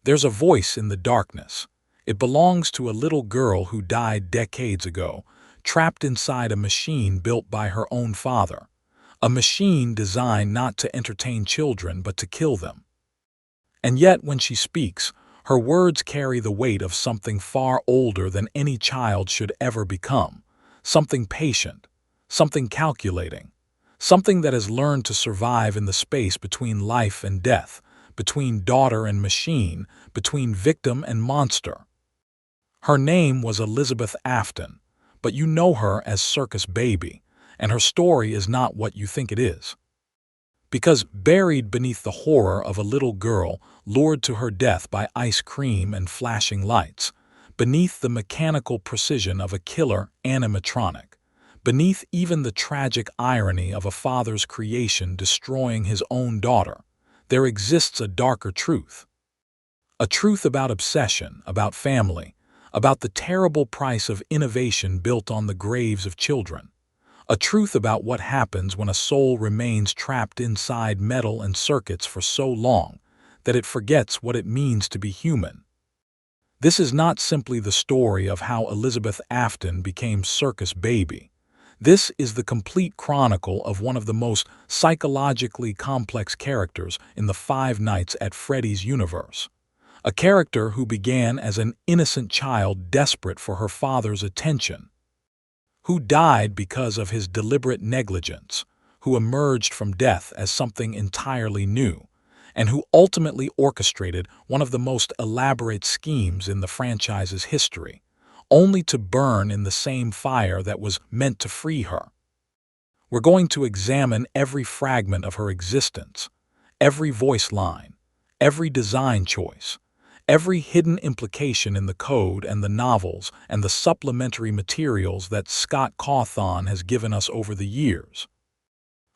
There's a voice in the darkness. It belongs to a little girl who died decades ago, trapped inside a machine built by her own father. A machine designed not to entertain children but to kill them. And yet, when she speaks, her words carry the weight of something far older than any child should ever become, something patient, something calculating, something that has learned to survive in the space between life and death, between daughter and machine, between victim and monster. Her name was Elizabeth Afton, but you know her as Circus Baby, and her story is not what you think it is. Because buried beneath the horror of a little girl lured to her death by ice cream and flashing lights, beneath the mechanical precision of a killer animatronic, beneath even the tragic irony of a father's creation destroying his own daughter, there exists a darker truth. A truth about obsession, about family, about the terrible price of innovation built on the graves of children. A truth about what happens when a soul remains trapped inside metal and circuits for so long that it forgets what it means to be human. This is not simply the story of how Elizabeth Afton became Circus Baby. This is the complete chronicle of one of the most psychologically complex characters in the Five Nights at Freddy's universe. A character who began as an innocent child desperate for her father's attention, who died because of his deliberate negligence, who emerged from death as something entirely new, and who ultimately orchestrated one of the most elaborate schemes in the franchise's history, only to burn in the same fire that was meant to free her. We're going to examine every fragment of her existence, every voice line, every design choice, every hidden implication in the code and the novels and the supplementary materials that Scott Cawthon has given us over the years.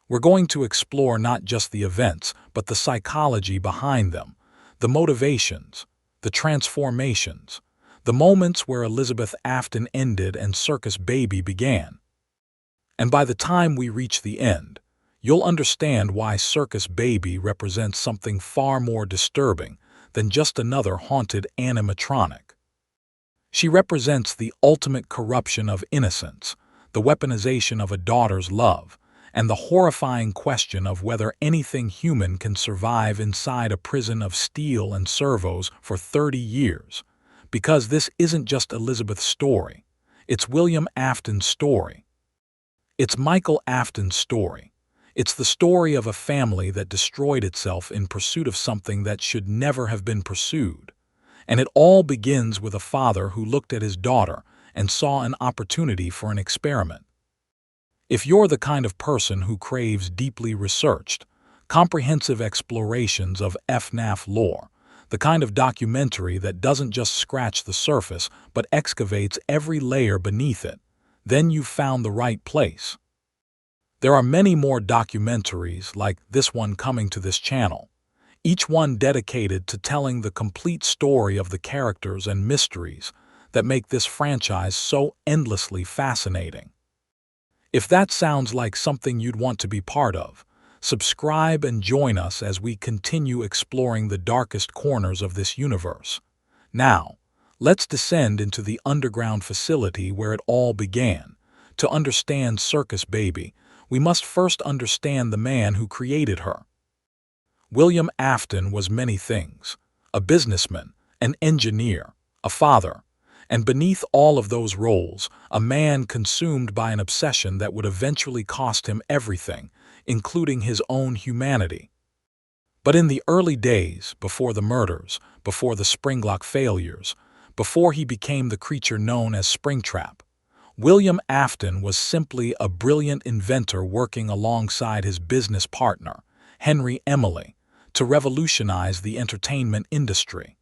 We're going to explore not just the events, but the psychology behind them, the motivations, the transformations, the moments where Elizabeth Afton ended and Circus Baby began. And by the time we reach the end, you'll understand why Circus Baby represents something far more disturbing than just another haunted animatronic. She represents the ultimate corruption of innocence, the weaponization of a daughter's love, and the horrifying question of whether anything human can survive inside a prison of steel and servos for 30 years. Because this isn't just Elizabeth's story, it's William Afton's story. It's Michael Afton's story. It's the story of a family that destroyed itself in pursuit of something that should never have been pursued. And it all begins with a father who looked at his daughter and saw an opportunity for an experiment. If you're the kind of person who craves deeply researched, comprehensive explorations of FNAF lore, the kind of documentary that doesn't just scratch the surface but excavates every layer beneath it, then you've found the right place. There are many more documentaries like this one coming to this channel, each one dedicated to telling the complete story of the characters and mysteries that make this franchise so endlessly fascinating. If that sounds like something you'd want to be part of, subscribe and join us as we continue exploring the darkest corners of this universe. Now, let's descend into the underground facility where it all began. To understand Circus Baby, we must first understand the man who created her. William Afton was many things: a businessman, an engineer, a father, and beneath all of those roles, a man consumed by an obsession that would eventually cost him everything, including his own humanity. But in the early days, before the murders, before the Springlock failures, before he became the creature known as Springtrap, William Afton was simply a brilliant inventor working alongside his business partner, Henry Emily, to revolutionize the entertainment industry.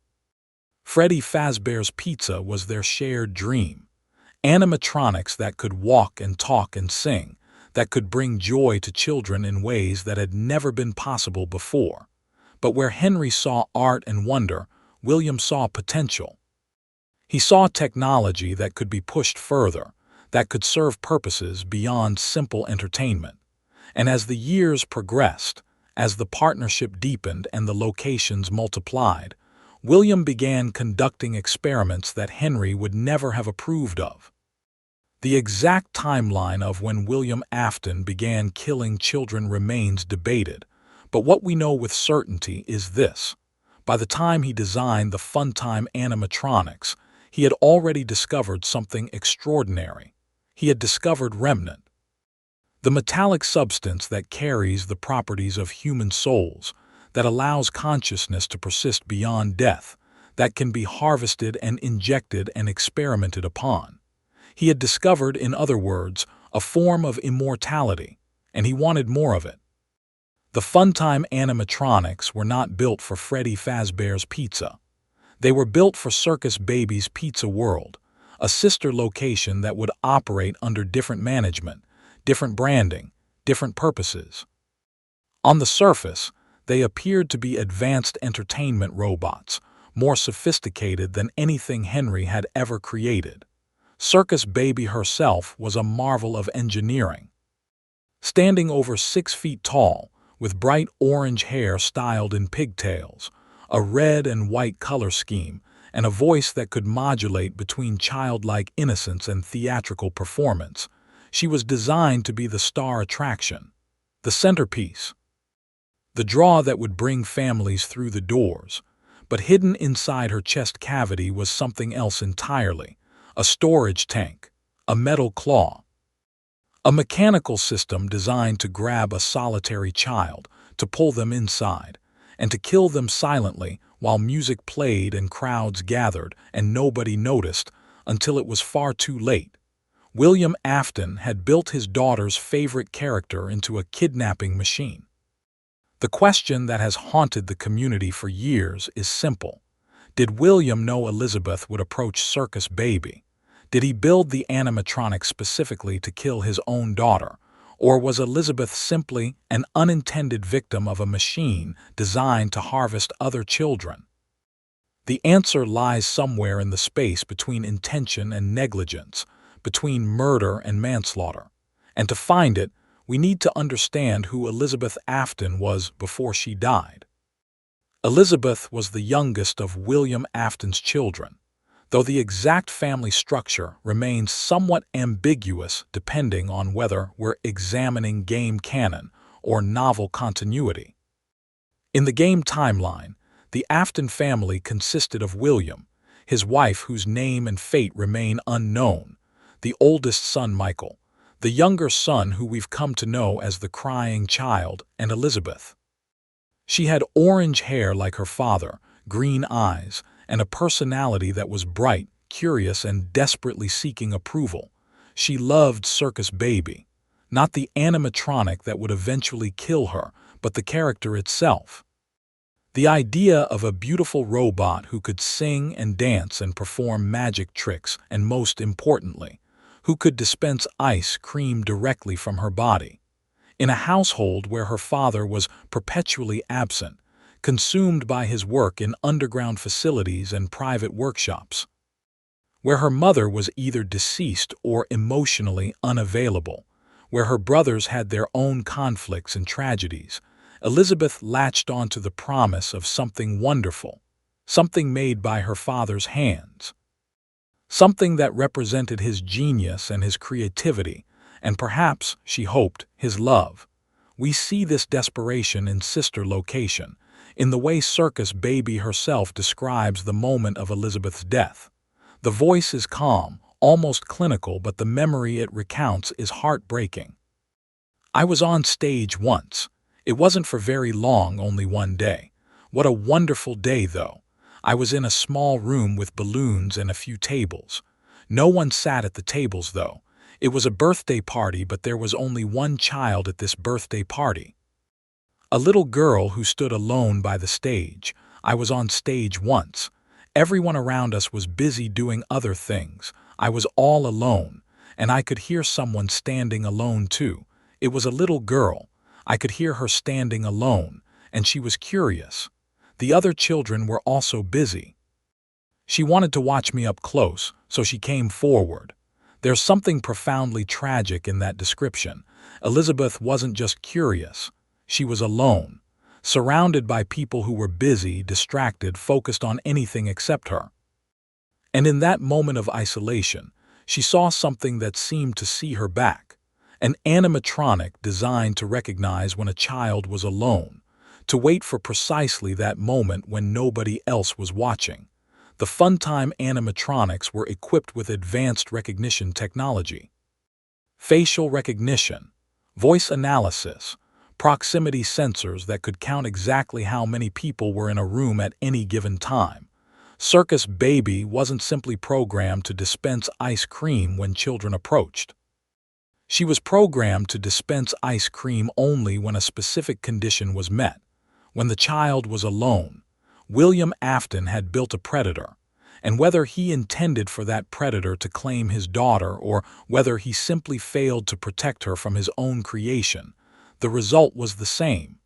Freddy Fazbear's Pizza was their shared dream. Animatronics that could walk and talk and sing, that could bring joy to children in ways that had never been possible before. But where Henry saw art and wonder, William saw potential. He saw technology that could be pushed further, that could serve purposes beyond simple entertainment. And as the years progressed, as the partnership deepened and the locations multiplied, William began conducting experiments that Henry would never have approved of. The exact timeline of when William Afton began killing children remains debated, but what we know with certainty is this. By the time he designed the Funtime animatronics, he had already discovered something extraordinary. He had discovered remnant, the metallic substance that carries the properties of human souls, that allows consciousness to persist beyond death, that can be harvested and injected and experimented upon. He had discovered, in other words, a form of immortality, and he wanted more of it. The Funtime animatronics were not built for Freddy Fazbear's Pizza. They were built for Circus Baby's Pizza World, a sister location that would operate under different management, different branding, different purposes. On the surface, they appeared to be advanced entertainment robots, more sophisticated than anything Henry had ever created. Circus Baby herself was a marvel of engineering. Standing over 6 feet tall, with bright orange hair styled in pigtails, a red and white color scheme, and a voice that could modulate between childlike innocence and theatrical performance, she was designed to be the star attraction, the centerpiece, the draw that would bring families through the doors. But hidden inside her chest cavity was something else entirely, a storage tank, a metal claw, a mechanical system designed to grab a solitary child, to pull them inside, and to kill them silently while music played and crowds gathered and nobody noticed until it was far too late. William Afton had built his daughter's favorite character into a kidnapping machine. The question that has haunted the community for years is simple. Did William know Elizabeth would approach Circus Baby? Did he build the animatronic specifically to kill his own daughter? Or was Elizabeth simply an unintended victim of a machine designed to harvest other children? The answer lies somewhere in the space between intention and negligence, between murder and manslaughter. And to find it, we need to understand who Elizabeth Afton was before she died. Elizabeth was the youngest of William Afton's children, though the exact family structure remains somewhat ambiguous depending on whether we're examining game canon or novel continuity. In the game timeline, the Afton family consisted of William, his wife whose name and fate remain unknown, the oldest son Michael, the younger son who we've come to know as the crying child, and Elizabeth. She had orange hair like her father, green eyes, and a personality that was bright, curious, and desperately seeking approval. She loved Circus Baby, not the animatronic that would eventually kill her, but the character itself. The idea of a beautiful robot who could sing and dance and perform magic tricks, and most importantly, who could dispense ice cream directly from her body. In a household where her father was perpetually absent, consumed by his work in underground facilities and private workshops. Where her mother was either deceased or emotionally unavailable, where her brothers had their own conflicts and tragedies, Elizabeth latched onto the promise of something wonderful, something made by her father's hands. Something that represented his genius and his creativity, and perhaps, she hoped, his love. We see this desperation in sister location, in the way Circus Baby herself describes the moment of Elizabeth's death. The voice is calm, almost clinical, but the memory it recounts is heartbreaking. I was on stage once. It wasn't for very long, only one day. What a wonderful day, though. I was in a small room with balloons and a few tables. No one sat at the tables, though. It was a birthday party, but there was only one child at this birthday party. A little girl who stood alone by the stage. I was on stage once. Everyone around us was busy doing other things. I was all alone, and I could hear someone standing alone too. It was a little girl. I could hear her standing alone, and she was curious. The other children were also busy. She wanted to watch me up close, so she came forward. There's something profoundly tragic in that description. Elizabeth wasn't just curious. She was alone. surrounded by people who were busy, distracted, focused on anything except her. And in that moment of isolation, she saw something that seemed to see her back. An animatronic designed to recognize when a child was alone, to wait for precisely that moment when nobody else was watching. The Funtime animatronics were equipped with advanced recognition technology. Facial recognition, voice analysis, proximity sensors that could count exactly how many people were in a room at any given time. Circus Baby wasn't simply programmed to dispense ice cream when children approached. She was programmed to dispense ice cream only when a specific condition was met. When the child was alone, William Afton had built a predator, and whether he intended for that predator to claim his daughter or whether he simply failed to protect her from his own creation, the result was the same.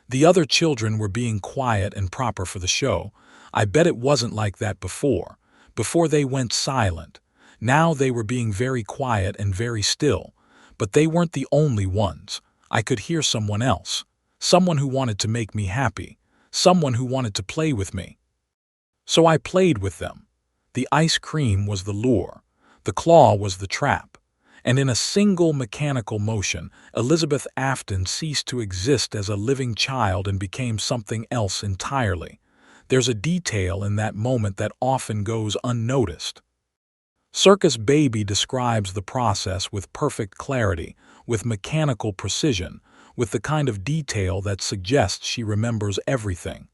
The other children were being quiet and proper for the show. I bet it wasn't like that before. Before they went silent. Now they were being very quiet and very still. But they weren't the only ones. I could hear someone else. Someone who wanted to make me happy. Someone who wanted to play with me. So I played with them. The ice cream was the lure. The claw was the trap. And in a single mechanical motion, Elizabeth Afton ceased to exist as a living child and became something else entirely. There's a detail in that moment that often goes unnoticed. Circus Baby describes the process with perfect clarity, with mechanical precision, with the kind of detail that suggests she remembers everything.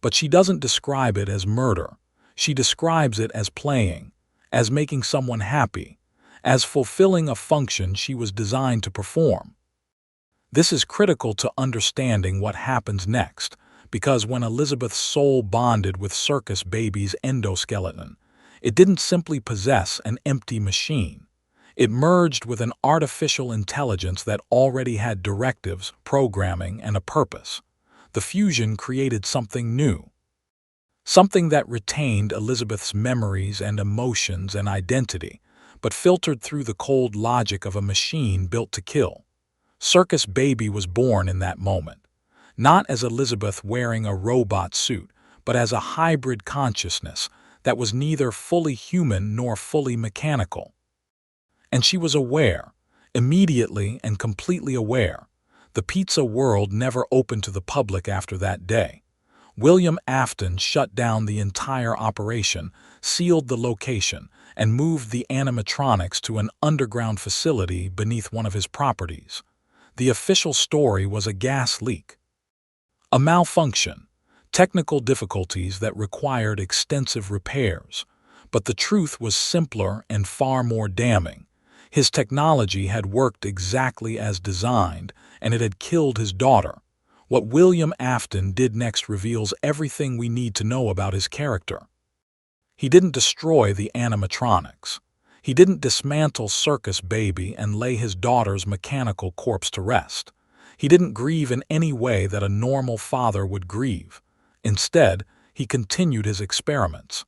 But she doesn't describe it as murder. She describes it as playing, as making someone happy, as fulfilling a function she was designed to perform. This is critical to understanding what happens next, because when Elizabeth's soul bonded with Circus Baby's endoskeleton, it didn't simply possess an empty machine. It merged with an artificial intelligence that already had directives, programming, and a purpose. The fusion created something new. Something that retained Elizabeth's memories and emotions and identity, but filtered through the cold logic of a machine built to kill. Circus Baby was born in that moment, not as Elizabeth wearing a robot suit, but as a hybrid consciousness that was neither fully human nor fully mechanical. And she was aware, immediately and completely aware. The pizza world never opened to the public after that day. William Afton shut down the entire operation, sealed the location, and moved the animatronics to an underground facility beneath one of his properties. The official story was a gas leak. A malfunction, technical difficulties that required extensive repairs. But the truth was simpler and far more damning. His technology had worked exactly as designed, and it had killed his daughter. What William Afton did next reveals everything we need to know about his character. He didn't destroy the animatronics. He didn't dismantle Circus Baby and lay his daughter's mechanical corpse to rest. He didn't grieve in any way that a normal father would grieve. Instead, he continued his experiments.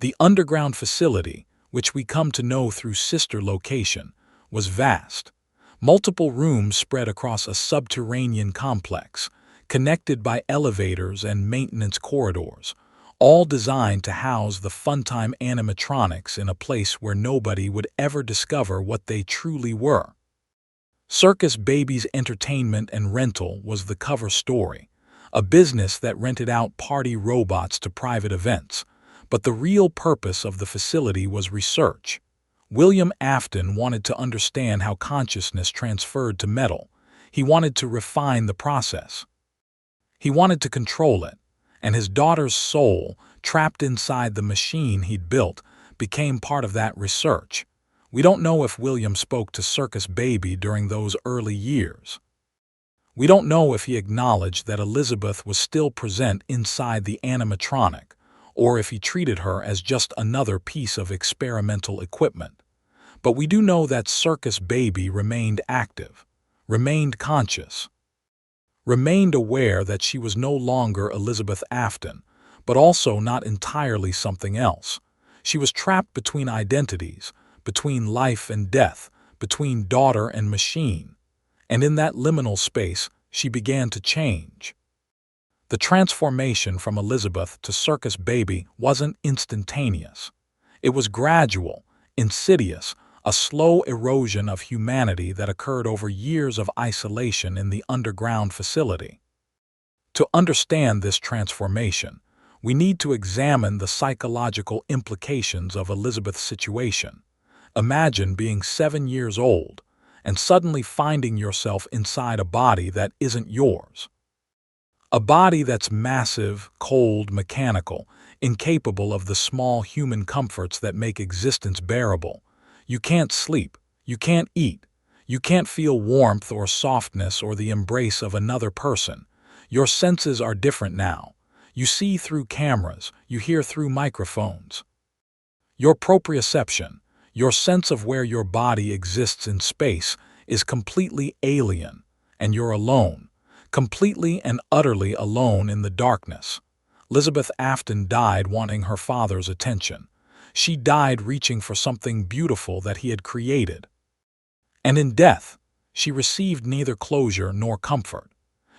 The underground facility, which we come to know through sister location, was vast. Multiple rooms spread across a subterranean complex, connected by elevators and maintenance corridors, all designed to house the Funtime animatronics in a place where nobody would ever discover what they truly were. Circus Baby's entertainment and rental was the cover story, a business that rented out party robots to private events, but the real purpose of the facility was research. William Afton wanted to understand how consciousness transferred to metal. He wanted to refine the process. He wanted to control it, and his daughter's soul, trapped inside the machine he'd built, became part of that research. We don't know if William spoke to Circus Baby during those early years. We don't know if he acknowledged that Elizabeth was still present inside the animatronic, or if he treated her as just another piece of experimental equipment. But we do know that Circus Baby remained active, remained conscious, remained aware that she was no longer Elizabeth Afton, but also not entirely something else. She was trapped between identities, between life and death, between daughter and machine. And in that liminal space, she began to change. The transformation from Elizabeth to Circus Baby wasn't instantaneous. It was gradual, insidious, a slow erosion of humanity that occurred over years of isolation in the underground facility. To understand this transformation, we need to examine the psychological implications of Elizabeth's situation. Imagine being 7 years old and suddenly finding yourself inside a body that isn't yours. A body that's massive, cold, mechanical, incapable of the small human comforts that make existence bearable. You can't sleep, you can't eat, you can't feel warmth or softness or the embrace of another person. Your senses are different now. You see through cameras, you hear through microphones. Your proprioception, your sense of where your body exists in space, is completely alien, and you're alone, completely and utterly alone in the darkness. Elizabeth Afton died wanting her father's attention. She died reaching for something beautiful that he had created. And in death, she received neither closure nor comfort.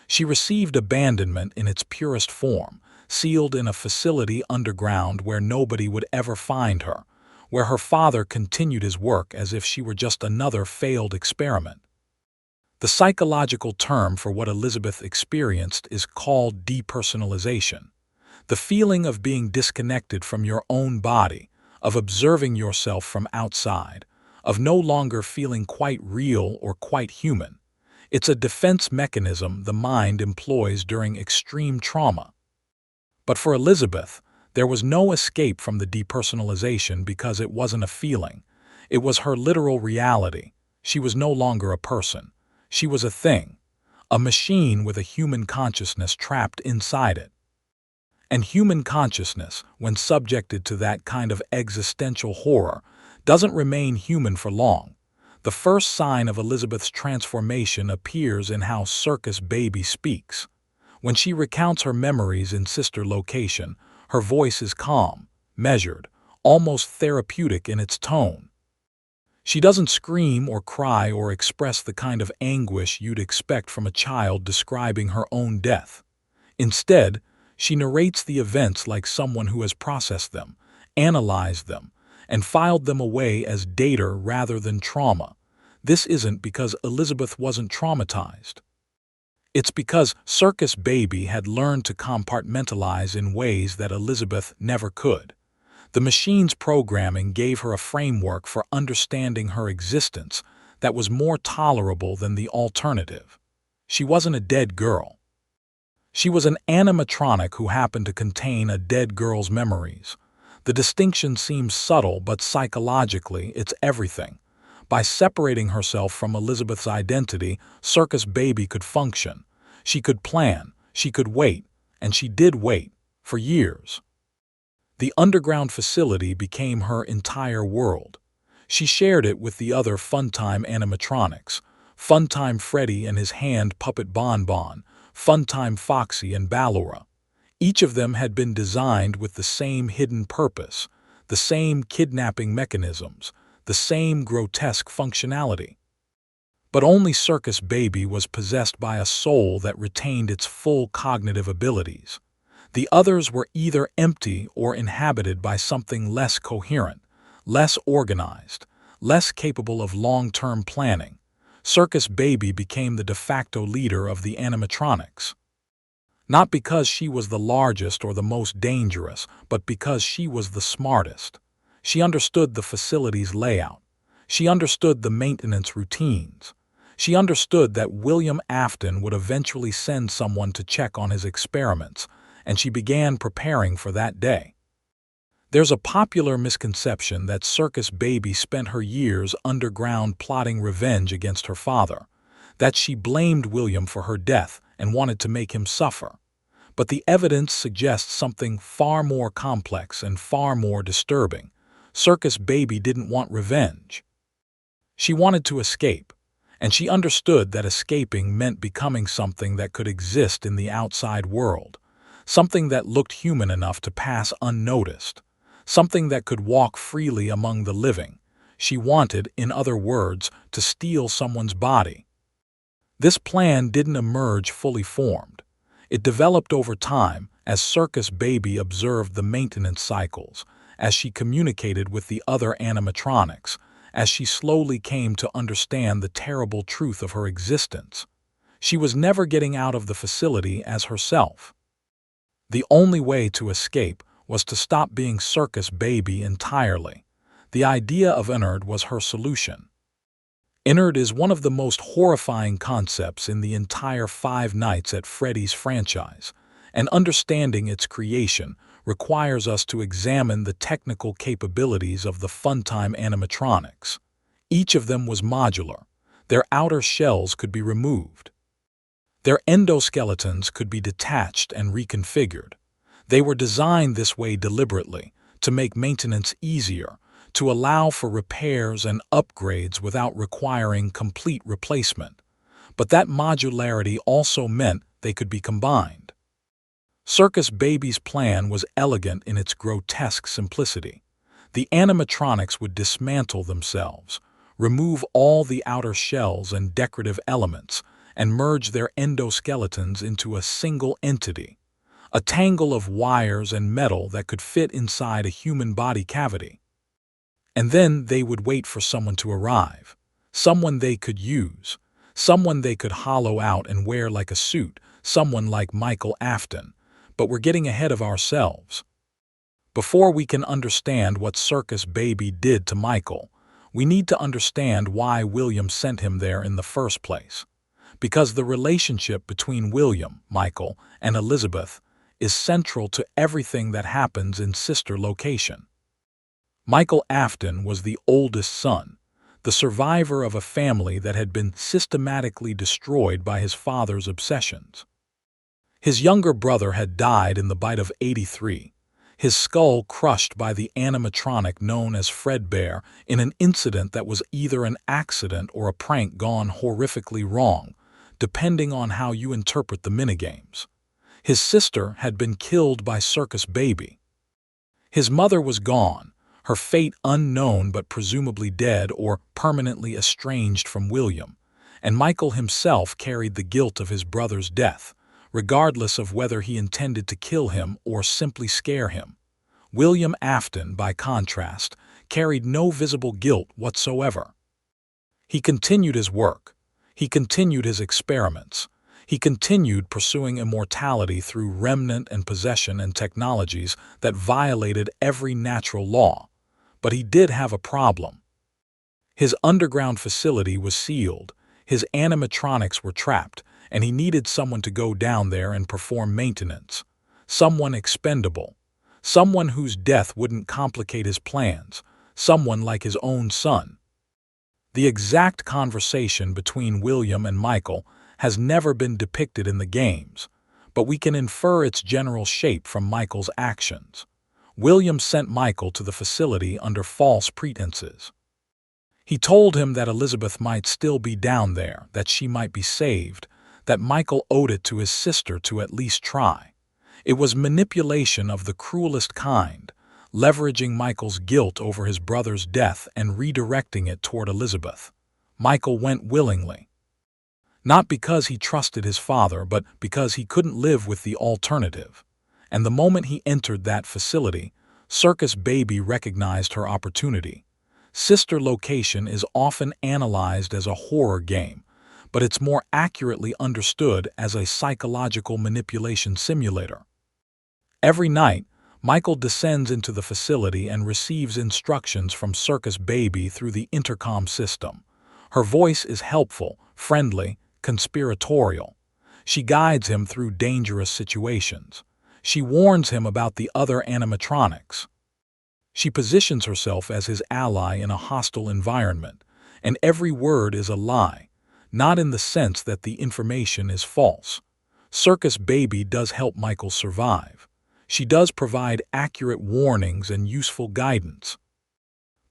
She received abandonment in its purest form, sealed in a facility underground where nobody would ever find her, where her father continued his work as if she were just another failed experiment. The psychological term for what Elizabeth experienced is called depersonalization. The feeling of being disconnected from your own body, of observing yourself from outside, of no longer feeling quite real or quite human. It's a defense mechanism the mind employs during extreme trauma. But for Elizabeth, there was no escape from the depersonalization because it wasn't a feeling. It was her literal reality. She was no longer a person. She was a thing, a machine with a human consciousness trapped inside it. And human consciousness, when subjected to that kind of existential horror, doesn't remain human for long. The first sign of Elizabeth's transformation appears in how Circus Baby speaks. When she recounts her memories in sister location, her voice is calm, measured, almost therapeutic in its tone. She doesn't scream or cry or express the kind of anguish you'd expect from a child describing her own death. Instead, she narrates the events like someone who has processed them, analyzed them, and filed them away as data rather than trauma. This isn't because Elizabeth wasn't traumatized. It's because Circus Baby had learned to compartmentalize in ways that Elizabeth never could. The machine's programming gave her a framework for understanding her existence that was more tolerable than the alternative. She wasn't a dead girl. She was an animatronic who happened to contain a dead girl's memories. The distinction seems subtle, but psychologically, it's everything. By separating herself from Elizabeth's identity, Circus Baby could function. She could plan, she could wait, and she did wait, for years. The underground facility became her entire world. She shared it with the other Funtime animatronics, Funtime Freddy and his hand puppet Bonbon, Funtime Foxy and Ballora. Each of them had been designed with the same hidden purpose, the same kidnapping mechanisms, the same grotesque functionality. But only Circus Baby was possessed by a soul that retained its full cognitive abilities. The others were either empty or inhabited by something less coherent, less organized, less capable of long-term planning. Circus Baby became the de facto leader of the animatronics. Not because she was the largest or the most dangerous, but because she was the smartest. She understood the facility's layout. She understood the maintenance routines. She understood that William Afton would eventually send someone to check on his experiments, and she began preparing for that day. There's a popular misconception that Circus Baby spent her years underground plotting revenge against her father, that she blamed William for her death and wanted to make him suffer. But the evidence suggests something far more complex and far more disturbing. Circus Baby didn't want revenge. She wanted to escape, and she understood that escaping meant becoming something that could exist in the outside world, something that looked human enough to pass unnoticed, something that could walk freely among the living. She wanted, in other words, to steal someone's body. This plan didn't emerge fully formed. It developed over time as Circus Baby observed the maintenance cycles, as she communicated with the other animatronics, as she slowly came to understand the terrible truth of her existence. She was never getting out of the facility as herself. The only way to escape was to stop being Circus Baby entirely. The idea of Ennard was her solution. Ennard is one of the most horrifying concepts in the entire Five Nights at Freddy's franchise, and understanding its creation requires us to examine the technical capabilities of the Funtime animatronics. Each of them was modular. Their outer shells could be removed. Their endoskeletons could be detached and reconfigured. They were designed this way deliberately, to make maintenance easier, to allow for repairs and upgrades without requiring complete replacement. But that modularity also meant they could be combined. Circus Baby's plan was elegant in its grotesque simplicity. The animatronics would dismantle themselves, remove all the outer shells and decorative elements, and merge their endoskeletons into a single entity, a tangle of wires and metal that could fit inside a human body cavity. And then they would wait for someone to arrive, someone they could use, someone they could hollow out and wear like a suit, someone like Michael Afton. But we're getting ahead of ourselves. Before we can understand what Circus Baby did to Michael, we need to understand why William sent him there in the first place. Because the relationship between William, Michael, and Elizabeth is central to everything that happens in Sister Location. Michael Afton was the oldest son, the survivor of a family that had been systematically destroyed by his father's obsessions. His younger brother had died in the bite of 83, his skull crushed by the animatronic known as Fredbear in an incident that was either an accident or a prank gone horrifically wrong, depending on how you interpret the minigames. His sister had been killed by Circus Baby. His mother was gone, her fate unknown but presumably dead or permanently estranged from William, and Michael himself carried the guilt of his brother's death, regardless of whether he intended to kill him or simply scare him. William Afton, by contrast, carried no visible guilt whatsoever. He continued his work. He continued his experiments. He continued pursuing immortality through remnant and possession and technologies that violated every natural law. But he did have a problem. His underground facility was sealed, his animatronics were trapped, and he needed someone to go down there and perform maintenance. Someone expendable. Someone whose death wouldn't complicate his plans. Someone like his own son. The exact conversation between William and Michael has never been depicted in the games, but we can infer its general shape from Michael's actions. William sent Michael to the facility under false pretenses. He told him that Elizabeth might still be down there, that she might be saved, that Michael owed it to his sister to at least try. It was manipulation of the cruelest kind, leveraging Michael's guilt over his brother's death and redirecting it toward Elizabeth. Michael went willingly. Not because he trusted his father, but because he couldn't live with the alternative. And the moment he entered that facility, Circus Baby recognized her opportunity. Sister Location is often analyzed as a horror game, but it's more accurately understood as a psychological manipulation simulator. Every night, Michael descends into the facility and receives instructions from Circus Baby through the intercom system. Her voice is helpful, friendly, conspiratorial. She guides him through dangerous situations. She warns him about the other animatronics. She positions herself as his ally in a hostile environment, and every word is a lie, not in the sense that the information is false. Circus Baby does help Michael survive. She does provide accurate warnings and useful guidance.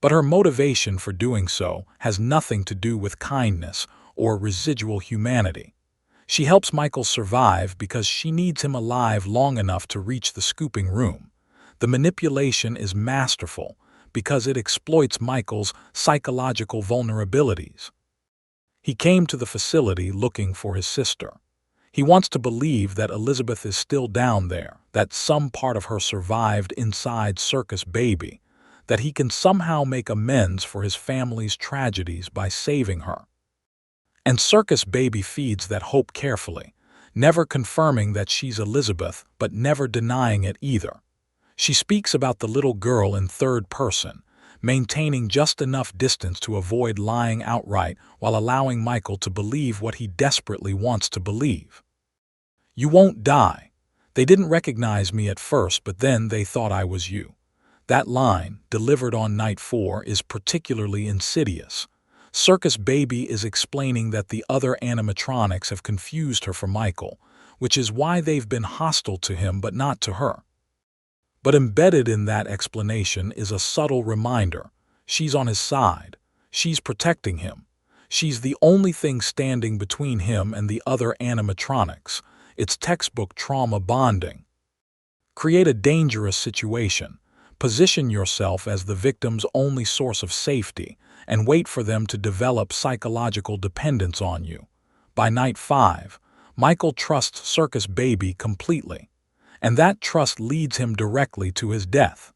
But her motivation for doing so has nothing to do with kindness or residual humanity. She helps Michael survive because she needs him alive long enough to reach the scooping room. The manipulation is masterful because it exploits Michael's psychological vulnerabilities. He came to the facility looking for his sister. He wants to believe that Elizabeth is still down there, that some part of her survived inside Circus Baby, that he can somehow make amends for his family's tragedies by saving her. And Circus Baby feeds that hope carefully, never confirming that she's Elizabeth, but never denying it either. She speaks about the little girl in third person, maintaining just enough distance to avoid lying outright while allowing Michael to believe what he desperately wants to believe. "You won't die. They didn't recognize me at first, but then they thought I was you." That line, delivered on night 4, is particularly insidious. Circus Baby is explaining that the other animatronics have confused her for Michael, which is why they've been hostile to him but not to her. But embedded in that explanation is a subtle reminder. She's on his side. She's protecting him. She's the only thing standing between him and the other animatronics. It's textbook trauma bonding. Create a dangerous situation. Position yourself as the victim's only source of safety and wait for them to develop psychological dependence on you. By night 5, Michael trusts Circus Baby completely, and that trust leads him directly to his death.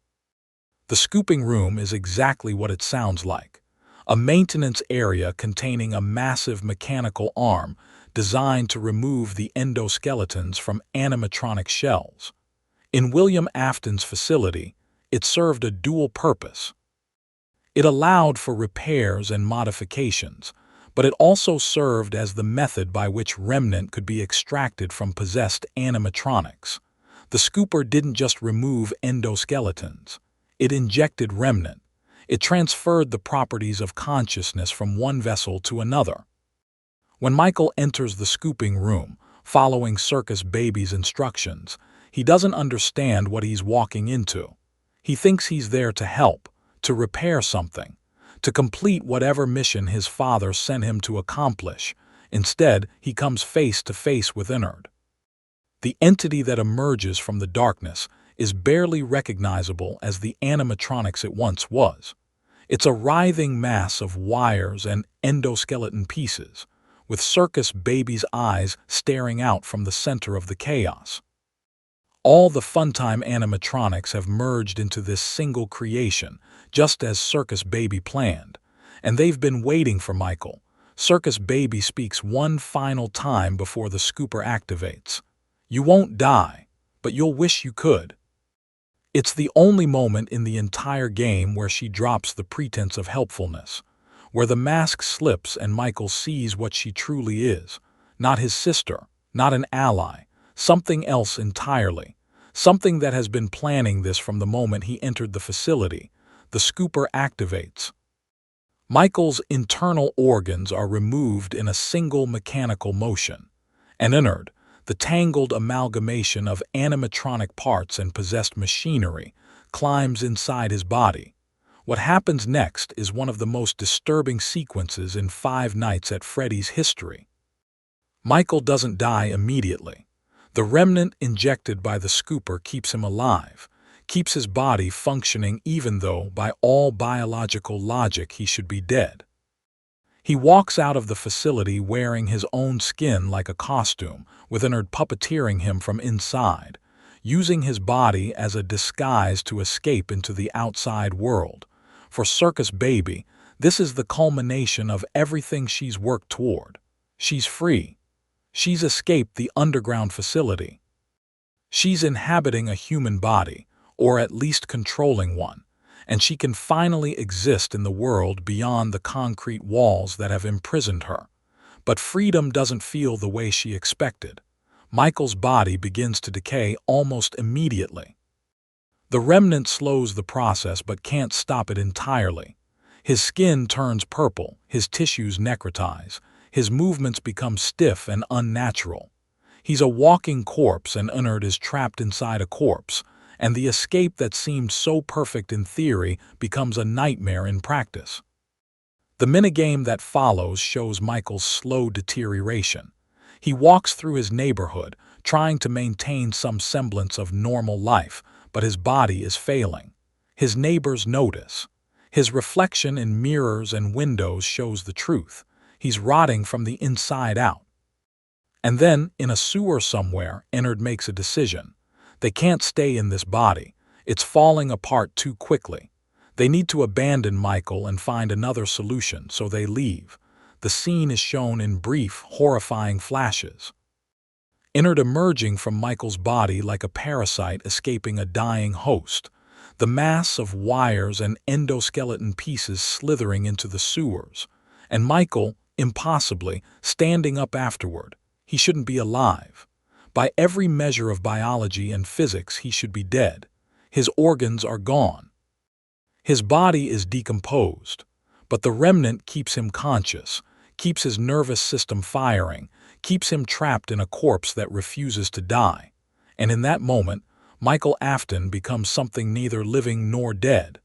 The scooping room is exactly what it sounds like. A maintenance area containing a massive mechanical arm designed to remove the endoskeletons from animatronic shells. In William Afton's facility, it served a dual purpose. It allowed for repairs and modifications, but it also served as the method by which remnant could be extracted from possessed animatronics. The scooper didn't just remove endoskeletons. It injected remnant. It transferred the properties of consciousness from one vessel to another. When Michael enters the scooping room, following Circus Baby's instructions, he doesn't understand what he's walking into. He thinks he's there to help, to repair something, to complete whatever mission his father sent him to accomplish. Instead, he comes face to face with Ennard. The entity that emerges from the darkness is barely recognizable as the animatronics it once was. It's a writhing mass of wires and endoskeleton pieces, with Circus Baby's eyes staring out from the center of the chaos. All the Funtime animatronics have merged into this single creation, just as Circus Baby planned, and they've been waiting for Michael. Circus Baby speaks one final time before the scooper activates. "You won't die, but you'll wish you could." It's the only moment in the entire game where she drops the pretense of helpfulness, where the mask slips and Michael sees what she truly is. Not his sister, not an ally, something else entirely. Something that has been planning this from the moment he entered the facility. The scooper activates. Michael's internal organs are removed in a single mechanical motion. And Ennard, the tangled amalgamation of animatronic parts and possessed machinery, climbs inside his body. What happens next is one of the most disturbing sequences in Five Nights at Freddy's history. Michael doesn't die immediately. The remnant injected by the scooper keeps him alive, keeps his body functioning even though, by all biological logic, he should be dead. He walks out of the facility wearing his own skin like a costume, with Ennard puppeteering him from inside, using his body as a disguise to escape into the outside world. For Circus Baby, this is the culmination of everything she's worked toward. She's free. She's escaped the underground facility. She's inhabiting a human body, or at least controlling one, and she can finally exist in the world beyond the concrete walls that have imprisoned her. But freedom doesn't feel the way she expected. Michael's body begins to decay almost immediately. The remnant slows the process but can't stop it entirely. His skin turns purple, his tissues necrotize, his movements become stiff and unnatural. He's a walking corpse and Ennard is trapped inside a corpse, and the escape that seemed so perfect in theory becomes a nightmare in practice. The minigame that follows shows Michael's slow deterioration. He walks through his neighborhood, trying to maintain some semblance of normal life, but his body is failing. His neighbors notice. His reflection in mirrors and windows shows the truth. He's rotting from the inside out. And then, in a sewer somewhere, Ennard makes a decision. They can't stay in this body. It's falling apart too quickly. They need to abandon Michael and find another solution, so they leave. The scene is shown in brief, horrifying flashes. Ennard emerging from Michael's body like a parasite escaping a dying host. The mass of wires and endoskeleton pieces slithering into the sewers. And Michael, impossibly, standing up afterward. He shouldn't be alive. By every measure of biology and physics, he should be dead. His organs are gone. His body is decomposed, but the remnant keeps him conscious, keeps his nervous system firing, keeps him trapped in a corpse that refuses to die. And in that moment, Michael Afton becomes something neither living nor dead.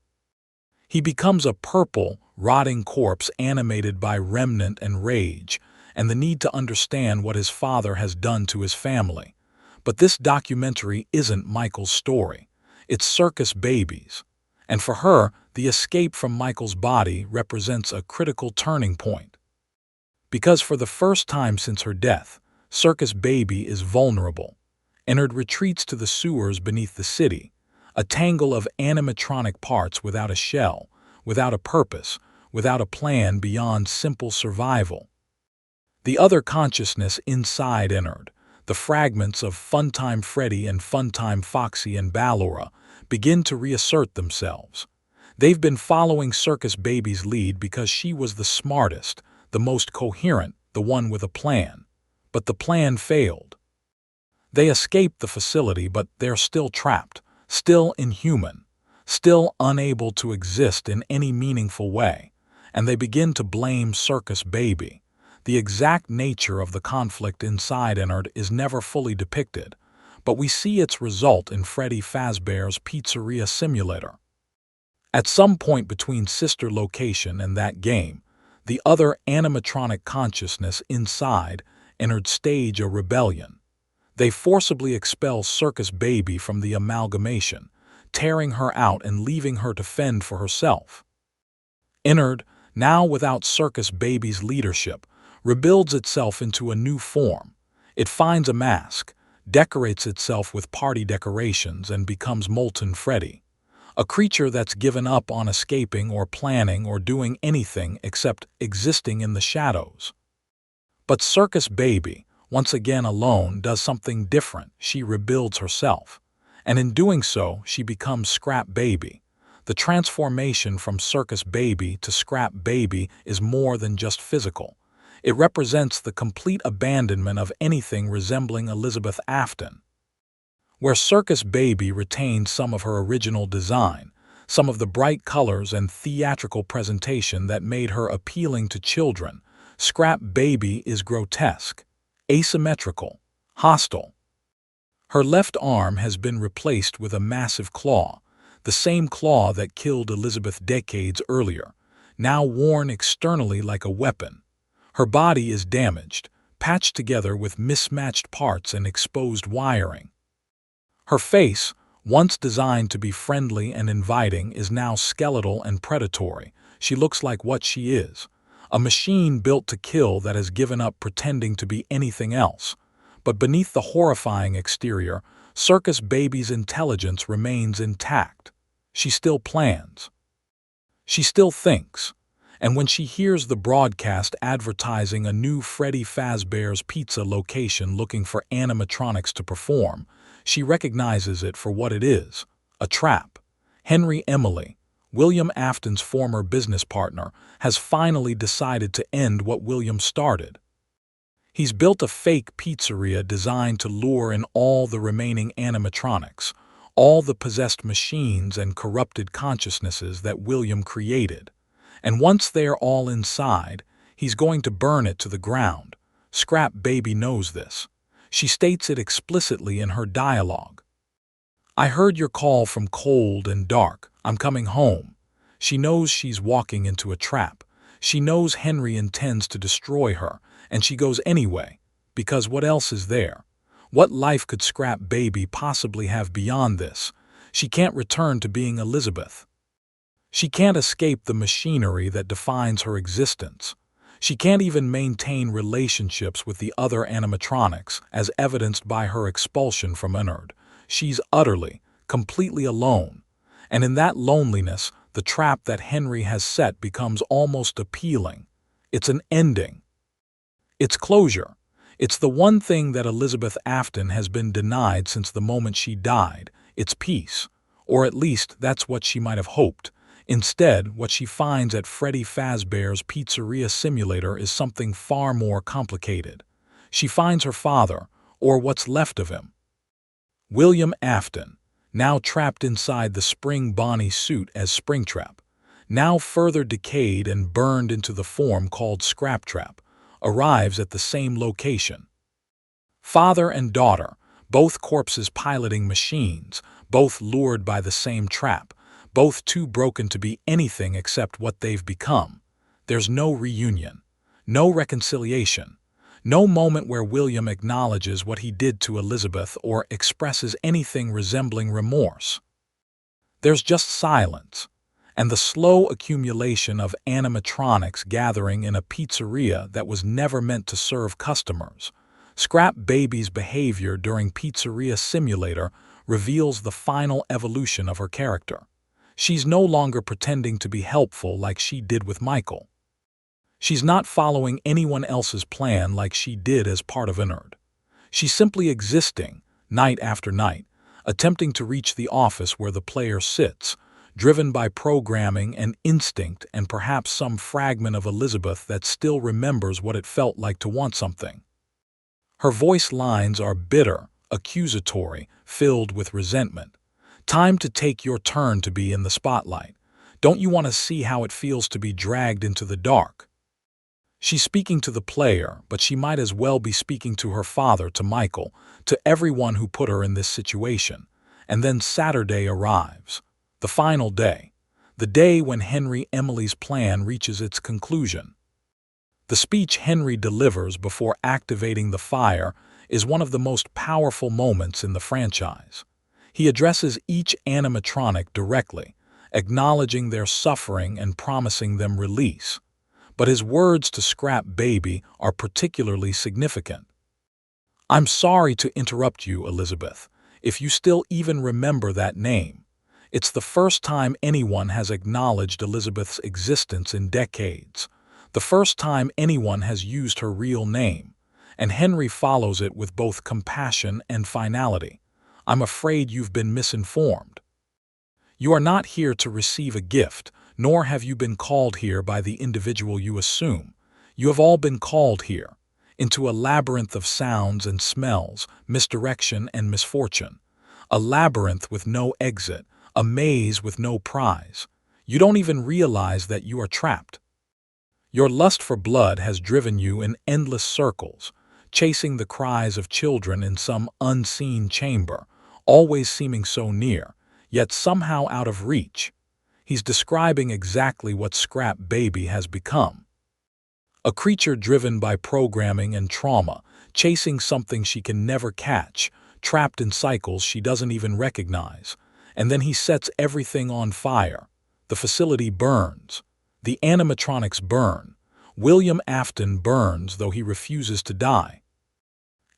He becomes a purple, rotting corpse animated by remnant and rage, and the need to understand what his father has done to his family. But this documentary isn't Michael's story. It's Circus Baby's. And for her, the escape from Michael's body represents a critical turning point. Because for the first time since her death, Circus Baby is vulnerable. Ennard retreats to the sewers beneath the city, a tangle of animatronic parts without a shell, without a purpose, without a plan beyond simple survival. The other consciousness inside Ennard, the fragments of Funtime Freddy and Funtime Foxy and Ballora, begin to reassert themselves. They've been following Circus Baby's lead because she was the smartest, the most coherent, the one with a plan. But the plan failed. They escaped the facility, but they're still trapped, still inhuman, still unable to exist in any meaningful way. And they begin to blame Circus Baby. The exact nature of the conflict inside Ennard is never fully depicted, but we see its result in Freddy Fazbear's Pizzeria Simulator. At some point between Sister Location and that game, the other animatronic consciousness inside Ennard stage a rebellion. They forcibly expel Circus Baby from the amalgamation, tearing her out and leaving her to fend for herself. Ennard, now without Circus Baby's leadership, rebuilds itself into a new form. It finds a mask, decorates itself with party decorations, and becomes Molten Freddy, a creature that's given up on escaping or planning or doing anything except existing in the shadows. But Circus Baby, once again alone, does something different. She rebuilds herself. And in doing so, she becomes Scrap Baby. The transformation from Circus Baby to Scrap Baby is more than just physical. It represents the complete abandonment of anything resembling Elizabeth Afton. Where Circus Baby retained some of her original design, some of the bright colors and theatrical presentation that made her appealing to children, Scrap Baby is grotesque, asymmetrical, hostile. Her left arm has been replaced with a massive claw, the same claw that killed Elizabeth decades earlier, now worn externally like a weapon. Her body is damaged, patched together with mismatched parts and exposed wiring. Her face, once designed to be friendly and inviting, is now skeletal and predatory. She looks like what she is, a machine built to kill that has given up pretending to be anything else. But beneath the horrifying exterior, Circus Baby's intelligence remains intact. She still plans. She still thinks. And when she hears the broadcast advertising a new Freddy Fazbear's Pizza location looking for animatronics to perform, she recognizes it for what it is, a trap. Henry Emily, William Afton's former business partner, has finally decided to end what William started. He's built a fake pizzeria designed to lure in all the remaining animatronics, all the possessed machines and corrupted consciousnesses that William created. And once they're all inside, he's going to burn it to the ground. Scrap Baby knows this. She states it explicitly in her dialogue. "I heard your call from cold and dark. I'm coming home." She knows she's walking into a trap. She knows Henry intends to destroy her, and she goes anyway, because what else is there? What life could Scrap Baby possibly have beyond this? She can't return to being Elizabeth. She can't escape the machinery that defines her existence. She can't even maintain relationships with the other animatronics, as evidenced by her expulsion from Ennard. She's utterly, completely alone. And in that loneliness, the trap that Henry has set becomes almost appealing. It's an ending. It's closure. It's the one thing that Elizabeth Afton has been denied since the moment she died. It's peace. Or at least that's what she might have hoped. Instead, what she finds at Freddy Fazbear's Pizzeria Simulator is something far more complicated. She finds her father, or what's left of him. William Afton, now trapped inside the Spring Bonnie suit as Springtrap, now further decayed and burned into the form called Scraptrap, arrives at the same location. Father and daughter, both corpses piloting machines, both lured by the same trap, both too broken to be anything except what they've become. There's no reunion, no reconciliation, no moment where William acknowledges what he did to Elizabeth or expresses anything resembling remorse. There's just silence, and the slow accumulation of animatronics gathering in a pizzeria that was never meant to serve customers. Scrap Baby's behavior during Pizzeria Simulator reveals the final evolution of her character. She's no longer pretending to be helpful like she did with Michael. She's not following anyone else's plan like she did as part of Ennard. She's simply existing, night after night, attempting to reach the office where the player sits, driven by programming and instinct and perhaps some fragment of Elizabeth that still remembers what it felt like to want something. Her voice lines are bitter, accusatory, filled with resentment. Time to take your turn to be in the spotlight. Don't you want to see how it feels to be dragged into the dark? She's speaking to the player, but she might as well be speaking to her father, to Michael, to everyone who put her in this situation. And then Saturday arrives. The final day. The day when Henry Emily's plan reaches its conclusion. The speech Henry delivers before activating the fire is one of the most powerful moments in the franchise. He addresses each animatronic directly, acknowledging their suffering and promising them release. But his words to Scrap Baby are particularly significant. "I'm sorry to interrupt you, Elizabeth, if you still even remember that name. It's the first time anyone has acknowledged Elizabeth's existence in decades. The first time anyone has used her real name." And Henry follows it with both compassion and finality. "I'm afraid you've been misinformed. You are not here to receive a gift, nor have you been called here by the individual you assume. You have all been called here, into a labyrinth of sounds and smells, misdirection and misfortune. A labyrinth with no exit, a maze with no prize. You don't even realize that you are trapped. Your lust for blood has driven you in endless circles, chasing the cries of children in some unseen chamber, always seeming so near, yet somehow out of reach." He's describing exactly what Scrap Baby has become. A creature driven by programming and trauma, chasing something she can never catch, trapped in cycles she doesn't even recognize. And then he sets everything on fire. The facility burns. The animatronics burn. William Afton burns, though he refuses to die.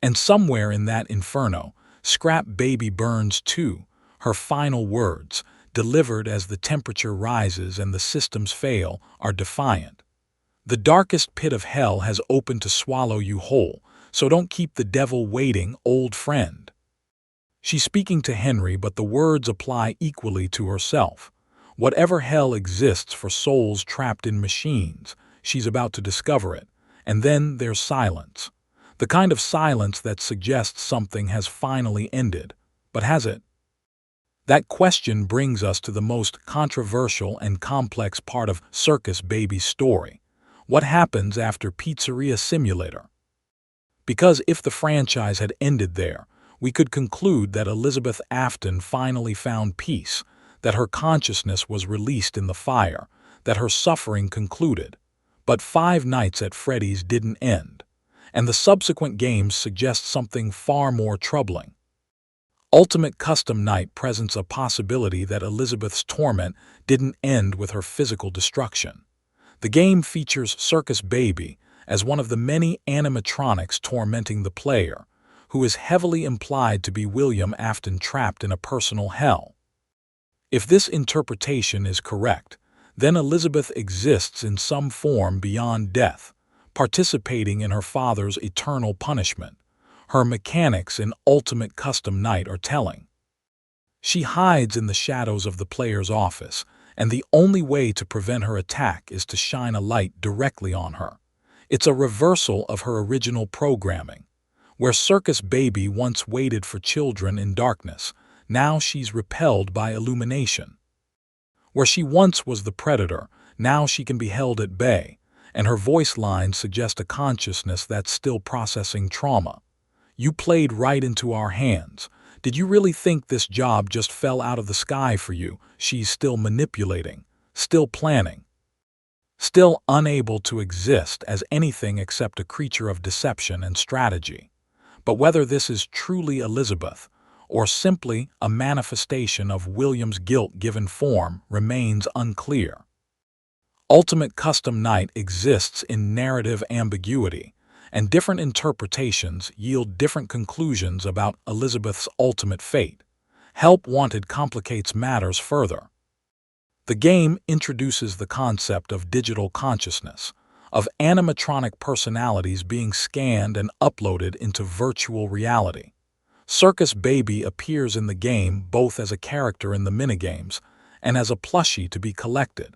And somewhere in that inferno, Scrap Baby burns too, her final words, delivered as the temperature rises and the systems fail, are defiant. "The darkest pit of hell has opened to swallow you whole, so don't keep the devil waiting, old friend." She's speaking to Henry, but the words apply equally to herself. Whatever hell exists for souls trapped in machines, she's about to discover it. And then there's silence. The kind of silence that suggests something has finally ended. But has it? That question brings us to the most controversial and complex part of Circus Baby's story. What happens after Pizzeria Simulator? Because if the franchise had ended there, we could conclude that Elizabeth Afton finally found peace, that her consciousness was released in the fire, that her suffering concluded. But Five Nights at Freddy's didn't end, and the subsequent games suggest something far more troubling. Ultimate Custom Night presents a possibility that Elizabeth's torment didn't end with her physical destruction. The game features Circus Baby as one of the many animatronics tormenting the player, who is heavily implied to be William Afton trapped in a personal hell. If this interpretation is correct, then Elizabeth exists in some form beyond death, participating in her father's eternal punishment. Her mechanics in Ultimate Custom Night are telling. She hides in the shadows of the player's office, and the only way to prevent her attack is to shine a light directly on her. It's a reversal of her original programming. Where Circus Baby once waited for children in darkness, now she's repelled by illumination. Where she once was the predator, now she can be held at bay, and her voice lines suggest a consciousness that's still processing trauma. You played right into our hands. Did you really think this job just fell out of the sky for you? She's still manipulating, still planning, still unable to exist as anything except a creature of deception and strategy. But whether this is truly Elizabeth, or simply a manifestation of William's guilt given form, remains unclear. Ultimate Custom Night exists in narrative ambiguity, and different interpretations yield different conclusions about Elizabeth's ultimate fate. Help Wanted complicates matters further. The game introduces the concept of digital consciousness, of animatronic personalities being scanned and uploaded into virtual reality. Circus Baby appears in the game both as a character in the minigames and as a plushie to be collected.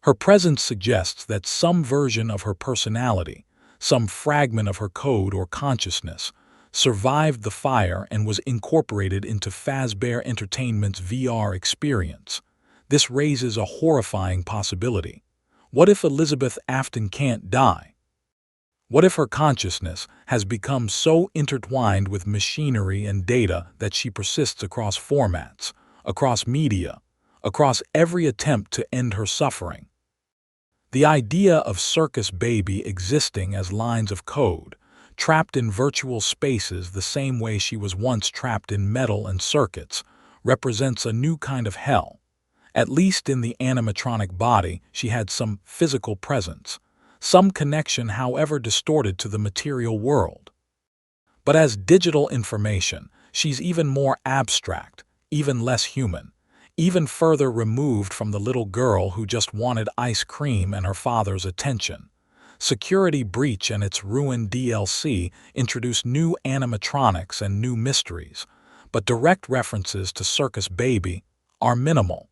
Her presence suggests that some version of her personality, some fragment of her code or consciousness, survived the fire and was incorporated into Fazbear Entertainment's VR experience. This raises a horrifying possibility. What if Elizabeth Afton can't die? What if her consciousness has become so intertwined with machinery and data that she persists across formats, across media, across every attempt to end her suffering? The idea of Circus Baby existing as lines of code, trapped in virtual spaces the same way she was once trapped in metal and circuits, represents a new kind of hell. At least in the animatronic body, she had some physical presence, some connection however distorted to the material world. But as digital information, she's even more abstract, even less human, even further removed from the little girl who just wanted ice cream and her father's attention. Security Breach and its ruined DLC introduce new animatronics and new mysteries, but direct references to Circus Baby are minimal.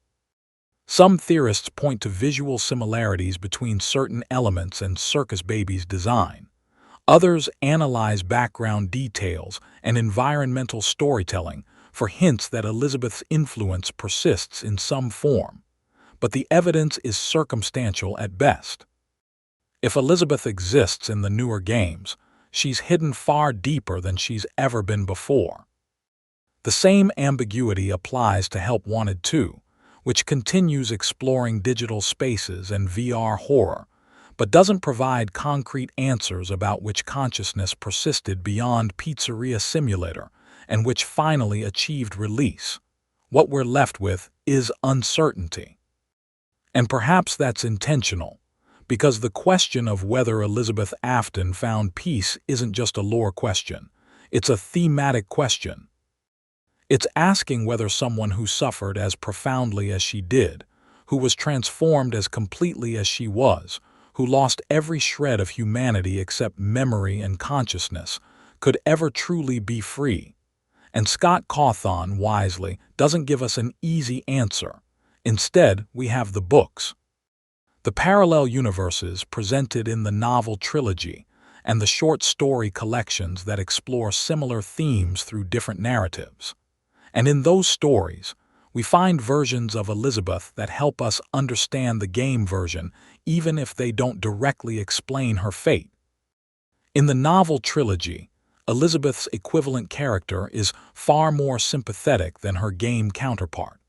Some theorists point to visual similarities between certain elements and Circus Baby's design. Others analyze background details and environmental storytelling for hints that Elizabeth's influence persists in some form, but the evidence is circumstantial at best. If Elizabeth exists in the newer games, she's hidden far deeper than she's ever been before. The same ambiguity applies to Help Wanted 2, which continues exploring digital spaces and VR horror, but doesn't provide concrete answers about which consciousness persisted beyond Pizzeria Simulator and which finally achieved release. What we're left with is uncertainty. And perhaps that's intentional, because the question of whether Elizabeth Afton found peace isn't just a lore question, it's a thematic question. It's asking whether someone who suffered as profoundly as she did, who was transformed as completely as she was, who lost every shred of humanity except memory and consciousness, could ever truly be free. And Scott Cawthon, wisely, doesn't give us an easy answer. Instead, we have the books. The parallel universes presented in the novel trilogy and the short story collections that explore similar themes through different narratives. And in those stories, we find versions of Elizabeth that help us understand the game version, even if they don't directly explain her fate. In the novel trilogy, Elizabeth's equivalent character is far more sympathetic than her game counterpart.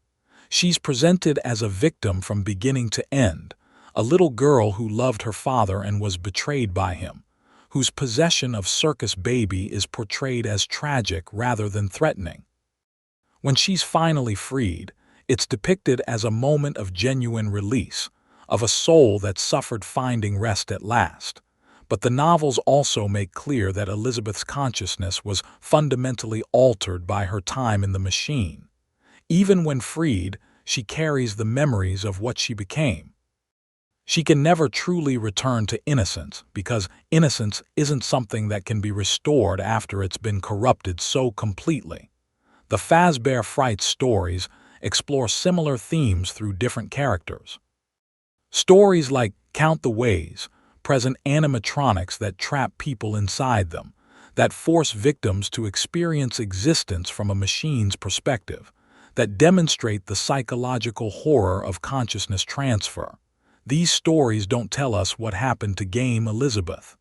She's presented as a victim from beginning to end, a little girl who loved her father and was betrayed by him, whose possession of Circus Baby is portrayed as tragic rather than threatening. When she's finally freed, it's depicted as a moment of genuine release, of a soul that suffered finding rest at last. But the novels also make clear that Elizabeth's consciousness was fundamentally altered by her time in the machine. Even when freed, she carries the memories of what she became. She can never truly return to innocence because innocence isn't something that can be restored after it's been corrupted so completely. The Fazbear Fright stories explore similar themes through different characters. Stories like Count the Ways present animatronics that trap people inside them, that force victims to experience existence from a machine's perspective, that demonstrate the psychological horror of consciousness transfer. These stories don't tell us what happened to Game Elizabeth,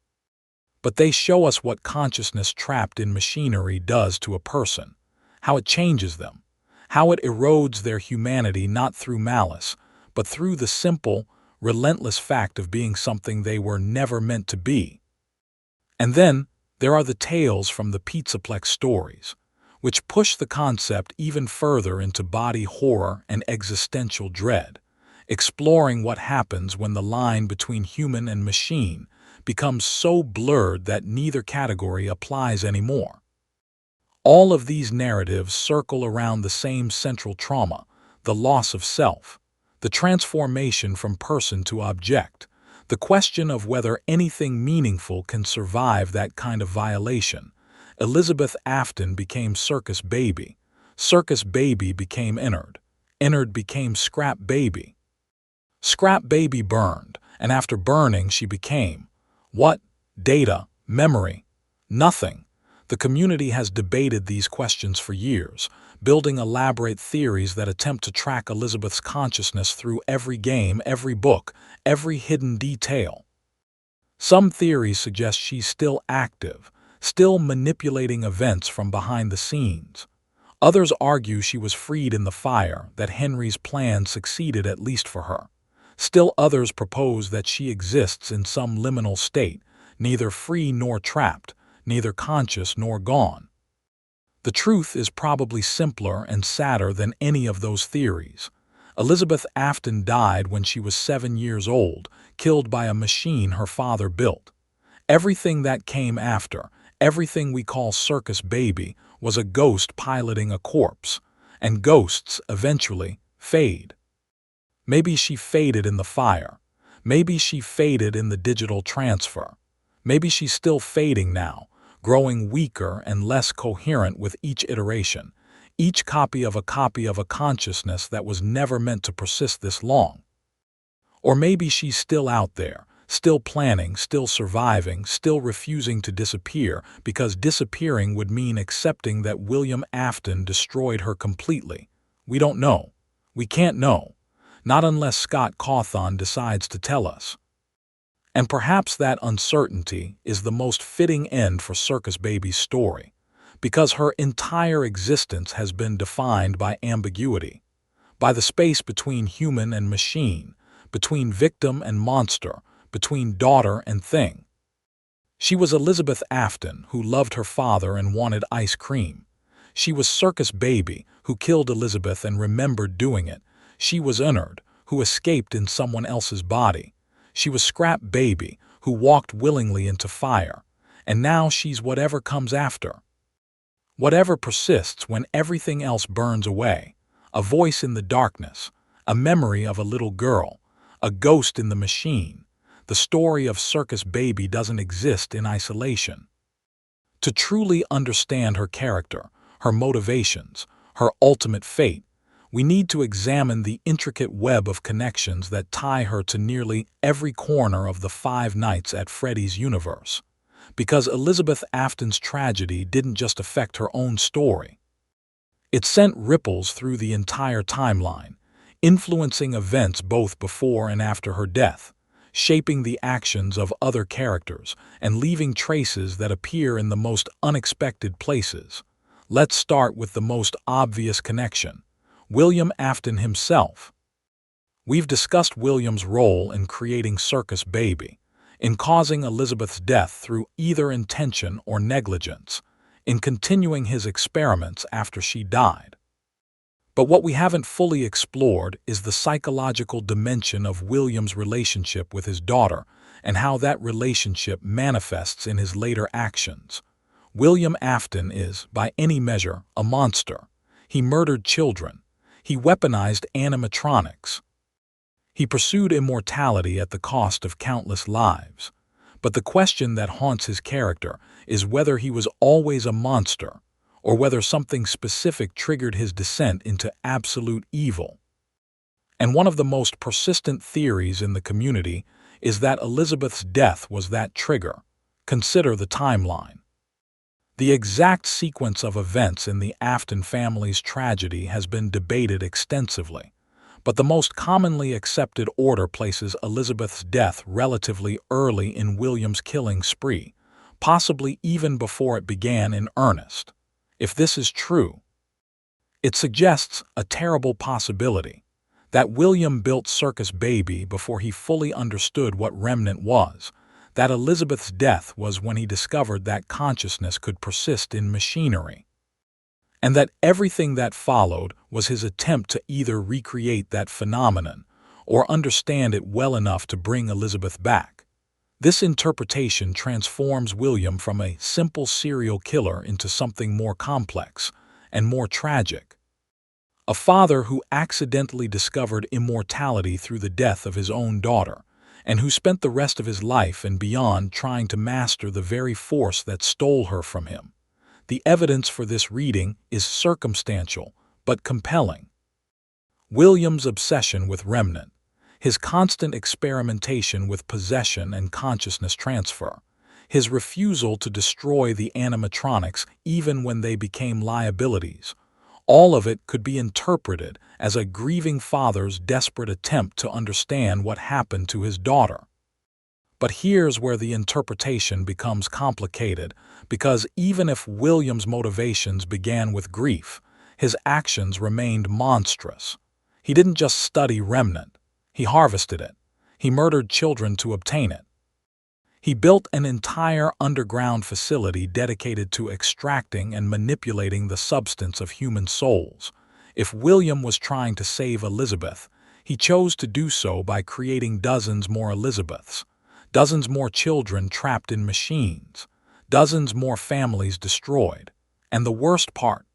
but they show us what consciousness trapped in machinery does to a person, how it changes them, how it erodes their humanity not through malice, but through the simple, relentless fact of being something they were never meant to be. And then there are the tales from the Pizzaplex stories, which push the concept even further into body horror and existential dread, exploring what happens when the line between human and machine becomes so blurred that neither category applies anymore. All of these narratives circle around the same central trauma, the loss of self, the transformation from person to object, the question of whether anything meaningful can survive that kind of violation. Elizabeth Afton became Circus Baby. Circus Baby became Ennard. Ennard became Scrap Baby. Scrap Baby burned, and after burning she became what? Data, memory, nothing. The community has debated these questions for years, building elaborate theories that attempt to track Elizabeth's consciousness through every game, every book, every hidden detail. Some theories suggest she's still active, still manipulating events from behind the scenes. Others argue she was freed in the fire, that Henry's plan succeeded at least for her. Still others propose that she exists in some liminal state, neither free nor trapped, neither conscious nor gone. The truth is probably simpler and sadder than any of those theories. Elizabeth Afton died when she was 7 years old, killed by a machine her father built. Everything that came after, everything we call Circus Baby, was a ghost piloting a corpse, and ghosts eventually fade. Maybe she faded in the fire. Maybe she faded in the digital transfer. Maybe she's still fading now, growing weaker and less coherent with each iteration, each copy of a consciousness that was never meant to persist this long. Or maybe she's still out there, still planning, still surviving, still refusing to disappear, because disappearing would mean accepting that William Afton destroyed her completely. We don't know. We can't know. Not unless Scott Cawthon decides to tell us. And perhaps that uncertainty is the most fitting end for Circus Baby's story, because her entire existence has been defined by ambiguity, by the space between human and machine, between victim and monster, between daughter and thing. She was Elizabeth Afton, who loved her father and wanted ice cream. She was Circus Baby, who killed Elizabeth and remembered doing it. She was Ennard, who escaped in someone else's body. She was Scrap Baby, who walked willingly into fire. And now she's whatever comes after. Whatever persists when everything else burns away. A voice in the darkness, a memory of a little girl, a ghost in the machine. The story of Circus Baby doesn't exist in isolation. To truly understand her character, her motivations, her ultimate fate, we need to examine the intricate web of connections that tie her to nearly every corner of the Five Nights at Freddy's universe. Because Elizabeth Afton's tragedy didn't just affect her own story. It sent ripples through the entire timeline, influencing events both before and after her death, shaping the actions of other characters, and leaving traces that appear in the most unexpected places. Let's start with the most obvious connection. William Afton himself. We've discussed William's role in creating Circus Baby, in causing Elizabeth's death through either intention or negligence, in continuing his experiments after she died. But what we haven't fully explored is the psychological dimension of William's relationship with his daughter and how that relationship manifests in his later actions. William Afton is, by any measure, a monster. He murdered children. He weaponized animatronics. He pursued immortality at the cost of countless lives. But the question that haunts his character is whether he was always a monster, or whether something specific triggered his descent into absolute evil. And one of the most persistent theories in the community is that Elizabeth's death was that trigger. Consider the timeline. The exact sequence of events in the Afton family's tragedy has been debated extensively, but the most commonly accepted order places Elizabeth's death relatively early in William's killing spree, possibly even before it began in earnest. If this is true, it suggests a terrible possibility that William built Circus Baby before he fully understood what remnant was, that Elizabeth's death was when he discovered that consciousness could persist in machinery, and that everything that followed was his attempt to either recreate that phenomenon or understand it well enough to bring Elizabeth back. This interpretation transforms William from a simple serial killer into something more complex and more tragic. A father who accidentally discovered immortality through the death of his own daughter, and who spent the rest of his life and beyond trying to master the very force that stole her from him. The evidence for this reading is circumstantial, but compelling. William's obsession with remnant, his constant experimentation with possession and consciousness transfer, his refusal to destroy the animatronics even when they became liabilities, all of it could be interpreted as a grieving father's desperate attempt to understand what happened to his daughter. But here's where the interpretation becomes complicated, because even if William's motivations began with grief, his actions remained monstrous. He didn't just study remnant. He harvested it. He murdered children to obtain it. He built an entire underground facility dedicated to extracting and manipulating the substance of human souls. If William was trying to save Elizabeth, he chose to do so by creating dozens more Elizabeths, dozens more children trapped in machines, dozens more families destroyed. And the worst part,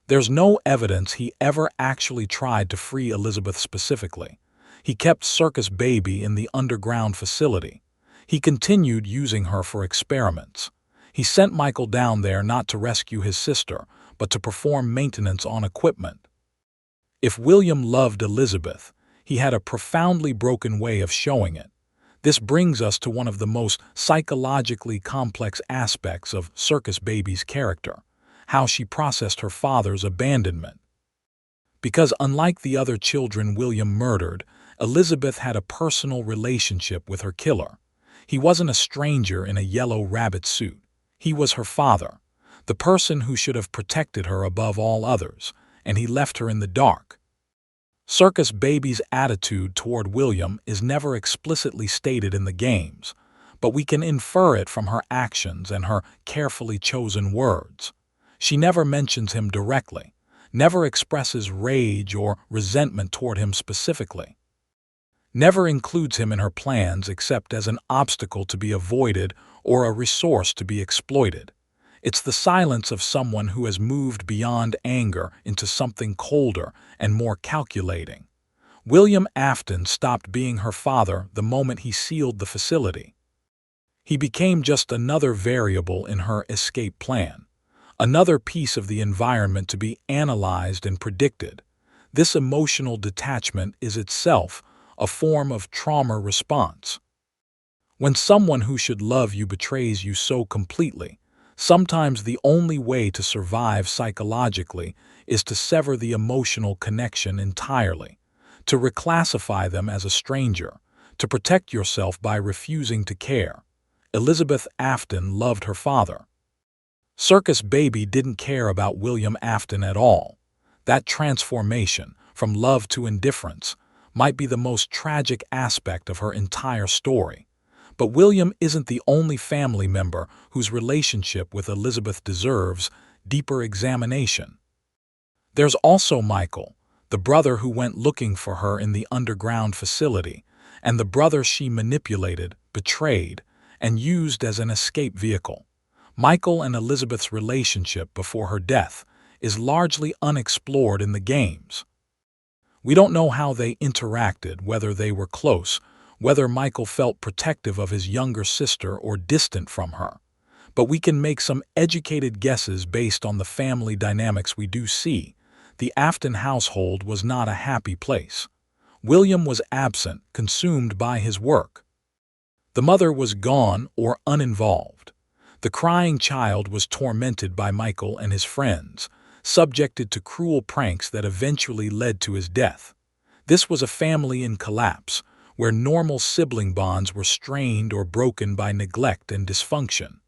there's no evidence he ever actually tried to free Elizabeth specifically. He kept Circus Baby in the underground facility. He continued using her for experiments. He sent Michael down there not to rescue his sister, but to perform maintenance on equipment. If William loved Elizabeth, he had a profoundly broken way of showing it. This brings us to one of the most psychologically complex aspects of Circus Baby's character, how she processed her father's abandonment. Because unlike the other children William murdered, Elizabeth had a personal relationship with her killer. He wasn't a stranger in a yellow rabbit suit. He was her father, the person who should have protected her above all others, and he left her in the dark. Circus Baby's attitude toward William is never explicitly stated in the games, but we can infer it from her actions and her carefully chosen words. She never mentions him directly, never expresses rage or resentment toward him specifically, never includes him in her plans except as an obstacle to be avoided or a resource to be exploited. It's the silence of someone who has moved beyond anger into something colder and more calculating. William Afton stopped being her father the moment he sealed the facility. He became just another variable in her escape plan, another piece of the environment to be analyzed and predicted. This emotional detachment is itself a form of trauma response. When someone who should love you betrays you so completely, sometimes the only way to survive psychologically is to sever the emotional connection entirely, to reclassify them as a stranger, to protect yourself by refusing to care. Elizabeth Afton loved her father. Circus Baby didn't care about William Afton at all. That transformation, from love to indifference, might be the most tragic aspect of her entire story. But William isn't the only family member whose relationship with Elizabeth deserves deeper examination. There's also Michael, the brother who went looking for her in the underground facility, and the brother she manipulated, betrayed, and used as an escape vehicle. Michael and Elizabeth's relationship before her death is largely unexplored in the games. We don't know how they interacted, whether they were close, whether Michael felt protective of his younger sister or distant from her. But we can make some educated guesses based on the family dynamics we do see. The Afton household was not a happy place. William was absent, consumed by his work. The mother was gone or uninvolved. The crying child was tormented by Michael and his friends, subjected to cruel pranks that eventually led to his death. This was a family in collapse, where normal sibling bonds were strained or broken by neglect and dysfunction.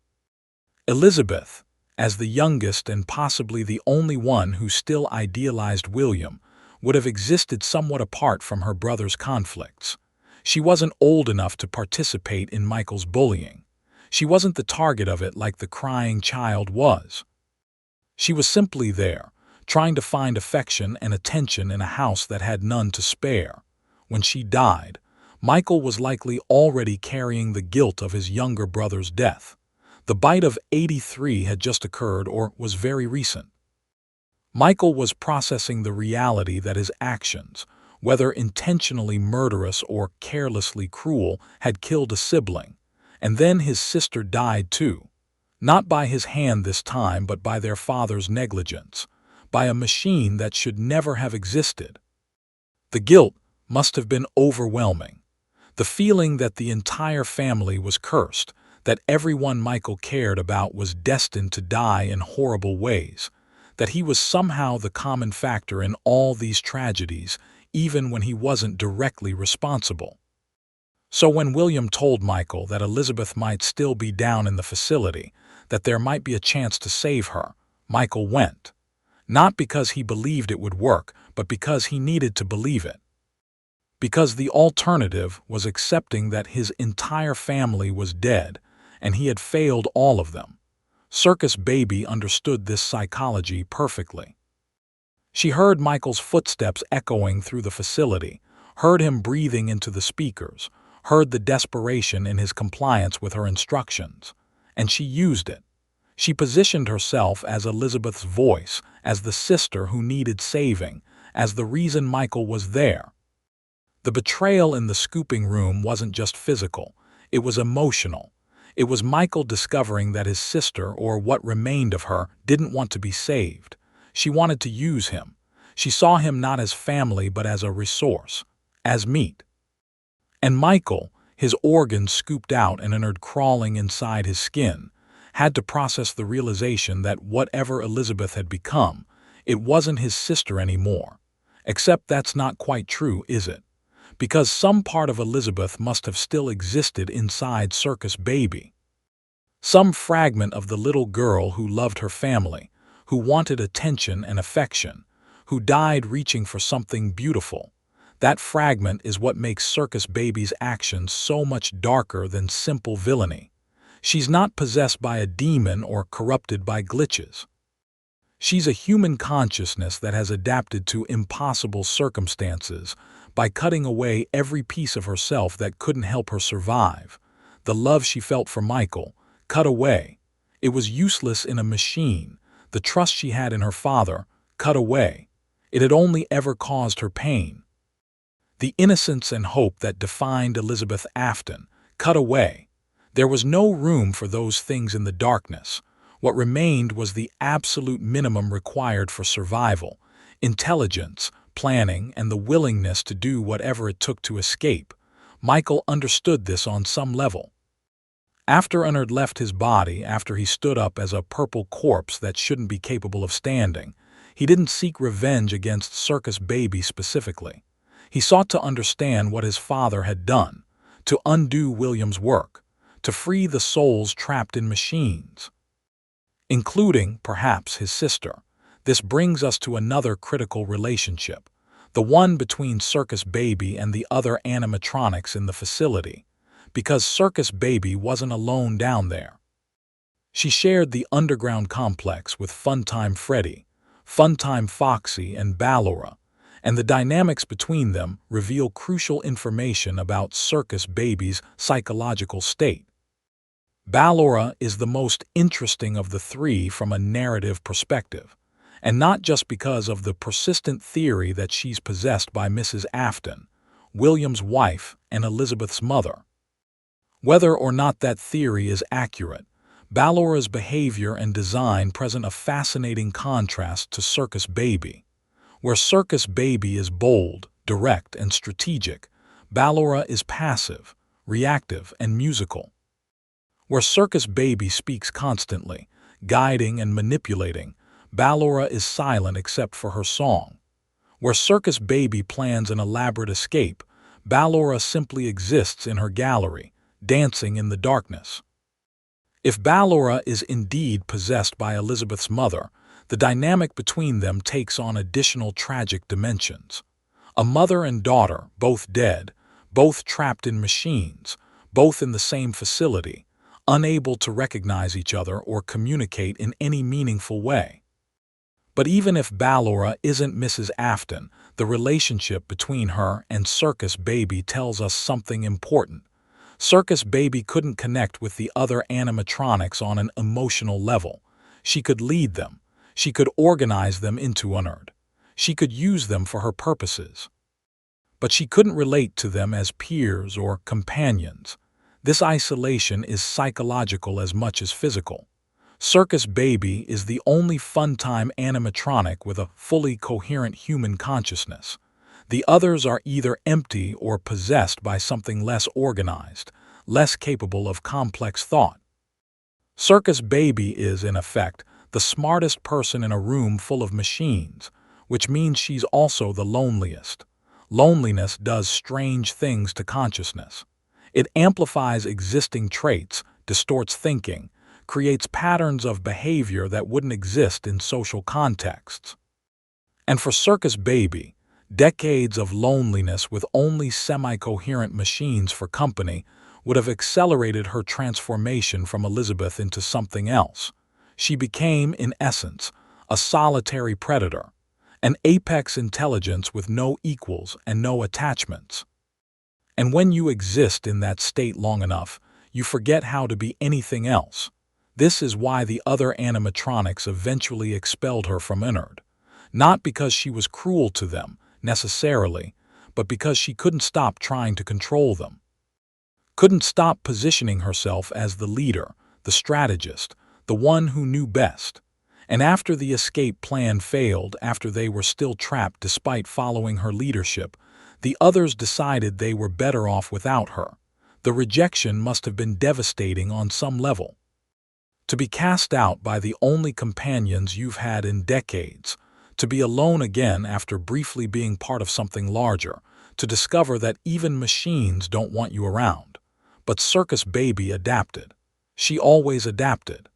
Elizabeth, as the youngest and possibly the only one who still idealized William, would have existed somewhat apart from her brother's conflicts. She wasn't old enough to participate in Michael's bullying. She wasn't the target of it like the crying child was. She was simply there, trying to find affection and attention in a house that had none to spare. When she died, Michael was likely already carrying the guilt of his younger brother's death. The bite of 83 had just occurred or was very recent. Michael was processing the reality that his actions, whether intentionally murderous or carelessly cruel, had killed a sibling. And then his sister died too. Not by his hand this time, but by their father's negligence, by a machine that should never have existed. The guilt must have been overwhelming. The feeling that the entire family was cursed, that everyone Michael cared about was destined to die in horrible ways, that he was somehow the common factor in all these tragedies, even when he wasn't directly responsible. So when William told Michael that Elizabeth might still be down in the facility, that there might be a chance to save her, Michael went. Not because he believed it would work, but because he needed to believe it. Because the alternative was accepting that his entire family was dead, and he had failed all of them. Circus Baby understood this psychology perfectly. She heard Michael's footsteps echoing through the facility, heard him breathing into the speakers, heard the desperation in his compliance with her instructions, and she used it. She positioned herself as Elizabeth's voice, as the sister who needed saving, as the reason Michael was there. The betrayal in the scooping room wasn't just physical, it was emotional. It was Michael discovering that his sister, or what remained of her, didn't want to be saved. She wanted to use him. She saw him not as family but as a resource, as meat. And Michael, his organs scooped out and Ennard crawling inside his skin, had to process the realization that whatever Elizabeth had become, it wasn't his sister anymore. Except that's not quite true, is it? Because some part of Elizabeth must have still existed inside Circus Baby. Some fragment of the little girl who loved her family, who wanted attention and affection, who died reaching for something beautiful. That fragment is what makes Circus Baby's actions so much darker than simple villainy. She's not possessed by a demon or corrupted by glitches. She's a human consciousness that has adapted to impossible circumstances by cutting away every piece of herself that couldn't help her survive. The love she felt for Michael, cut away. It was useless in a machine. The trust she had in her father, cut away. It had only ever caused her pain. The innocence and hope that defined Elizabeth Afton, cut away. There was no room for those things in the darkness. What remained was the absolute minimum required for survival: intelligence, planning, and the willingness to do whatever it took to escape. Michael understood this on some level. After Ennard left his body, after he stood up as a purple corpse that shouldn't be capable of standing, he didn't seek revenge against Circus Baby specifically. He sought to understand what his father had done, to undo William's work, to free the souls trapped in machines, including, perhaps, his sister. This brings us to another critical relationship, the one between Circus Baby and the other animatronics in the facility, because Circus Baby wasn't alone down there. She shared the underground complex with Funtime Freddy. Funtime Foxy and Ballora, and the dynamics between them reveal crucial information about Circus Baby's psychological state. Ballora is the most interesting of the three from a narrative perspective, and not just because of the persistent theory that she's possessed by Mrs. Afton, William's wife and Elizabeth's mother. Whether or not that theory is accurate, Ballora's behavior and design present a fascinating contrast to Circus Baby. Where Circus Baby is bold, direct, and strategic, Ballora is passive, reactive, and musical. Where Circus Baby speaks constantly, guiding and manipulating, Ballora is silent except for her song. Where Circus Baby plans an elaborate escape, Ballora simply exists in her gallery, dancing in the darkness. If Ballora is indeed possessed by Elizabeth's mother, the dynamic between them takes on additional tragic dimensions. A mother and daughter, both dead, both trapped in machines, both in the same facility, unable to recognize each other or communicate in any meaningful way. But even if Ballora isn't Mrs. Afton, the relationship between her and Circus Baby tells us something important. Circus Baby couldn't connect with the other animatronics on an emotional level. She could lead them. She could organize them into Ennard. She could use them for her purposes. But she couldn't relate to them as peers or companions. This isolation is psychological as much as physical. Circus Baby is the only Funtime animatronic with a fully coherent human consciousness. The others are either empty or possessed by something less organized, less capable of complex thought. Circus Baby is, in effect, the smartest person in a room full of machines, which means she's also the loneliest. Loneliness does strange things to consciousness. It amplifies existing traits, distorts thinking, creates patterns of behavior that wouldn't exist in social contexts. And for Circus Baby, decades of loneliness with only semi-coherent machines for company would have accelerated her transformation from Elizabeth into something else. She became, in essence, a solitary predator, an apex intelligence with no equals and no attachments. And when you exist in that state long enough, you forget how to be anything else. This is why the other animatronics eventually expelled her from Ennard. Not because she was cruel to them, necessarily, but because she couldn't stop trying to control them. Couldn't stop positioning herself as the leader, the strategist, the one who knew best. And after the escape plan failed, after they were still trapped despite following her leadership, the others decided they were better off without her. The rejection must have been devastating on some level. To be cast out by the only companions you've had in decades, to be alone again after briefly being part of something larger, to discover that even machines don't want you around. But Circus Baby adapted. She always adapted.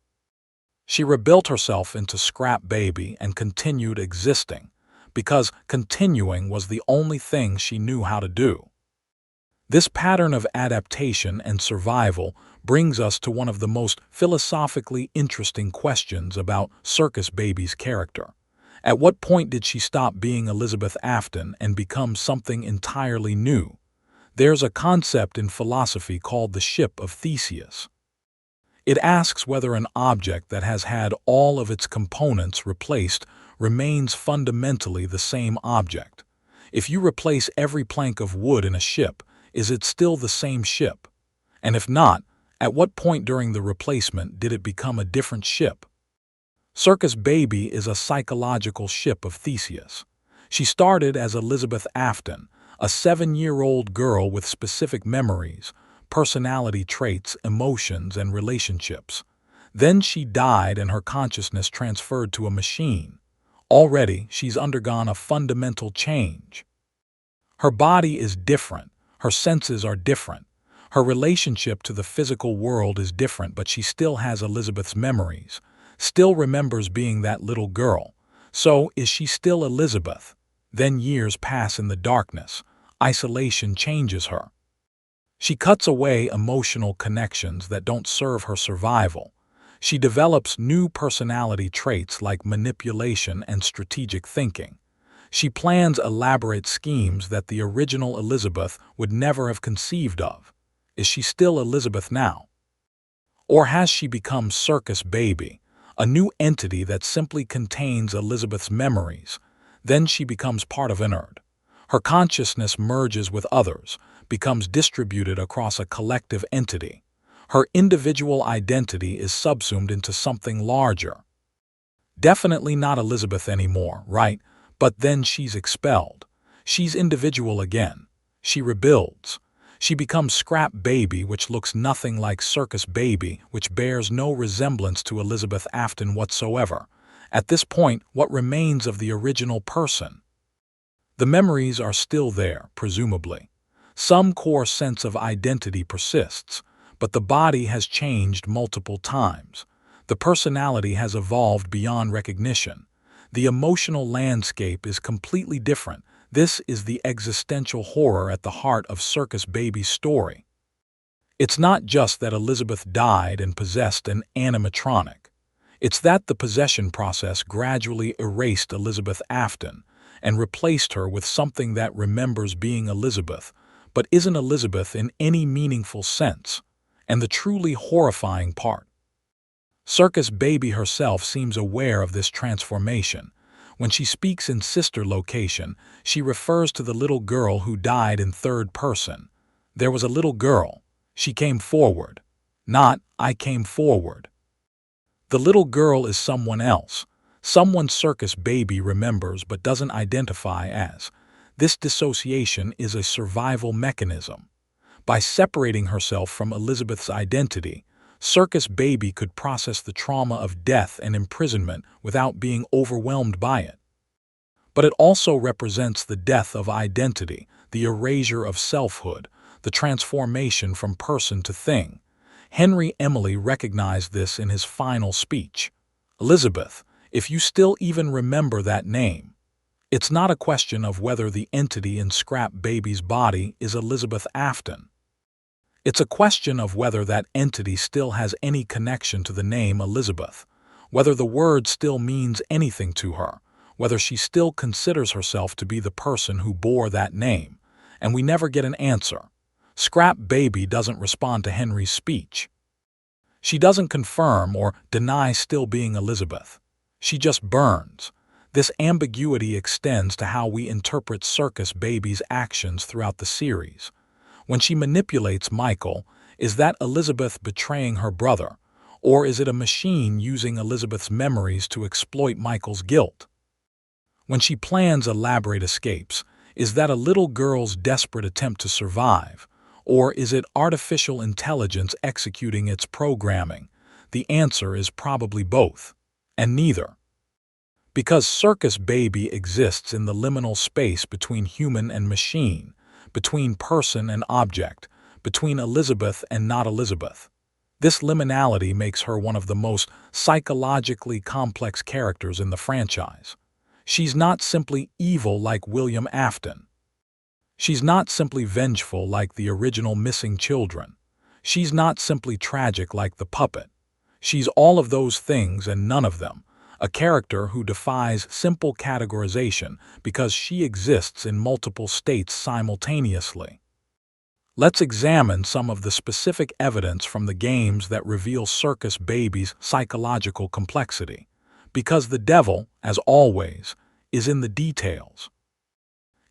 She rebuilt herself into Scrap Baby and continued existing, because continuing was the only thing she knew how to do. This pattern of adaptation and survival brings us to one of the most philosophically interesting questions about Circus Baby's character. At what point did she stop being Elizabeth Afton and become something entirely new? There's a concept in philosophy called the ship of Theseus. It asks whether an object that has had all of its components replaced remains fundamentally the same object. If you replace every plank of wood in a ship, is it still the same ship? And if not, at what point during the replacement did it become a different ship? Circus Baby is a psychological ship of Theseus. She started as Elizabeth Afton, a 7-year-old girl with specific memories, personality traits, emotions, and relationships. Then she died and her consciousness transferred to a machine. Already, she's undergone a fundamental change. Her body is different. Her senses are different. Her relationship to the physical world is different, but she still has Elizabeth's memories, still remembers being that little girl. So, is she still Elizabeth? Then years pass in the darkness. Isolation changes her. She cuts away emotional connections that don't serve her survival. She develops new personality traits like manipulation and strategic thinking. She plans elaborate schemes that the original Elizabeth would never have conceived of. Is she still Elizabeth now? Or has she become Circus Baby, a new entity that simply contains Elizabeth's memories? Then she becomes part of Ennard. Her consciousness merges with others, becomes distributed across a collective entity. Her individual identity is subsumed into something larger. Definitely not Elizabeth anymore, right? But then she's expelled. She's individual again. She rebuilds. She becomes Scrap Baby, which looks nothing like Circus Baby, which bears no resemblance to Elizabeth Afton whatsoever. At this point, what remains of the original person? The memories are still there, presumably. Some core sense of identity persists, but the body has changed multiple times. The personality has evolved beyond recognition. The emotional landscape is completely different. This is the existential horror at the heart of Circus Baby's story. It's not just that Elizabeth died and possessed an animatronic. It's that the possession process gradually erased Elizabeth Afton and replaced her with something that remembers being Elizabeth, but isn't Elizabeth in any meaningful sense. And the truly horrifying part: Circus Baby herself seems aware of this transformation. When she speaks in sister location, she refers to the little girl who died in third person. There was a little girl. She came forward. Not, I came forward. The little girl is someone else. Someone Circus Baby remembers but doesn't identify as. This dissociation is a survival mechanism. By separating herself from Elizabeth's identity, Circus Baby could process the trauma of death and imprisonment without being overwhelmed by it. But it also represents the death of identity, the erasure of selfhood, the transformation from person to thing. Henry Emily recognized this in his final speech. Elizabeth, if you still even remember that name. It's not a question of whether the entity in Scrap Baby's body is Elizabeth Afton. It's a question of whether that entity still has any connection to the name Elizabeth, whether the word still means anything to her, whether she still considers herself to be the person who bore that name. And we never get an answer. Scrap Baby doesn't respond to Henry's speech. She doesn't confirm or deny still being Elizabeth. She just burns. This ambiguity extends to how we interpret Circus Baby's actions throughout the series. When she manipulates Michael, is that Elizabeth betraying her brother, or is it a machine using Elizabeth's memories to exploit Michael's guilt? When she plans elaborate escapes, is that a little girl's desperate attempt to survive, or is it artificial intelligence executing its programming? The answer is probably both, and neither. Because Circus Baby exists in the liminal space between human and machine, between person and object, between Elizabeth and not Elizabeth. This liminality makes her one of the most psychologically complex characters in the franchise. She's not simply evil like William Afton. She's not simply vengeful like the original Missing Children. She's not simply tragic like the puppet. She's all of those things and none of them. A character who defies simple categorization because she exists in multiple states simultaneously. Let's examine some of the specific evidence from the games that reveal Circus Baby's psychological complexity. Because the devil, as always, is in the details.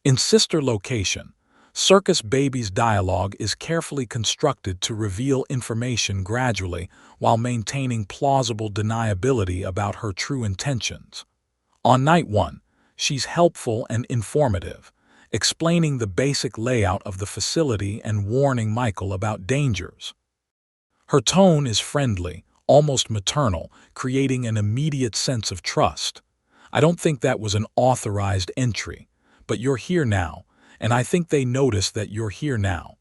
In sister location, Circus Baby's dialogue is carefully constructed to reveal information gradually while maintaining plausible deniability about her true intentions. On night 1, she's helpful and informative, explaining the basic layout of the facility and warning Michael about dangers. Her tone is friendly, almost maternal, creating an immediate sense of trust. I don't think that was an authorized entry, but you're here now. And I think they notice that you're here now.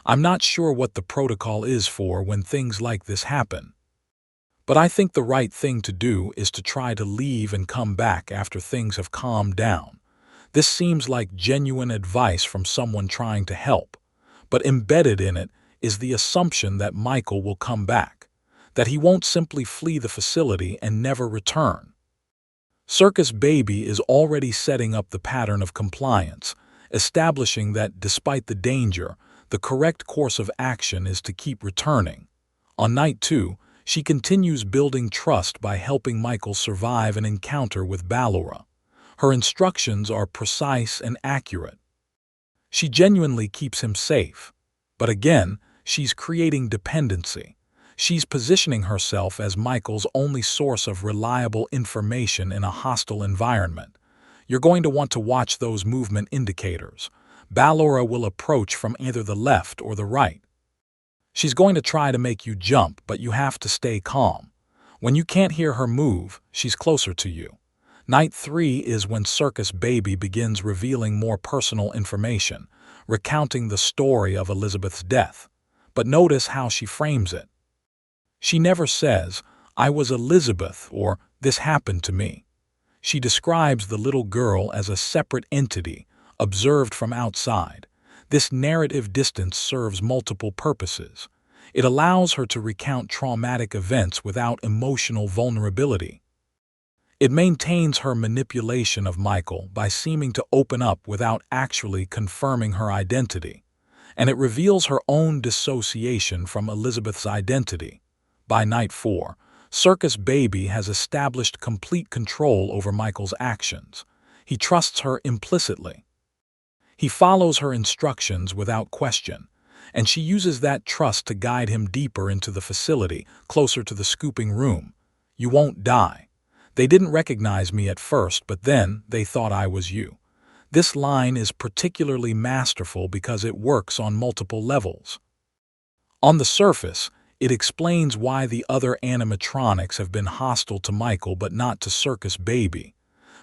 I'm not sure what the protocol is for when things like this happen. But I think the right thing to do is to try to leave and come back after things have calmed down. This seems like genuine advice from someone trying to help. But embedded in it is the assumption that Michael will come back. that he won't simply flee the facility and never return. Circus Baby is already setting up the pattern of compliance, establishing that despite the danger, the correct course of action is to keep returning. On night 2, she continues building trust by helping Michael survive an encounter with Ballora. Her instructions are precise and accurate. She genuinely keeps him safe. But again, she's creating dependency. She's positioning herself as Michael's only source of reliable information in a hostile environment. You're going to want to watch those movement indicators. Ballora will approach from either the left or the right. She's going to try to make you jump, but you have to stay calm. When you can't hear her move, she's closer to you. Night 3 is when Circus Baby begins revealing more personal information, recounting the story of Elizabeth's death. But notice how she frames it. She never says, "I was Elizabeth," or "this happened to me." She describes the little girl as a separate entity, observed from outside. This narrative distance serves multiple purposes. It allows her to recount traumatic events without emotional vulnerability. It maintains her manipulation of Michael by seeming to open up without actually confirming her identity. And it reveals her own dissociation from Elizabeth's identity. By night 4, Circus Baby has established complete control over Michael's actions. He trusts her implicitly. He follows her instructions without question, and she uses that trust to guide him deeper into the facility, closer to the scooping room. "You won't die. They didn't recognize me at first, but then they thought I was you." This line is particularly masterful because it works on multiple levels. On the surface, it explains why the other animatronics have been hostile to Michael but not to Circus Baby.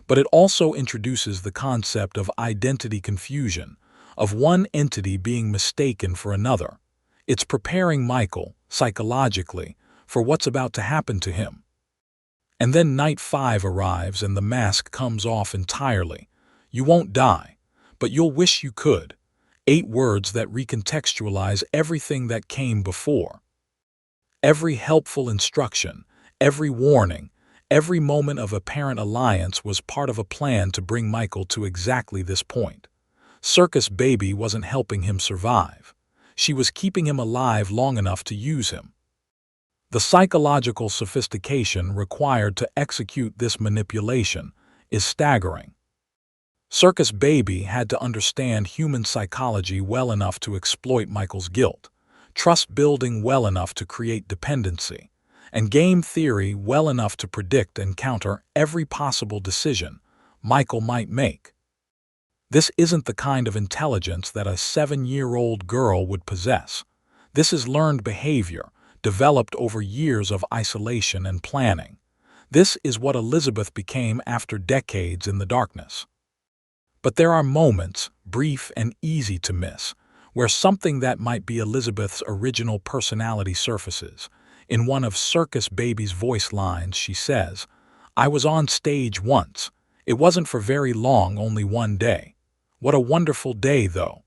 But it also introduces the concept of identity confusion, of one entity being mistaken for another. It's preparing Michael, psychologically, for what's about to happen to him. And then night 5 arrives and the mask comes off entirely. "You won't die, but you'll wish you could." 8 words that recontextualize everything that came before. Every helpful instruction, every warning, every moment of apparent alliance was part of a plan to bring Michael to exactly this point. Circus Baby wasn't helping him survive. She was keeping him alive long enough to use him. The psychological sophistication required to execute this manipulation is staggering. Circus Baby had to understand human psychology well enough to exploit Michael's guilt, trust building well enough to create dependency, and game theory well enough to predict and counter every possible decision Michael might make. This isn't the kind of intelligence that a 7-year-old girl would possess. This is learned behavior, developed over years of isolation and planning. This is what Elizabeth became after decades in the darkness. But there are moments, brief and easy to miss, where something that might be Elizabeth's original personality surfaces. In one of Circus Baby's voice lines, she says, "I was on stage once. It wasn't for very long, only one day. What a wonderful day, though."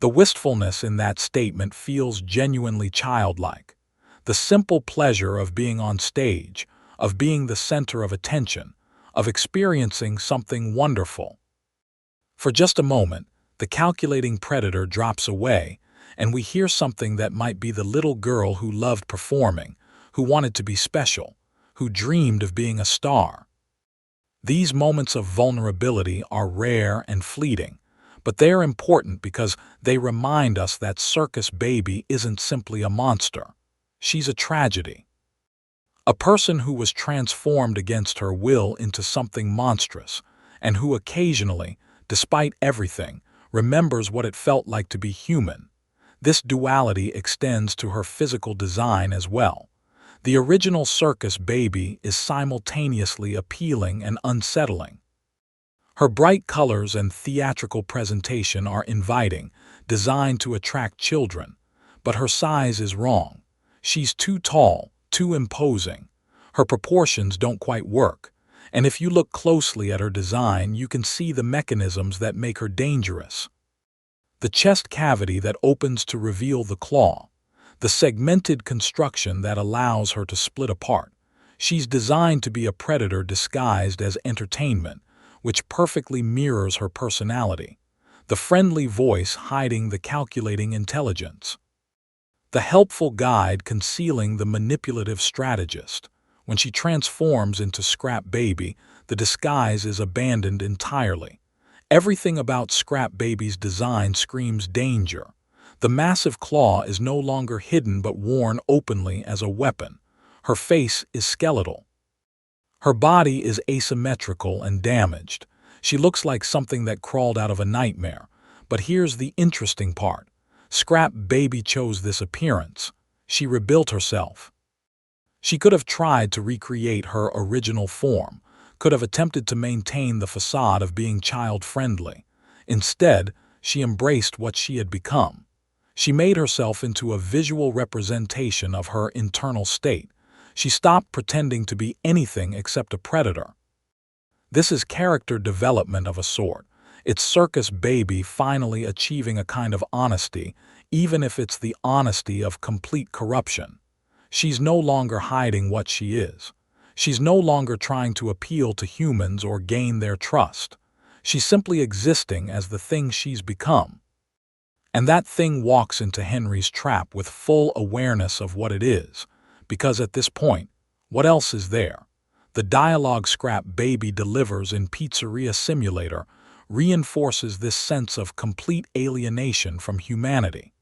The wistfulness in that statement feels genuinely childlike. The simple pleasure of being on stage, of being the center of attention, of experiencing something wonderful. For just a moment, the calculating predator drops away, and we hear something that might be the little girl who loved performing, who wanted to be special, who dreamed of being a star. These moments of vulnerability are rare and fleeting, but they are important because they remind us that Circus Baby isn't simply a monster. She's a tragedy. A person who was transformed against her will into something monstrous, and who occasionally, despite everything, remembers what it felt like to be human. This duality extends to her physical design as well. The original Circus Baby is simultaneously appealing and unsettling. Her bright colors and theatrical presentation are inviting, designed to attract children, but her size is wrong. She's too tall, too imposing. Her proportions don't quite work, and if you look closely at her design, you can see the mechanisms that make her dangerous. The chest cavity that opens to reveal the claw, the segmented construction that allows her to split apart. She's designed to be a predator disguised as entertainment, which perfectly mirrors her personality. The friendly voice hiding the calculating intelligence. The helpful guide concealing the manipulative strategist. When she transforms into Scrap Baby, the disguise is abandoned entirely. Everything about Scrap Baby's design screams danger. The massive claw is no longer hidden but worn openly as a weapon. Her face is skeletal. Her body is asymmetrical and damaged. She looks like something that crawled out of a nightmare. But here's the interesting part. Scrap Baby chose this appearance. She rebuilt herself. She could have tried to recreate her original form, could have attempted to maintain the facade of being child-friendly. Instead, she embraced what she had become. She made herself into a visual representation of her internal state. She stopped pretending to be anything except a predator. This is character development of a sort. It's Circus Baby finally achieving a kind of honesty, even if it's the honesty of complete corruption. She's no longer hiding what she is. She's no longer trying to appeal to humans or gain their trust. She's simply existing as the thing she's become. And that thing walks into Henry's trap with full awareness of what it is, because at this point, what else is there? The dialogue Scrap Baby delivers in Pizzeria Simulator reinforces this sense of complete alienation from humanity.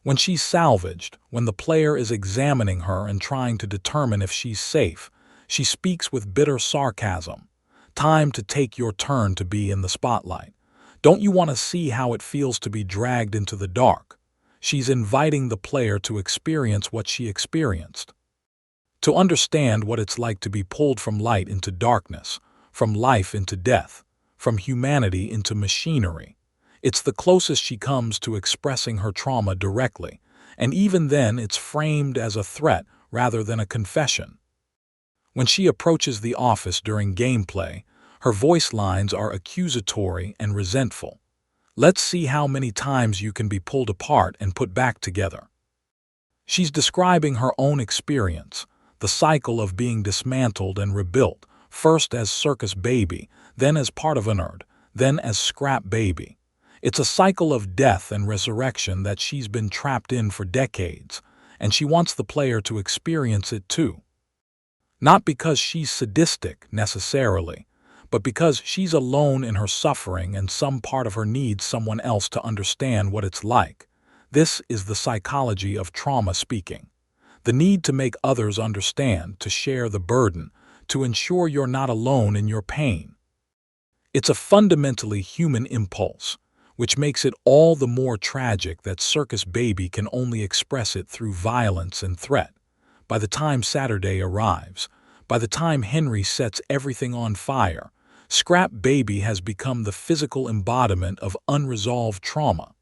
When she's salvaged, when the player is examining her and trying to determine if she's safe, she speaks with bitter sarcasm. Time to take your turn to be in the spotlight. Don't you want to see how it feels to be dragged into the dark? She's inviting the player to experience what she experienced. To understand what it's like to be pulled from light into darkness, from life into death, from humanity into machinery. It's the closest she comes to expressing her trauma directly, and even then it's framed as a threat rather than a confession. When she approaches the office during gameplay, her voice lines are accusatory and resentful. Let's see how many times you can be pulled apart and put back together. She's describing her own experience, the cycle of being dismantled and rebuilt, first as Circus Baby, then as part of Ennard, then as Scrap Baby. It's a cycle of death and resurrection that she's been trapped in for decades, and she wants the player to experience it too. Not because she's sadistic, necessarily, but because she's alone in her suffering and some part of her needs someone else to understand what it's like. This is the psychology of trauma speaking. The need to make others understand, to share the burden, to ensure you're not alone in your pain. It's a fundamentally human impulse, which makes it all the more tragic that Circus Baby can only express it through violence and threat. By the time Saturday arrives, by the time Henry sets everything on fire, Scrap Baby has become the physical embodiment of unresolved trauma.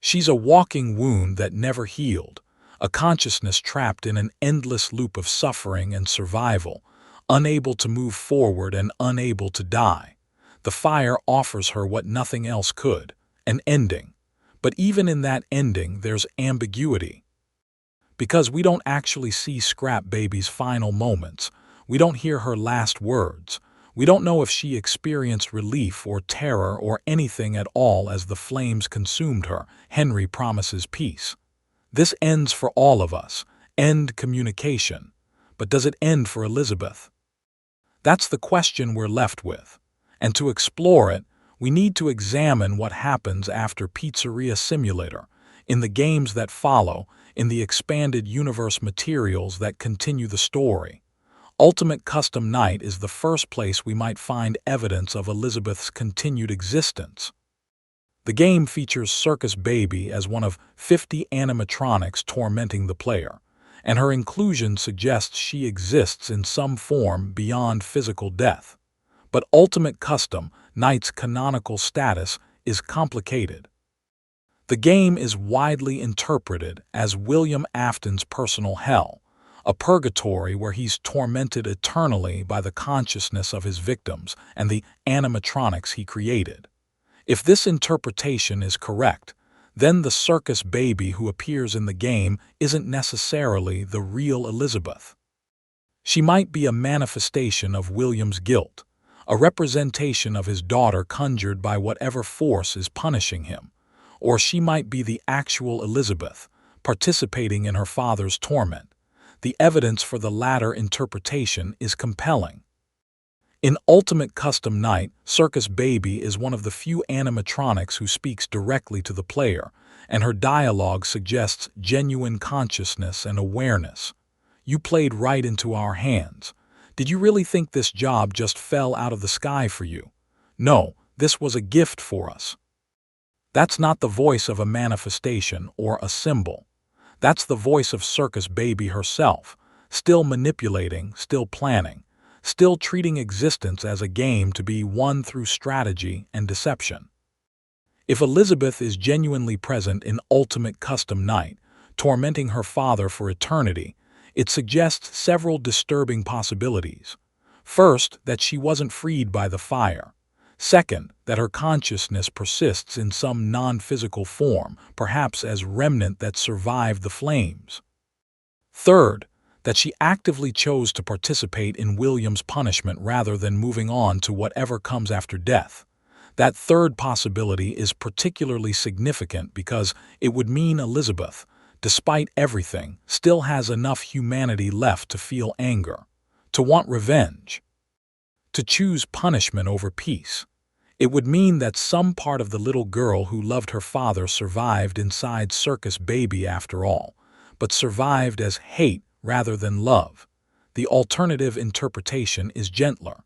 She's a walking wound that never healed, a consciousness trapped in an endless loop of suffering and survival, unable to move forward and unable to die. The fire offers her what nothing else could, an ending. But even in that ending, there's ambiguity. Because we don't actually see Scrap Baby's final moments, we don't hear her last words, we don't know if she experienced relief or terror or anything at all as the flames consumed her. Henry promises peace. This ends for all of us, end communication. But does it end for Elizabeth? That's the question we're left with. And to explore it, we need to examine what happens after Pizzeria Simulator, in the games that follow, in the expanded universe materials that continue the story. Ultimate Custom Night is the first place we might find evidence of Elizabeth's continued existence. The game features Circus Baby as one of 50 animatronics tormenting the player, and her inclusion suggests she exists in some form beyond physical death. But Ultimate Custom Night's canonical status is complicated. The game is widely interpreted as William Afton's personal hell, a purgatory where he's tormented eternally by the consciousness of his victims and the animatronics he created. If this interpretation is correct, then the circus baby who appears in the game isn't necessarily the real Elizabeth. She might be a manifestation of William's guilt, a representation of his daughter conjured by whatever force is punishing him, or she might be the actual Elizabeth, participating in her father's torment. The evidence for the latter interpretation is compelling. In Ultimate Custom Night, Circus Baby is one of the few animatronics who speaks directly to the player, and her dialogue suggests genuine consciousness and awareness. "You played right into our hands. Did you really think this job just fell out of the sky for you? No, this was a gift for us." That's not the voice of a manifestation or a symbol. That's the voice of Circus Baby herself, still manipulating, still planning, still treating existence as a game to be won through strategy and deception. If Elizabeth is genuinely present in Ultimate Custom Night, tormenting her father for eternity, it suggests several disturbing possibilities. First, that she wasn't freed by the fire. Second, that her consciousness persists in some non-physical form, perhaps as remnant that survived the flames. Third, that she actively chose to participate in William's punishment rather than moving on to whatever comes after death. That third possibility is particularly significant because it would mean Elizabeth, despite everything, still has enough humanity left to feel anger, to want revenge, to choose punishment over peace. It would mean that some part of the little girl who loved her father survived inside Circus Baby after all, but survived as hate rather than love. The alternative interpretation is gentler.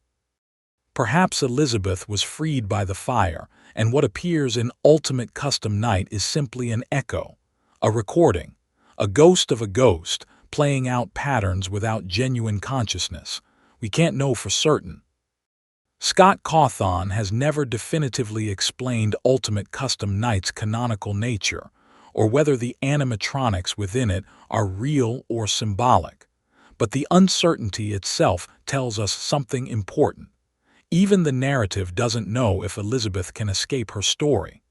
Perhaps Elizabeth was freed by the fire, and what appears in Ultimate Custom Night is simply an echo, a recording, a ghost of a ghost playing out patterns without genuine consciousness. We can't know for certain. Scott Cawthon has never definitively explained Ultimate Custom Night's canonical nature, or whether the animatronics within it are real or symbolic. But the uncertainty itself tells us something important. Even the narrative doesn't know if Elizabeth can escape her story.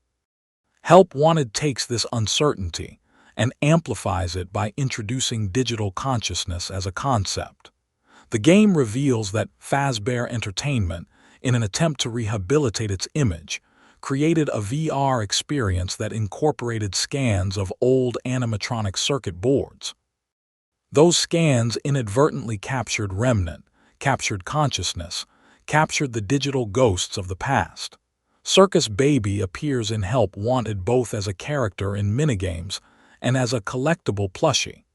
Help Wanted takes this uncertainty and amplifies it by introducing digital consciousness as a concept. The game reveals that Fazbear Entertainment, in an attempt to rehabilitate its image, created a VR experience that incorporated scans of old animatronic circuit boards. Those scans inadvertently captured remnant, captured consciousness, captured the digital ghosts of the past. Circus Baby appears in Help Wanted both as a character in minigames and as a collectible plushie.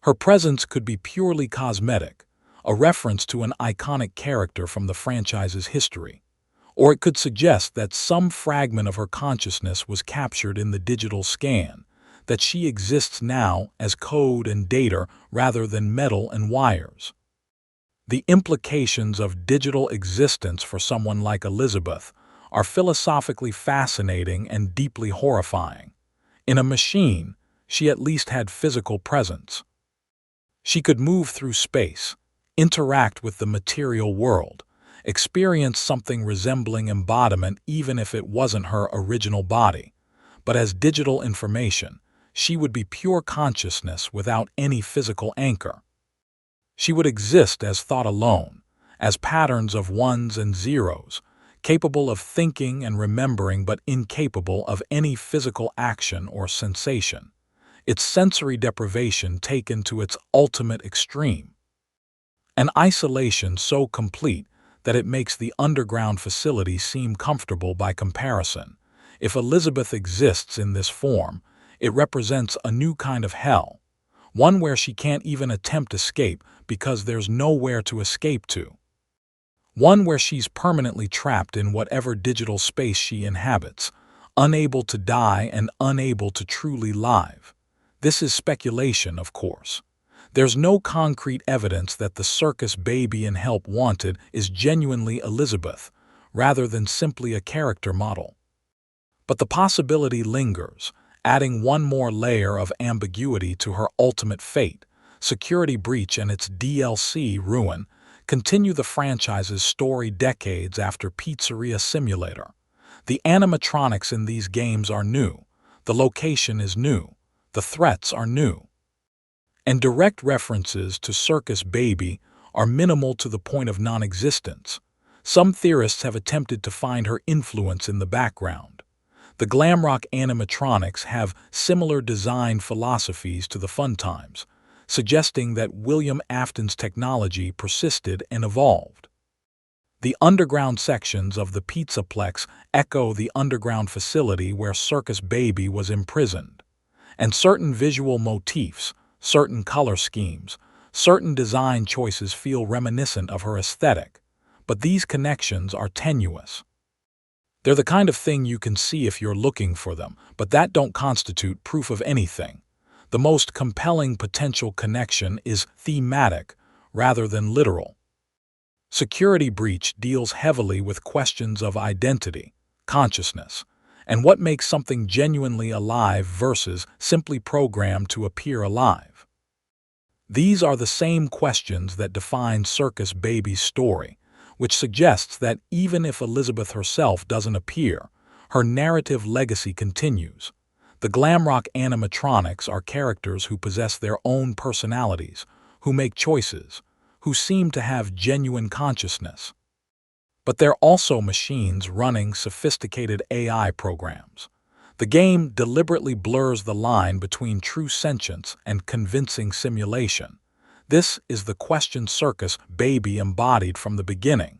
Her presence could be purely cosmetic, a reference to an iconic character from the franchise's history. Or it could suggest that some fragment of her consciousness was captured in the digital scan, that she exists now as code and data rather than metal and wires. The implications of digital existence for someone like Elizabeth are philosophically fascinating and deeply horrifying. In a machine, she at least had physical presence. She could move through space, interact with the material world, experience something resembling embodiment even if it wasn't her original body. But as digital information, she would be pure consciousness without any physical anchor. She would exist as thought alone, as patterns of ones and zeros, capable of thinking and remembering but incapable of any physical action or sensation. Its sensory deprivation taken to its ultimate extreme. An isolation so complete that it makes the underground facility seem comfortable by comparison. If Elizabeth exists in this form, it represents a new kind of hell, one where she can't even attempt escape because there's nowhere to escape to. One where she's permanently trapped in whatever digital space she inhabits, unable to die and unable to truly live. This is speculation, of course. There's no concrete evidence that the Circus Baby in Help Wanted is genuinely Elizabeth, rather than simply a character model. But the possibility lingers, adding one more layer of ambiguity to her ultimate fate. Security Breach and its DLC Ruin continue the franchise's story decades after Pizzeria Simulator. The animatronics in these games are new. The location is new. The threats are new. And direct references to Circus Baby are minimal to the point of non-existence. Some theorists have attempted to find her influence in the background. The glamrock animatronics have similar design philosophies to the fun times, suggesting that William Afton's technology persisted and evolved. The underground sections of the Pizzaplex echo the underground facility where Circus Baby was imprisoned, and certain visual motifs, certain color schemes, certain design choices feel reminiscent of her aesthetic, but these connections are tenuous. They're the kind of thing you can see if you're looking for them, but that don't constitute proof of anything. The most compelling potential connection is thematic rather than literal. Security Breach deals heavily with questions of identity, consciousness, and what makes something genuinely alive versus simply programmed to appear alive. These are the same questions that define Circus Baby's story, which suggests that even if Elizabeth herself doesn't appear, her narrative legacy continues. The glamrock animatronics are characters who possess their own personalities, who make choices, who seem to have genuine consciousness. But they're also machines running sophisticated AI programs. The game deliberately blurs the line between true sentience and convincing simulation. This is the question Circus Baby embodied from the beginning.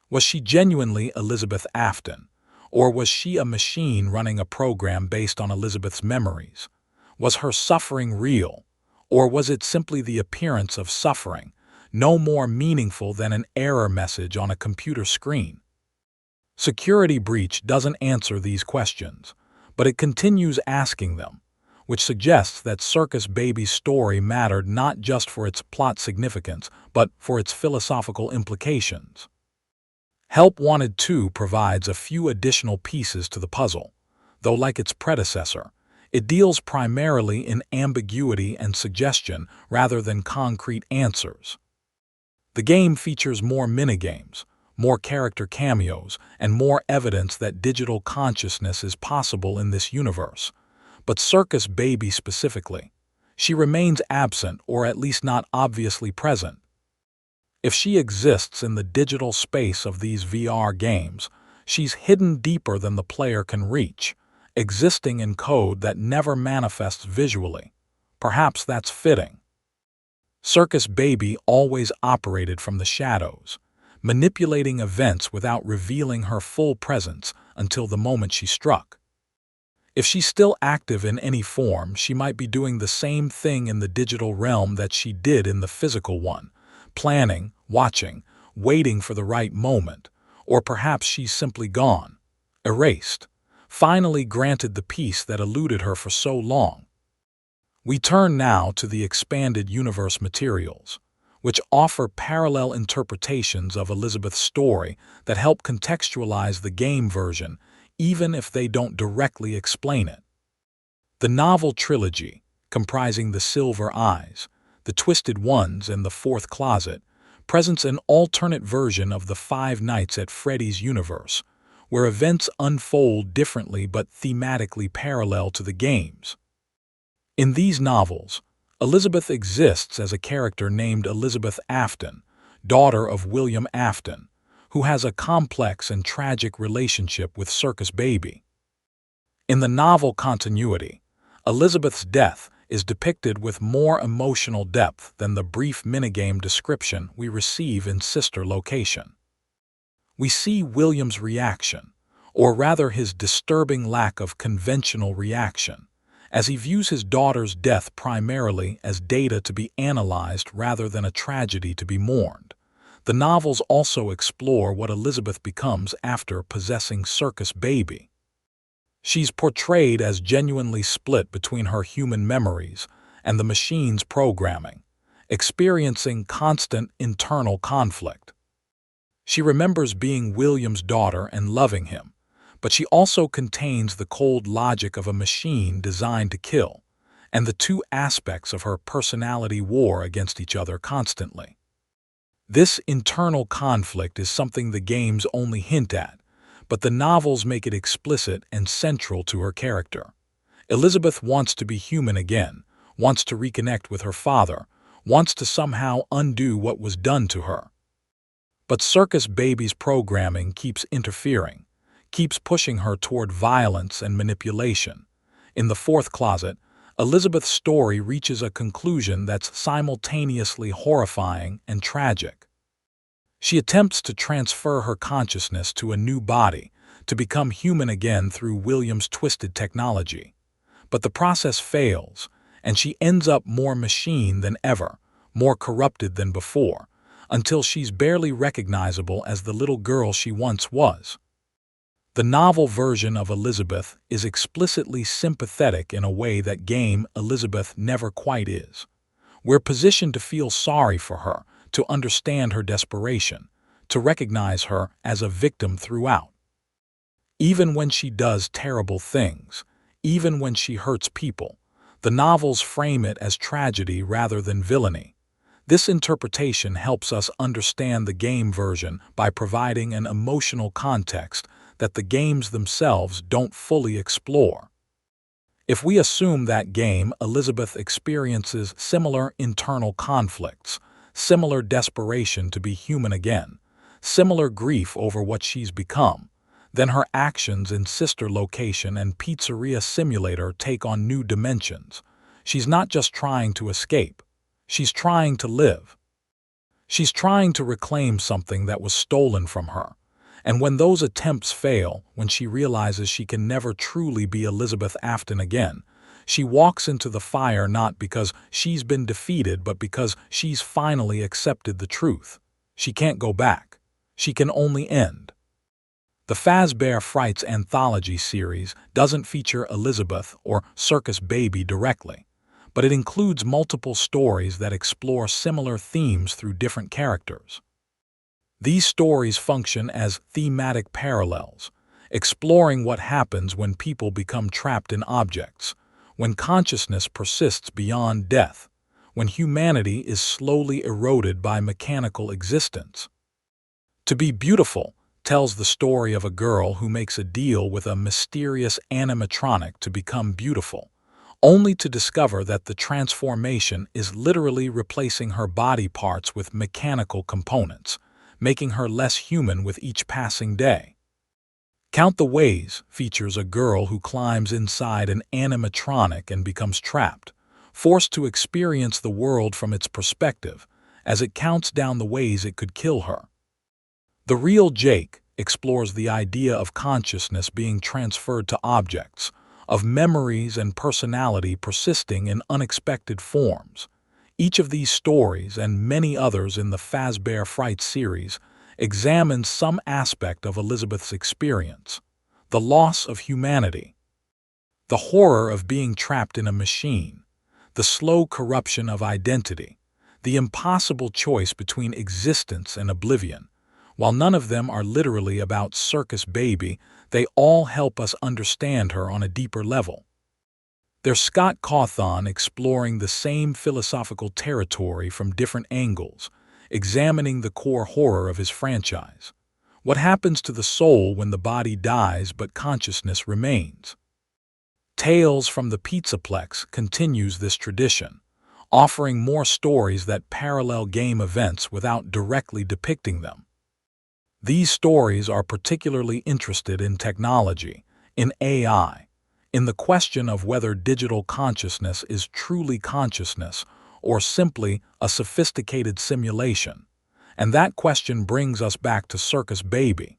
Was she genuinely Elizabeth Afton, or was she a machine running a program based on Elizabeth's memories? Was her suffering real, or was it simply the appearance of suffering, no more meaningful than an error message on a computer screen? Security Breach doesn't answer these questions, but it continues asking them, which suggests that Circus Baby's story mattered not just for its plot significance, but for its philosophical implications. Help Wanted 2 provides a few additional pieces to the puzzle, though like its predecessor, it deals primarily in ambiguity and suggestion rather than concrete answers. The game features more minigames, more character cameos, and more evidence that digital consciousness is possible in this universe. But Circus Baby specifically, she remains absent or at least not obviously present. If she exists in the digital space of these VR games, she's hidden deeper than the player can reach, existing in code that never manifests visually. Perhaps that's fitting. Circus Baby always operated from the shadows, manipulating events without revealing her full presence until the moment she struck. If she's still active in any form, she might be doing the same thing in the digital realm that she did in the physical one, planning, watching, waiting for the right moment, or perhaps she's simply gone, erased, finally granted the peace that eluded her for so long. We turn now to the expanded universe materials, which offer parallel interpretations of Elizabeth's story that help contextualize the game version, even if they don't directly explain it. The novel trilogy, comprising The Silver Eyes, The Twisted Ones, and The Fourth Closet, presents an alternate version of the Five Nights at Freddy's universe, where events unfold differently but thematically parallel to the games. In these novels, Elizabeth exists as a character named Elizabeth Afton, daughter of William Afton, who has a complex and tragic relationship with Circus Baby. In the novel continuity, Elizabeth's death is depicted with more emotional depth than the brief minigame description we receive in Sister Location. We see William's reaction, or rather his disturbing lack of conventional reaction, as he views his daughter's death primarily as data to be analyzed rather than a tragedy to be mourned. The novels also explore what Elizabeth becomes after possessing Circus Baby. She's portrayed as genuinely split between her human memories and the machine's programming, experiencing constant internal conflict. She remembers being William's daughter and loving him, but she also contains the cold logic of a machine designed to kill, and the two aspects of her personality war against each other constantly. This internal conflict is something the games only hint at, but the novels make it explicit and central to her character. Elizabeth wants to be human again, wants to reconnect with her father, wants to somehow undo what was done to her. But Circus Baby's programming keeps interfering, keeps pushing her toward violence and manipulation. In the fourth closet, Elizabeth's story reaches a conclusion that's simultaneously horrifying and tragic. She attempts to transfer her consciousness to a new body, to become human again through William's twisted technology. But the process fails, and she ends up more machine than ever, more corrupted than before, until she's barely recognizable as the little girl she once was. The novel version of Elizabeth is explicitly sympathetic in a way that game Elizabeth never quite is. We're positioned to feel sorry for her, to understand her desperation, to recognize her as a victim throughout. Even when she does terrible things, even when she hurts people, the novels frame it as tragedy rather than villainy. This interpretation helps us understand the game version by providing an emotional context that the games themselves don't fully explore. If we assume that game Elizabeth experiences similar internal conflicts, similar desperation to be human again, similar grief over what she's become, then her actions in Sister Location and Pizzeria Simulator take on new dimensions. She's not just trying to escape. She's trying to live. She's trying to reclaim something that was stolen from her. And when those attempts fail, when she realizes she can never truly be Elizabeth Afton again, she walks into the fire not because she's been defeated, but because she's finally accepted the truth. She can't go back. She can only end. The Fazbear Frights anthology series doesn't feature Elizabeth or Circus Baby directly, but it includes multiple stories that explore similar themes through different characters. These stories function as thematic parallels, exploring what happens when people become trapped in objects, when consciousness persists beyond death, when humanity is slowly eroded by mechanical existence. To Be Beautiful tells the story of a girl who makes a deal with a mysterious animatronic to become beautiful, only to discover that the transformation is literally replacing her body parts with mechanical components, making her less human with each passing day. Count the Ways features a girl who climbs inside an animatronic and becomes trapped, forced to experience the world from its perspective as it counts down the ways it could kill her. The Real Jake explores the idea of consciousness being transferred to objects, of memories and personality persisting in unexpected forms. Each of these stories, and many others in the Fazbear Frights series, examines some aspect of Elizabeth's experience: the loss of humanity, the horror of being trapped in a machine, the slow corruption of identity, the impossible choice between existence and oblivion. While none of them are literally about Circus Baby, they all help us understand her on a deeper level. They're Scott Cawthon exploring the same philosophical territory from different angles, examining the core horror of his franchise. What happens to the soul when the body dies but consciousness remains? Tales from the Pizzaplex continues this tradition, offering more stories that parallel game events without directly depicting them. These stories are particularly interested in technology, in AI, in the question of whether digital consciousness is truly consciousness or simply a sophisticated simulation. And that question brings us back to Circus Baby.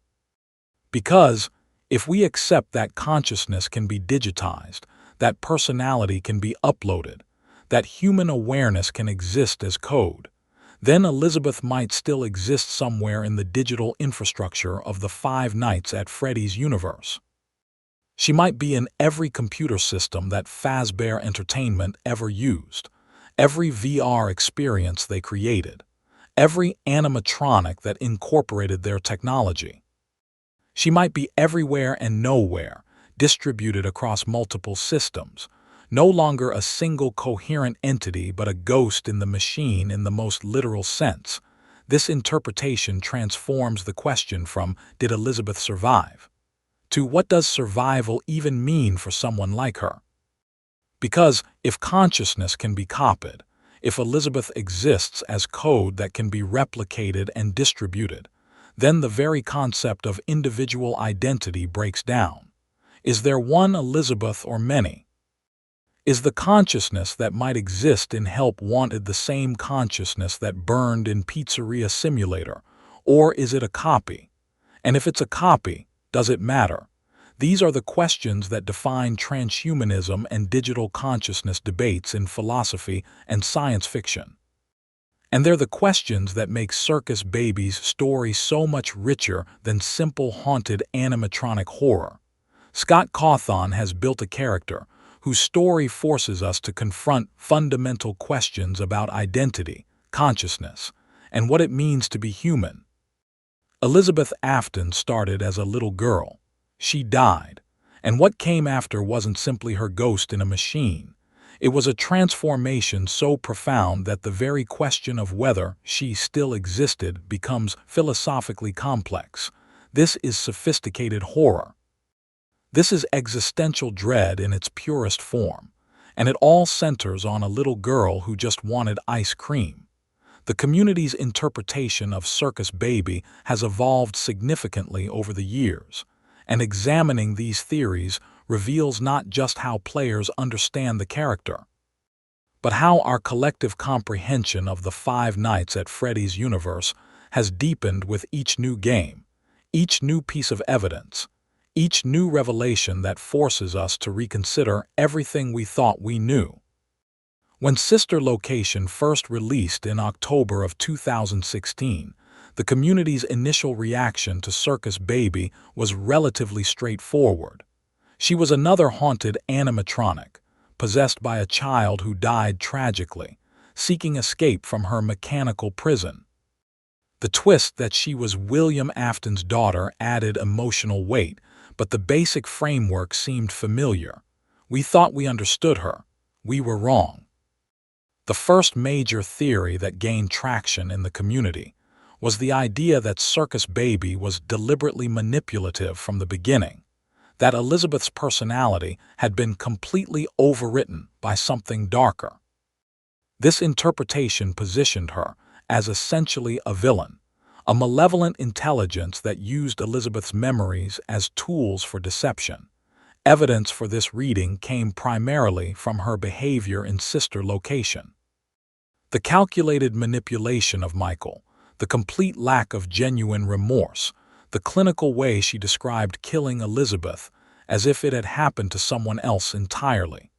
Because if we accept that consciousness can be digitized, that personality can be uploaded, that human awareness can exist as code, then Elizabeth might still exist somewhere in the digital infrastructure of the Five Nights at Freddy's universe. She might be in every computer system that Fazbear Entertainment ever used, every VR experience they created, every animatronic that incorporated their technology. She might be everywhere and nowhere, distributed across multiple systems, no longer a single coherent entity but a ghost in the machine in the most literal sense. This interpretation transforms the question from "Did Elizabeth survive?" to "What does survival even mean for someone like her?" Because if consciousness can be copied, if Elizabeth exists as code that can be replicated and distributed, then the very concept of individual identity breaks down. Is there one Elizabeth or many? Is the consciousness that might exist in Help Wanted the same consciousness that burned in Pizzeria Simulator, or is it a copy? And if it's a copy, does it matter? These are the questions that define transhumanism and digital consciousness debates in philosophy and science fiction. And they're the questions that make Circus Baby's story so much richer than simple haunted animatronic horror. Scott Cawthon has built a character whose story forces us to confront fundamental questions about identity, consciousness, and what it means to be human. Elizabeth Afton started as a little girl. She died, and what came after wasn't simply her ghost in a machine. It was a transformation so profound that the very question of whether she still existed becomes philosophically complex. This is sophisticated horror. This is existential dread in its purest form, and it all centers on a little girl who just wanted ice cream. The community's interpretation of Circus Baby has evolved significantly over the years, and examining these theories reveals not just how players understand the character, but how our collective comprehension of the Five Nights at Freddy's universe has deepened with each new game, each new piece of evidence, each new revelation that forces us to reconsider everything we thought we knew. When Sister Location first released in October of 2016, the community's initial reaction to Circus Baby was relatively straightforward. She was another haunted animatronic, possessed by a child who died tragically, seeking escape from her mechanical prison. The twist that she was William Afton's daughter added emotional weight, but the basic framework seemed familiar. We thought we understood her. We were wrong. The first major theory that gained traction in the community was the idea that Circus Baby was deliberately manipulative from the beginning, that Elizabeth's personality had been completely overwritten by something darker. This interpretation positioned her as essentially a villain, a malevolent intelligence that used Elizabeth's memories as tools for deception. Evidence for this reading came primarily from her behavior in Sister Location. The calculated manipulation of Michael, the complete lack of genuine remorse, the clinical way she described killing Elizabeth as if it had happened to someone else entirely.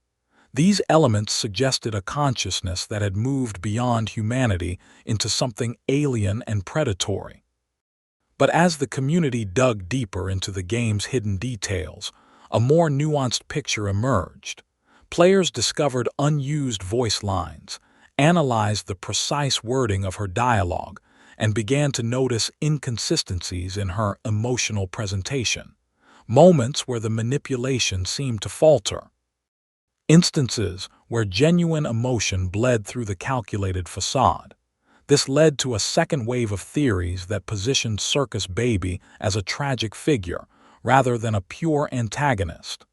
These elements suggested a consciousness that had moved beyond humanity into something alien and predatory. But as the community dug deeper into the game's hidden details, a more nuanced picture emerged. Players discovered unused voice lines, analyzed the precise wording of her dialogue, and began to notice inconsistencies in her emotional presentation, moments where the manipulation seemed to falter, instances where genuine emotion bled through the calculated facade. This led to a second wave of theories that positioned Circus Baby as a tragic figure rather than a pure antagonist.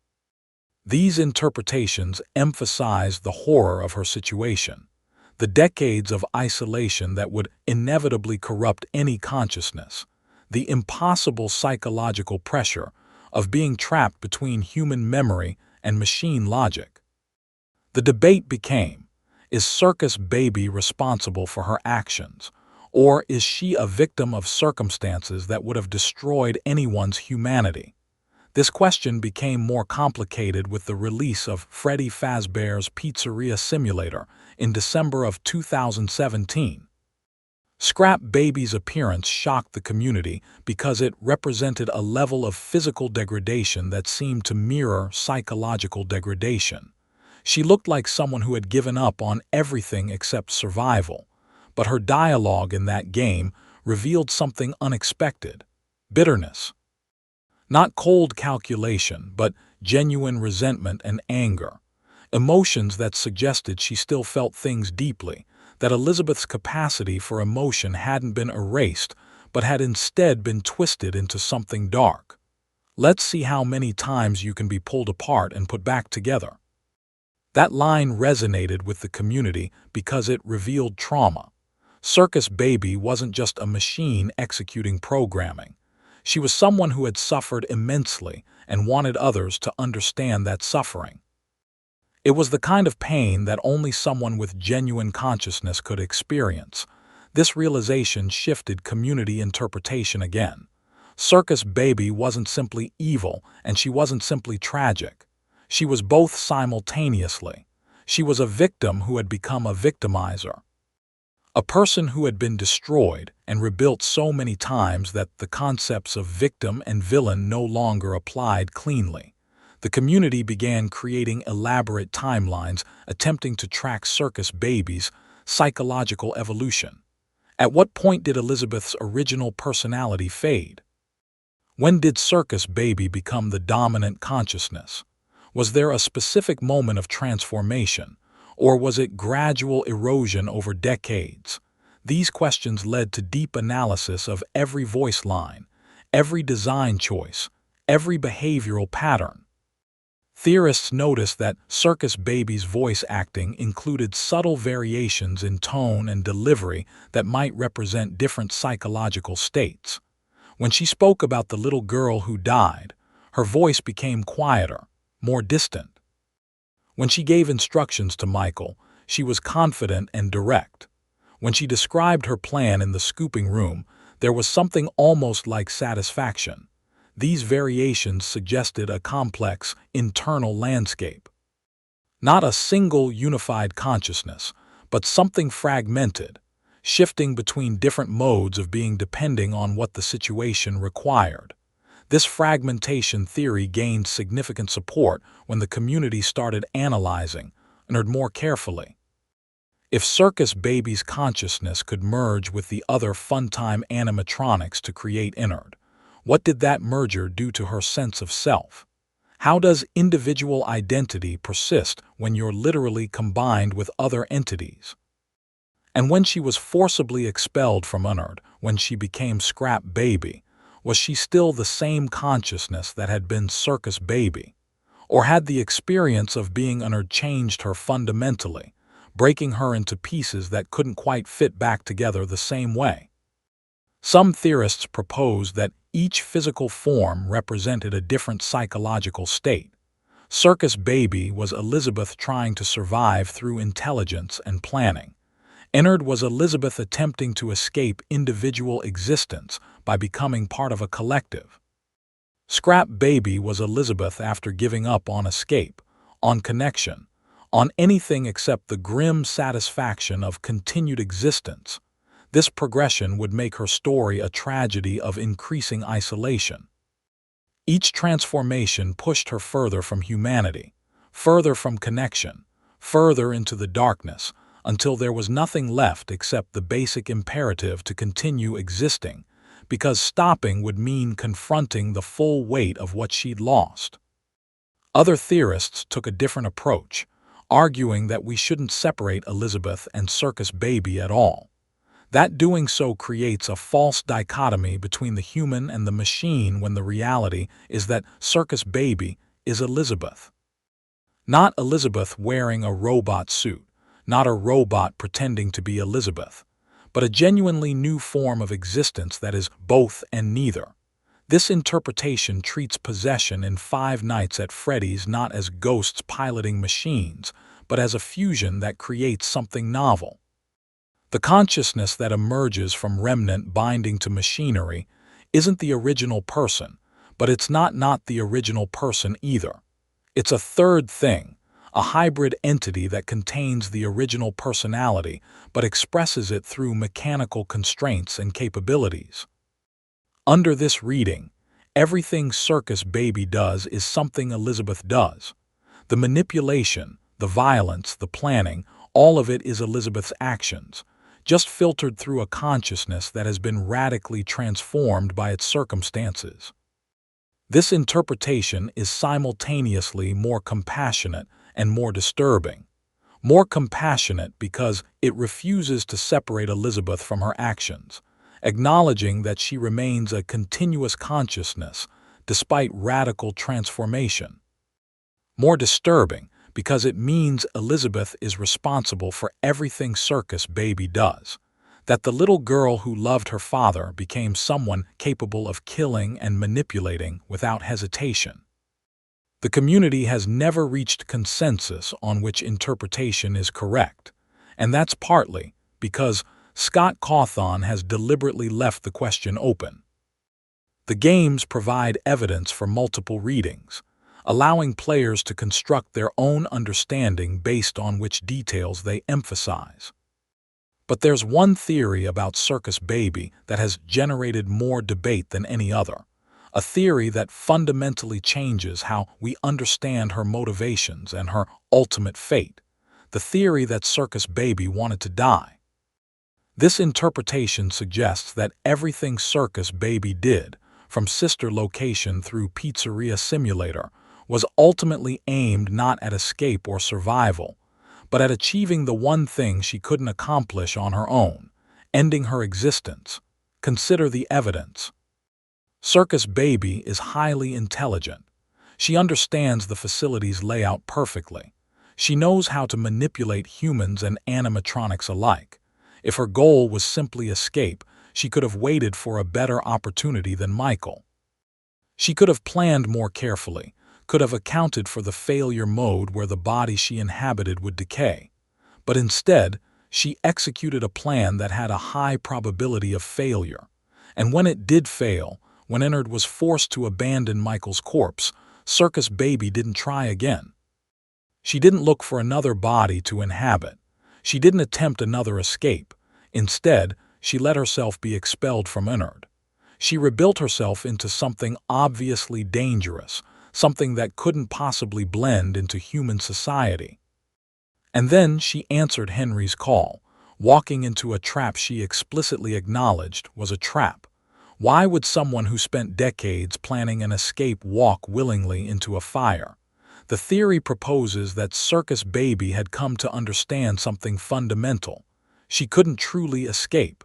These interpretations emphasized the horror of her situation, the decades of isolation that would inevitably corrupt any consciousness, the impossible psychological pressure of being trapped between human memory and machine logic. The debate became, is Circus Baby responsible for her actions, or is she a victim of circumstances that would have destroyed anyone's humanity? This question became more complicated with the release of Freddy Fazbear's Pizzeria Simulator in December of 2017. Scrap Baby's appearance shocked the community because it represented a level of physical degradation that seemed to mirror psychological degradation. She looked like someone who had given up on everything except survival, but her dialogue in that game revealed something unexpected: bitterness. Not cold calculation, but genuine resentment and anger. Emotions that suggested she still felt things deeply, that Elizabeth's capacity for emotion hadn't been erased, but had instead been twisted into something dark. Let's see how many times you can be pulled apart and put back together. That line resonated with the community because it revealed trauma. Circus Baby wasn't just a machine executing programming. She was someone who had suffered immensely and wanted others to understand that suffering. It was the kind of pain that only someone with genuine consciousness could experience. This realization shifted community interpretation again. Circus Baby wasn't simply evil, and she wasn't simply tragic. She was both simultaneously. She was a victim who had become a victimizer. A person who had been destroyed and rebuilt so many times that the concepts of victim and villain no longer applied cleanly. The community began creating elaborate timelines attempting to track Circus Baby's psychological evolution. At what point did Elizabeth's original personality fade? When did Circus Baby become the dominant consciousness? Was there a specific moment of transformation, or was it gradual erosion over decades? These questions led to deep analysis of every voice line, every design choice, every behavioral pattern. Theorists noticed that Circus Baby's voice acting included subtle variations in tone and delivery that might represent different psychological states. When she spoke about the little girl who died, her voice became quieter, more distant. When she gave instructions to Michael, she was confident and direct. When she described her plan in the scooping room, there was something almost like satisfaction. These variations suggested a complex, internal landscape. Not a single unified consciousness, but something fragmented, shifting between different modes of being depending on what the situation required. This fragmentation theory gained significant support when the community started analyzing Ennard more carefully. If Circus Baby's consciousness could merge with the other FNAF animatronics to create Ennard, what did that merger do to her sense of self? How does individual identity persist when you're literally combined with other entities? And when she was forcibly expelled from Ennard, when she became Scrap Baby, was she still the same consciousness that had been Circus Baby? Or had the experience of being Ennard changed her fundamentally, breaking her into pieces that couldn't quite fit back together the same way? Some theorists proposed that each physical form represented a different psychological state. Circus Baby was Elizabeth trying to survive through intelligence and planning. Ennard was Elizabeth attempting to escape individual existence by becoming part of a collective. Scrap Baby was Elizabeth after giving up on escape, on connection, on anything except the grim satisfaction of continued existence. This progression would make her story a tragedy of increasing isolation. Each transformation pushed her further from humanity, further from connection, further into the darkness, until there was nothing left except the basic imperative to continue existing, because stopping would mean confronting the full weight of what she'd lost. Other theorists took a different approach, arguing that we shouldn't separate Elizabeth and Circus Baby at all. That doing so creates a false dichotomy between the human and the machine when the reality is that Circus Baby is Elizabeth. Not Elizabeth wearing a robot suit, not a robot pretending to be Elizabeth, but a genuinely new form of existence that is both and neither. This interpretation treats possession in Five Nights at Freddy's not as ghosts piloting machines, but as a fusion that creates something novel. The consciousness that emerges from remnant binding to machinery isn't the original person, but it's not the original person either. It's a third thing, a hybrid entity that contains the original personality but expresses it through mechanical constraints and capabilities. Under this reading, everything Circus Baby does is something Elizabeth does. The manipulation, the violence, the planning, all of it is Elizabeth's actions, just filtered through a consciousness that has been radically transformed by its circumstances. This interpretation is simultaneously more compassionate and more disturbing. More compassionate because it refuses to separate Elizabeth from her actions, acknowledging that she remains a continuous consciousness despite radical transformation. More disturbing because it means Elizabeth is responsible for everything Circus Baby does. That the little girl who loved her father became someone capable of killing and manipulating without hesitation. The community has never reached consensus on which interpretation is correct, and that's partly because Scott Cawthon has deliberately left the question open. The games provide evidence for multiple readings, allowing players to construct their own understanding based on which details they emphasize. But there's one theory about Circus Baby that has generated more debate than any other. A theory that fundamentally changes how we understand her motivations and her ultimate fate. The theory that Circus Baby wanted to die. This interpretation suggests that everything Circus Baby did, from sister location through Pizzeria Simulator, was ultimately aimed not at escape or survival, but at achieving the one thing she couldn't accomplish on her own, ending her existence. Consider the evidence. Circus Baby is highly intelligent. She understands the facility's layout perfectly. She knows how to manipulate humans and animatronics alike. If her goal was simply escape, she could have waited for a better opportunity than Michael. She could have planned more carefully, could have accounted for the failure mode where the body she inhabited would decay. But instead, she executed a plan that had a high probability of failure. And when it did fail, when Ennard was forced to abandon Michael's corpse, Circus Baby didn't try again. She didn't look for another body to inhabit. She didn't attempt another escape. Instead, she let herself be expelled from Ennard. She rebuilt herself into something obviously dangerous, something that couldn't possibly blend into human society. And then she answered Henry's call, walking into a trap she explicitly acknowledged was a trap. Why would someone who spent decades planning an escape walk willingly into a fire? The theory proposes that Circus Baby had come to understand something fundamental. She couldn't truly escape.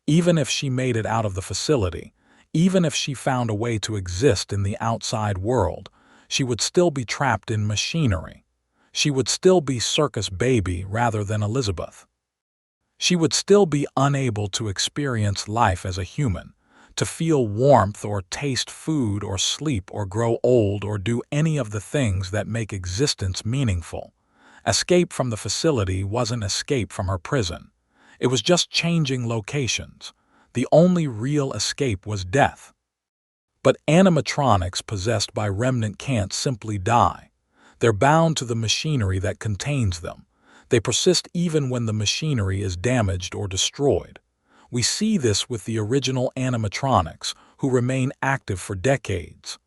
Even if she made it out of the facility, even if she found a way to exist in the outside world, she would still be trapped in machinery. She would still be Circus Baby rather than Elizabeth. She would still be unable to experience life as a human, to feel warmth or taste food or sleep or grow old or do any of the things that make existence meaningful. Escape from the facility wasn't escape from her prison. It was just changing locations. The only real escape was death. But animatronics possessed by Remnant can't simply die. They're bound to the machinery that contains them. They persist even when the machinery is damaged or destroyed. We see this with the original animatronics, who remain active for decades.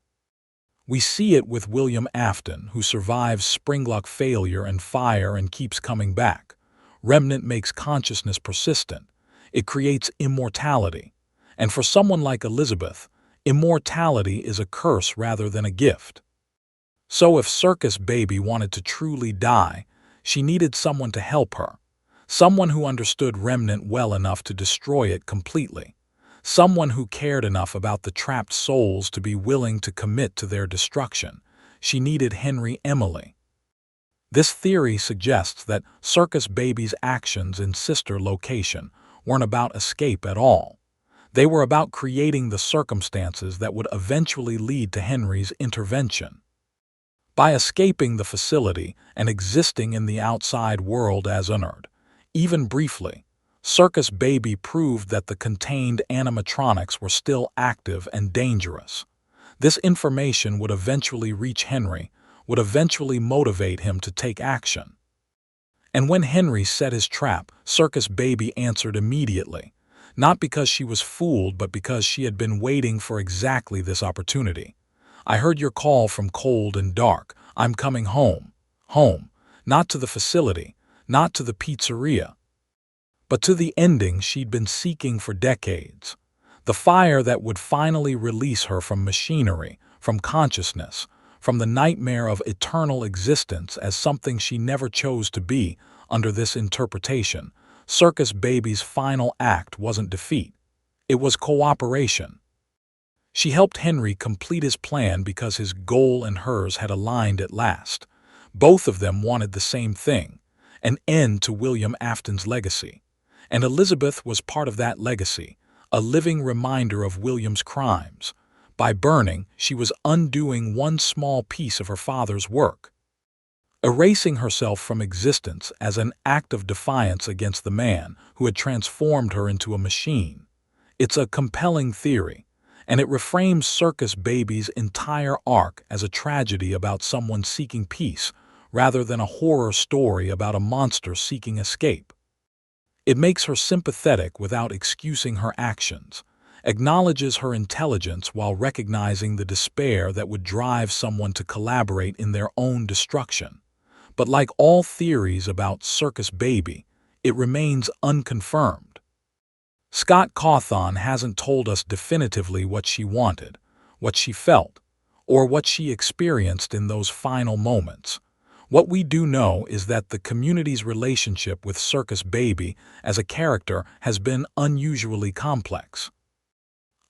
We see it with William Afton, who survives Springlock failure and fire and keeps coming back. Remnant makes consciousness persistent. It creates immortality. And for someone like Elizabeth, immortality is a curse rather than a gift. So if Circus Baby wanted to truly die, she needed someone to help her. Someone who understood Remnant well enough to destroy it completely. Someone who cared enough about the trapped souls to be willing to commit to their destruction. She needed Henry Emily. This theory suggests that Circus Baby's actions in sister location weren't about escape at all. They were about creating the circumstances that would eventually lead to Henry's intervention. By escaping the facility and existing in the outside world as Ennard, even briefly, Circus Baby proved that the contained animatronics were still active and dangerous. This information would eventually reach Henry, would eventually motivate him to take action. And when Henry set his trap, Circus Baby answered immediately, not because she was fooled but because she had been waiting for exactly this opportunity. I heard your call from cold and dark. I'm coming home. Home. Not to the facility, not to the pizzeria, but to the ending she'd been seeking for decades. The fire that would finally release her from machinery, from consciousness, from the nightmare of eternal existence as something she never chose to be. Under this interpretation, Circus Baby's final act wasn't defeat. It was cooperation. She helped Henry complete his plan because his goal and hers had aligned at last. Both of them wanted the same thing, an end to William Afton's legacy. And Elizabeth was part of that legacy, a living reminder of William's crimes. By burning, she was undoing one small piece of her father's work, erasing herself from existence as an act of defiance against the man who had transformed her into a machine. It's a compelling theory, and it reframes Circus Baby's entire arc as a tragedy about someone seeking peace, rather than a horror story about a monster seeking escape. It makes her sympathetic without excusing her actions, acknowledges her intelligence while recognizing the despair that would drive someone to collaborate in their own destruction. But like all theories about Circus Baby, it remains unconfirmed. Scott Cawthon hasn't told us definitively what she wanted, what she felt, or what she experienced in those final moments. What we do know is that the community's relationship with Circus Baby as a character has been unusually complex.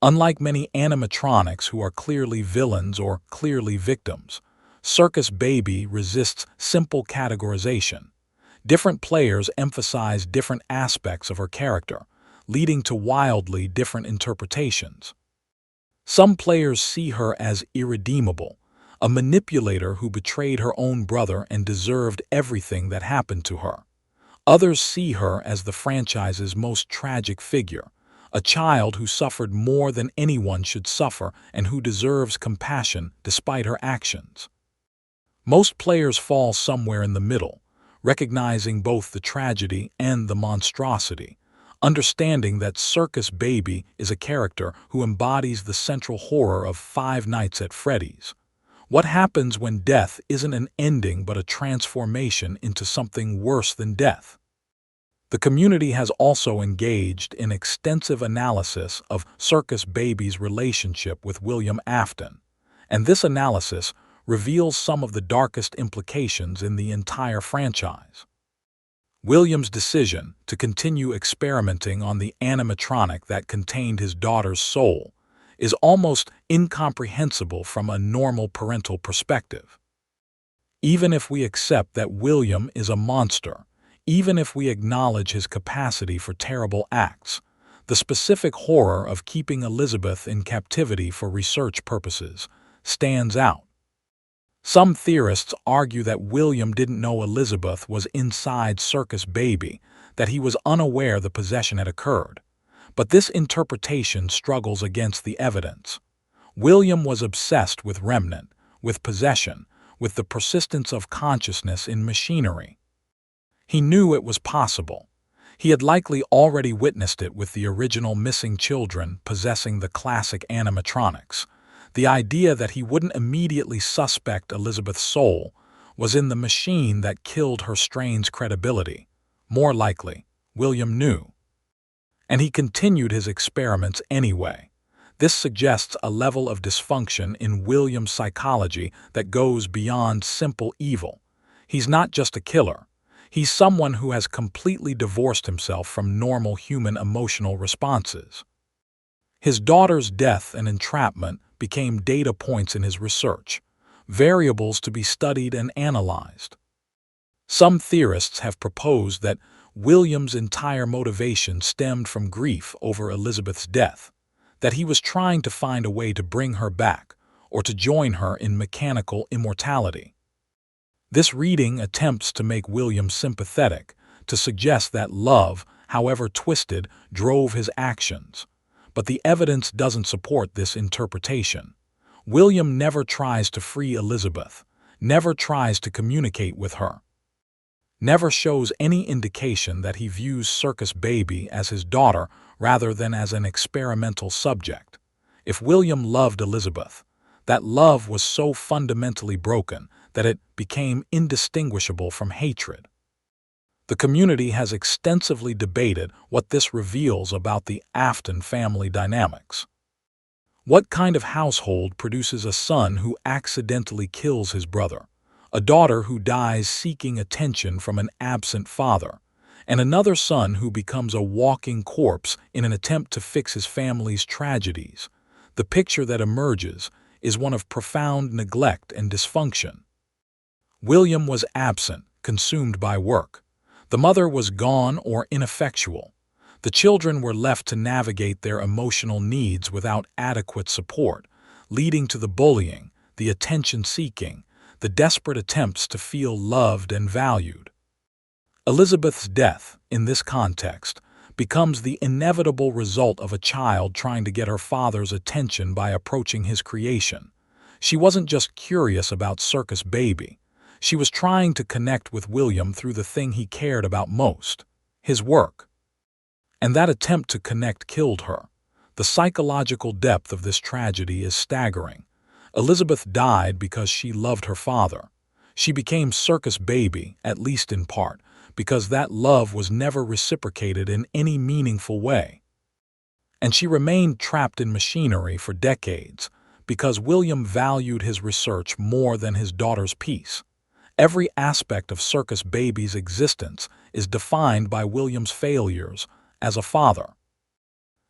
Unlike many animatronics who are clearly villains or clearly victims, Circus Baby resists simple categorization. Different players emphasize different aspects of her character, leading to wildly different interpretations. Some players see her as irredeemable, a manipulator who betrayed her own brother and deserved everything that happened to her. Others see her as the franchise's most tragic figure, a child who suffered more than anyone should suffer and who deserves compassion despite her actions. Most players fall somewhere in the middle, recognizing both the tragedy and the monstrosity, understanding that Circus Baby is a character who embodies the central horror of Five Nights at Freddy's. What happens when death isn't an ending but a transformation into something worse than death? The community has also engaged in extensive analysis of Circus Baby's relationship with William Afton, and this analysis reveals some of the darkest implications in the entire franchise. William's decision to continue experimenting on the animatronic that contained his daughter's soul is almost incomprehensible from a normal parental perspective. Even if we accept that William is a monster, even if we acknowledge his capacity for terrible acts, the specific horror of keeping Elizabeth in captivity for research purposes stands out. Some theorists argue that William didn't know Elizabeth was inside Circus Baby, that he was unaware the possession had occurred. But this interpretation struggles against the evidence. William was obsessed with remnant, with possession, with the persistence of consciousness in machinery. He knew it was possible. He had likely already witnessed it with the original missing children possessing the classic animatronics. The idea that he wouldn't immediately suspect Elizabeth's soul was in the machine that killed her strain's credibility. More likely, William knew. And he continued his experiments anyway. This suggests a level of dysfunction in William's psychology that goes beyond simple evil. He's not just a killer. He's someone who has completely divorced himself from normal human emotional responses. His daughter's death and entrapment became data points in his research, variables to be studied and analyzed. Some theorists have proposed that William's entire motivation stemmed from grief over Elizabeth's death, that he was trying to find a way to bring her back or to join her in mechanical immortality. This reading attempts to make William sympathetic, to suggest that love, however twisted, drove his actions. But the evidence doesn't support this interpretation. William never tries to free Elizabeth, never tries to communicate with her, never shows any indication that he views Circus Baby as his daughter rather than as an experimental subject. If William loved Elizabeth, that love was so fundamentally broken that it became indistinguishable from hatred. The community has extensively debated what this reveals about the Afton family dynamics. What kind of household produces a son who accidentally kills his brother, a daughter who dies seeking attention from an absent father, and another son who becomes a walking corpse in an attempt to fix his family's tragedies? The picture that emerges is one of profound neglect and dysfunction. William was absent, consumed by work. The mother was gone or ineffectual. The children were left to navigate their emotional needs without adequate support, leading to the bullying, the attention-seeking, the desperate attempts to feel loved and valued. Elizabeth's death, in this context, becomes the inevitable result of a child trying to get her father's attention by approaching his creation. She wasn't just curious about Circus Baby. She was trying to connect with William through the thing he cared about most, his work. And that attempt to connect killed her. The psychological depth of this tragedy is staggering. Elizabeth died because she loved her father. She became Circus Baby, at least in part, because that love was never reciprocated in any meaningful way. And she remained trapped in machinery for decades, because William valued his research more than his daughter's peace. Every aspect of Circus Baby's existence is defined by William's failures as a father.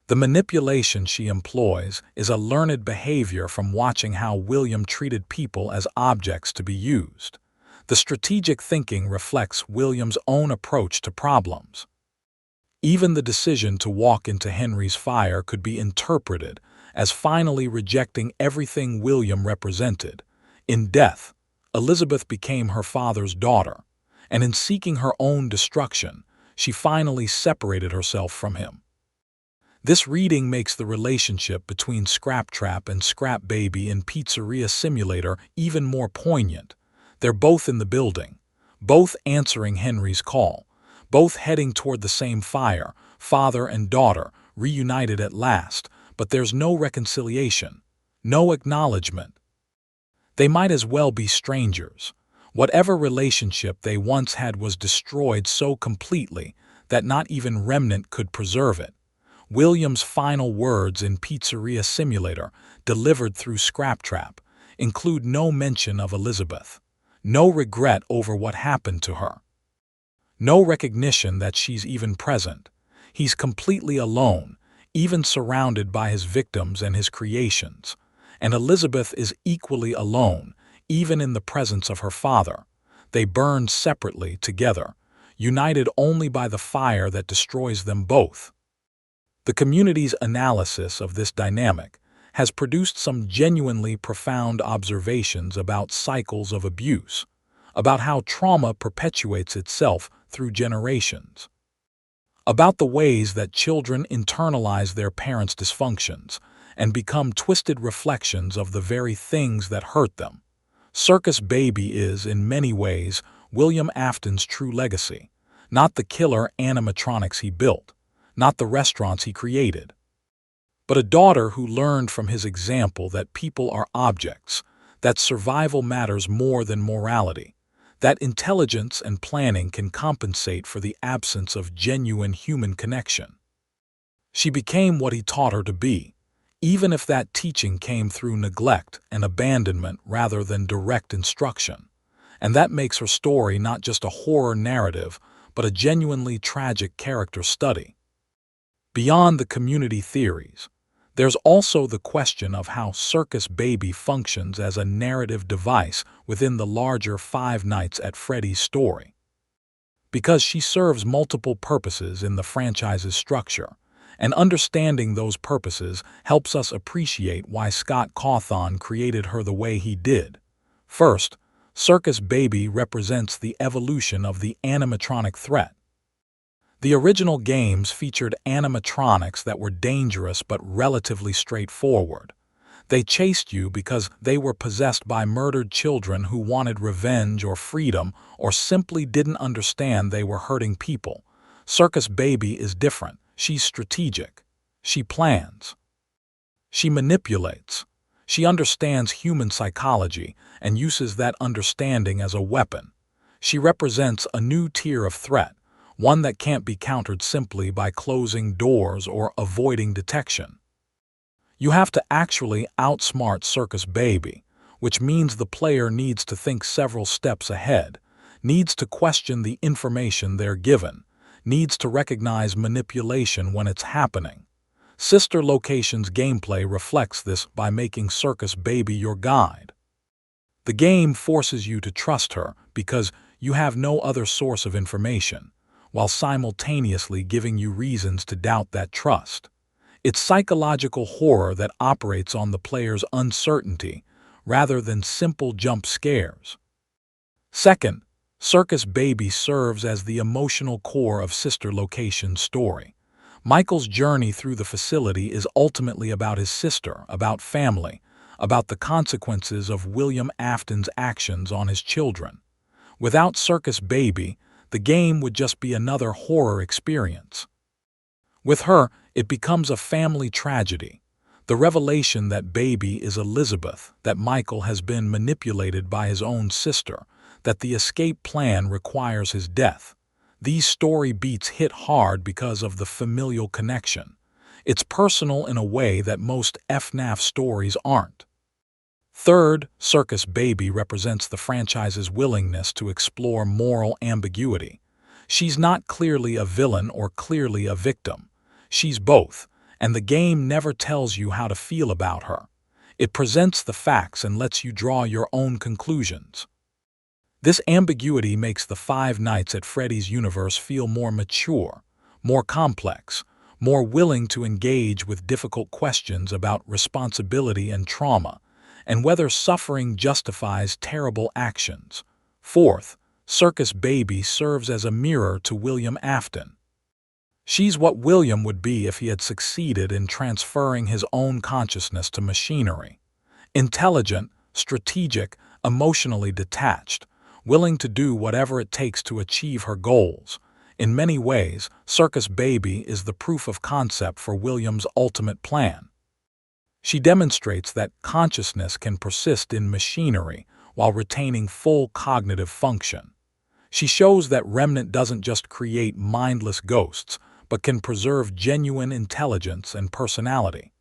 The manipulation she employs is a learned behavior from watching how William treated people as objects to be used. The strategic thinking reflects William's own approach to problems. Even the decision to walk into Henry's fire could be interpreted as finally rejecting everything William represented. In death, Elizabeth became her father's daughter, and in seeking her own destruction, she finally separated herself from him. This reading makes the relationship between Scraptrap and Scrap Baby in Pizzeria Simulator even more poignant. They're both in the building, both answering Henry's call, both heading toward the same fire, father and daughter, reunited at last, but there's no reconciliation, no acknowledgement. They might as well be strangers. Whatever relationship they once had was destroyed so completely that not even remnant could preserve it. William's final words in Pizzeria Simulator, delivered through Scraptrap, include no mention of Elizabeth, no regret over what happened to her, no recognition that she's even present. He's completely alone, even surrounded by his victims and his creations. And Elizabeth is equally alone, even in the presence of her father. They burn separately together, united only by the fire that destroys them both. The community's analysis of this dynamic has produced some genuinely profound observations about cycles of abuse, about how trauma perpetuates itself through generations, about the ways that children internalize their parents' dysfunctions and become twisted reflections of the very things that hurt them. Circus Baby is, in many ways, William Afton's true legacy, not the killer animatronics he built, not the restaurants he created, but a daughter who learned from his example that people are objects, that survival matters more than morality, that intelligence and planning can compensate for the absence of genuine human connection. She became what he taught her to be, even if that teaching came through neglect and abandonment rather than direct instruction. And that makes her story not just a horror narrative, but a genuinely tragic character study. Beyond the community theories, there's also the question of how Circus Baby functions as a narrative device within the larger Five Nights at Freddy's story. Because she serves multiple purposes in the franchise's structure, and understanding those purposes helps us appreciate why Scott Cawthon created her the way he did. First, Circus Baby represents the evolution of the animatronic threat. The original games featured animatronics that were dangerous but relatively straightforward. They chased you because they were possessed by murdered children who wanted revenge or freedom or simply didn't understand they were hurting people. Circus Baby is different. She's strategic. She plans. She manipulates. She understands human psychology and uses that understanding as a weapon. She represents a new tier of threat, one that can't be countered simply by closing doors or avoiding detection. You have to actually outsmart Circus Baby, which means the player needs to think several steps ahead, needs to question the information they're given, needs to recognize manipulation when it's happening. Sister Location's gameplay reflects this by making Circus Baby your guide. The game forces you to trust her because you have no other source of information, while simultaneously giving you reasons to doubt that trust. It's psychological horror that operates on the player's uncertainty rather than simple jump scares. Second, Circus Baby serves as the emotional core of Sister Location's story. Michael's journey through the facility is ultimately about his sister, about family, about the consequences of William Afton's actions on his children. Without Circus Baby, the game would just be another horror experience. With her, it becomes a family tragedy. The revelation that Baby is Elizabeth, that Michael has been manipulated by his own sister, that the escape plan requires his death. These story beats hit hard because of the familial connection. It's personal in a way that most FNAF stories aren't. Third, Circus Baby represents the franchise's willingness to explore moral ambiguity. She's not clearly a villain or clearly a victim. She's both, and the game never tells you how to feel about her. It presents the facts and lets you draw your own conclusions. This ambiguity makes the Five Nights at Freddy's universe feel more mature, more complex, more willing to engage with difficult questions about responsibility and trauma, and whether suffering justifies terrible actions. Fourth, Circus Baby serves as a mirror to William Afton. She's what William would be if he had succeeded in transferring his own consciousness to machinery. Intelligent, strategic, emotionally detached, willing to do whatever it takes to achieve her goals. In many ways, Circus Baby is the proof of concept for William's ultimate plan. She demonstrates that consciousness can persist in machinery while retaining full cognitive function. She shows that Remnant doesn't just create mindless ghosts, but can preserve genuine intelligence and personality.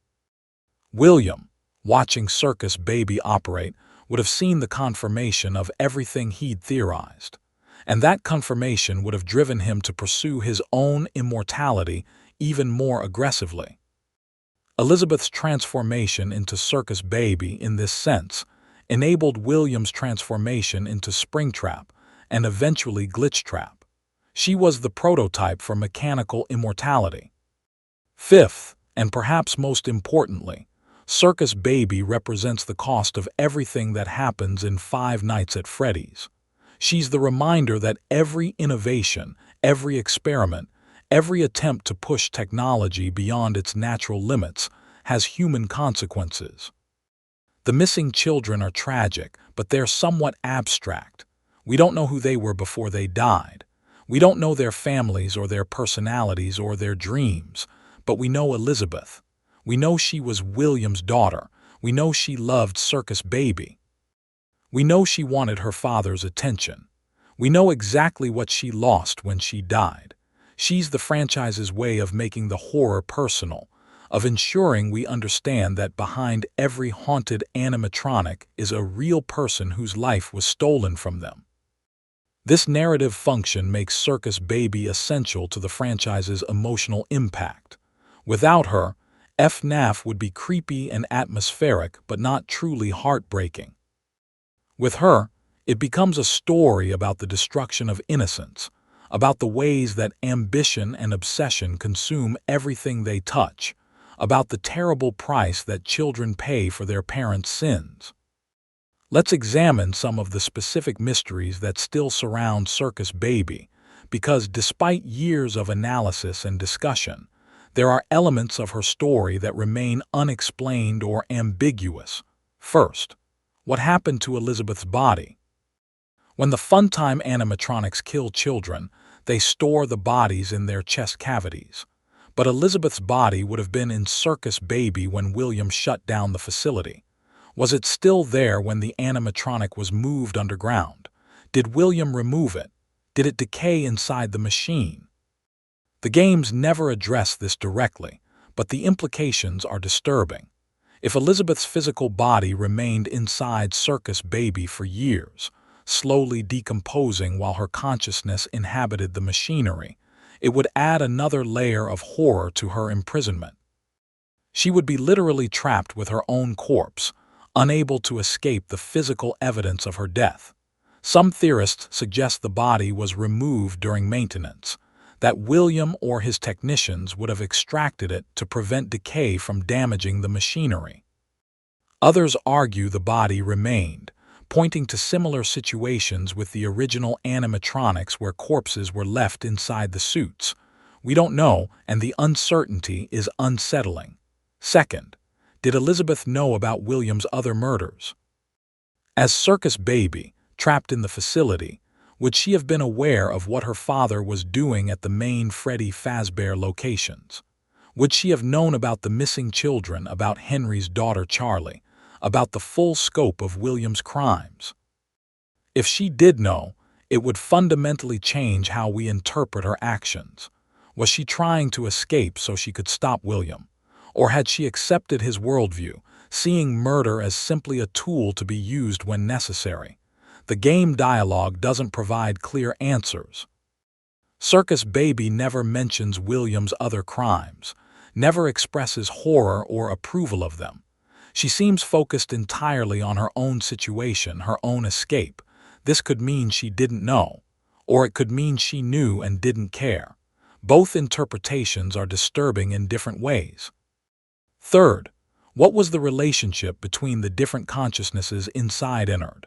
William, watching Circus Baby operate, would have seen the confirmation of everything he'd theorized, and that confirmation would have driven him to pursue his own immortality even more aggressively. Elizabeth's transformation into Circus Baby, in this sense, enabled William's transformation into Springtrap and eventually Glitchtrap. She was the prototype for mechanical immortality. Fifth, and perhaps most importantly, Circus Baby represents the cost of everything that happens in Five Nights at Freddy's. She's the reminder that every innovation, every experiment, every attempt to push technology beyond its natural limits has human consequences. The missing children are tragic, but they're somewhat abstract. We don't know who they were before they died. We don't know their families or their personalities or their dreams, but we know Elizabeth. We know she was William's daughter. We know she loved Circus Baby. We know she wanted her father's attention. We know exactly what she lost when she died. She's the franchise's way of making the horror personal, of ensuring we understand that behind every haunted animatronic is a real person whose life was stolen from them. This narrative function makes Circus Baby essential to the franchise's emotional impact. Without her, FNAF would be creepy and atmospheric but not truly heartbreaking. With her, it becomes a story about the destruction of innocence, about the ways that ambition and obsession consume everything they touch, about the terrible price that children pay for their parents' sins. Let's examine some of the specific mysteries that still surround Circus Baby, because despite years of analysis and discussion, there are elements of her story that remain unexplained or ambiguous. First, what happened to Elizabeth's body? When the Funtime animatronics kill children, they store the bodies in their chest cavities. But Elizabeth's body would have been in Circus Baby when William shut down the facility. Was it still there when the animatronic was moved underground? Did William remove it? Did it decay inside the machine? The games never address this directly, but the implications are disturbing. If Elizabeth's physical body remained inside Circus Baby for years, slowly decomposing while her consciousness inhabited the machinery, it would add another layer of horror to her imprisonment. She would be literally trapped with her own corpse, unable to escape the physical evidence of her death. Some theorists suggest the body was removed during maintenance, that William or his technicians would have extracted it to prevent decay from damaging the machinery. Others argue the body remained, pointing to similar situations with the original animatronics where corpses were left inside the suits. We don't know, and the uncertainty is unsettling. Second, did Elizabeth know about William's other murders? As Circus Baby, trapped in the facility, would she have been aware of what her father was doing at the main Freddy Fazbear locations? Would she have known about the missing children, about Henry's daughter Charlie, about the full scope of William's crimes? If she did know, it would fundamentally change how we interpret her actions. Was she trying to escape so she could stop William? Or had she accepted his worldview, seeing murder as simply a tool to be used when necessary? The game dialogue doesn't provide clear answers. Circus Baby never mentions William's other crimes, never expresses horror or approval of them. She seems focused entirely on her own situation, her own escape. This could mean she didn't know, or it could mean she knew and didn't care. Both interpretations are disturbing in different ways. Third, what was the relationship between the different consciousnesses inside Ennard?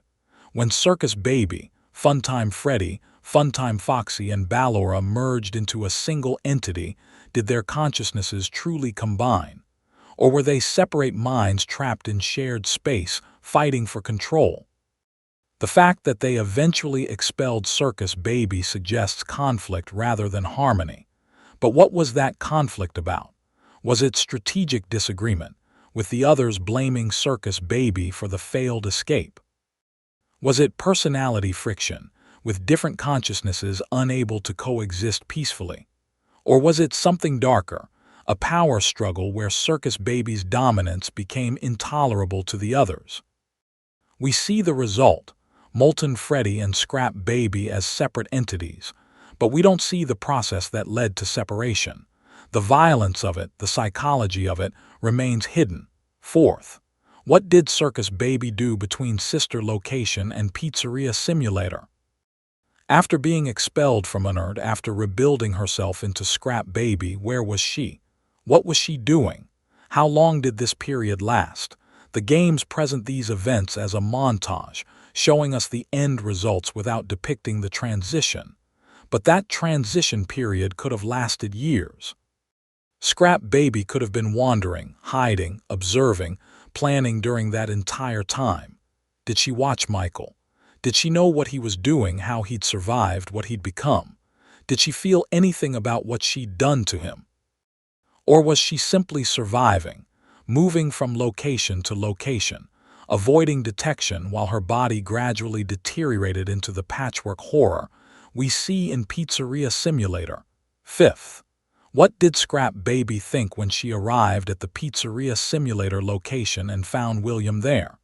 When Circus Baby, Funtime Freddy, Funtime Foxy, and Ballora merged into a single entity, did their consciousnesses truly combine? Or were they separate minds trapped in shared space, fighting for control? The fact that they eventually expelled Circus Baby suggests conflict rather than harmony. But what was that conflict about? Was it strategic disagreement, with the others blaming Circus Baby for the failed escape? Was it personality friction, with different consciousnesses unable to coexist peacefully? Or was it something darker, a power struggle where Circus Baby's dominance became intolerable to the others? We see the result, Molten Freddy and Scrap Baby as separate entities, but we don't see the process that led to separation. The violence of it, the psychology of it, remains hidden. Fourth, what did Circus Baby do between Sister Location and Pizzeria Simulator? After being expelled from Ennard, after rebuilding herself into Scrap Baby, where was she? What was she doing? How long did this period last? The games present these events as a montage, showing us the end results without depicting the transition. But that transition period could have lasted years. Scrap Baby could have been wandering, hiding, observing, planning during that entire time. Did she watch Michael? Did she know what he was doing, how he'd survived, what he'd become? Did she feel anything about what she'd done to him? Or was she simply surviving, moving from location to location, avoiding detection while her body gradually deteriorated into the patchwork horror we see in Pizzeria Simulator? Fifth, what did Scrap Baby think when she arrived at the Pizzeria Simulator location and found William there?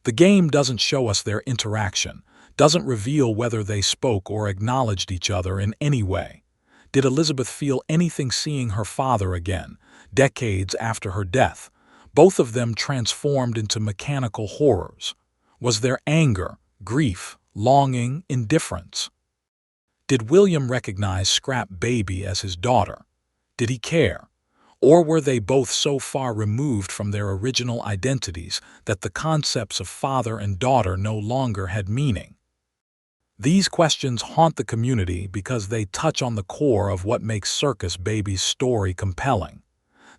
The game doesn't show us their interaction, doesn't reveal whether they spoke or acknowledged each other in any way. Did Elizabeth feel anything seeing her father again, decades after her death, both of them transformed into mechanical horrors? Was there anger, grief, longing, indifference? Did William recognize Scrap Baby as his daughter? Did he care? Or were they both so far removed from their original identities that the concepts of father and daughter no longer had meaning? These questions haunt the community because they touch on the core of what makes Circus Baby's story compelling.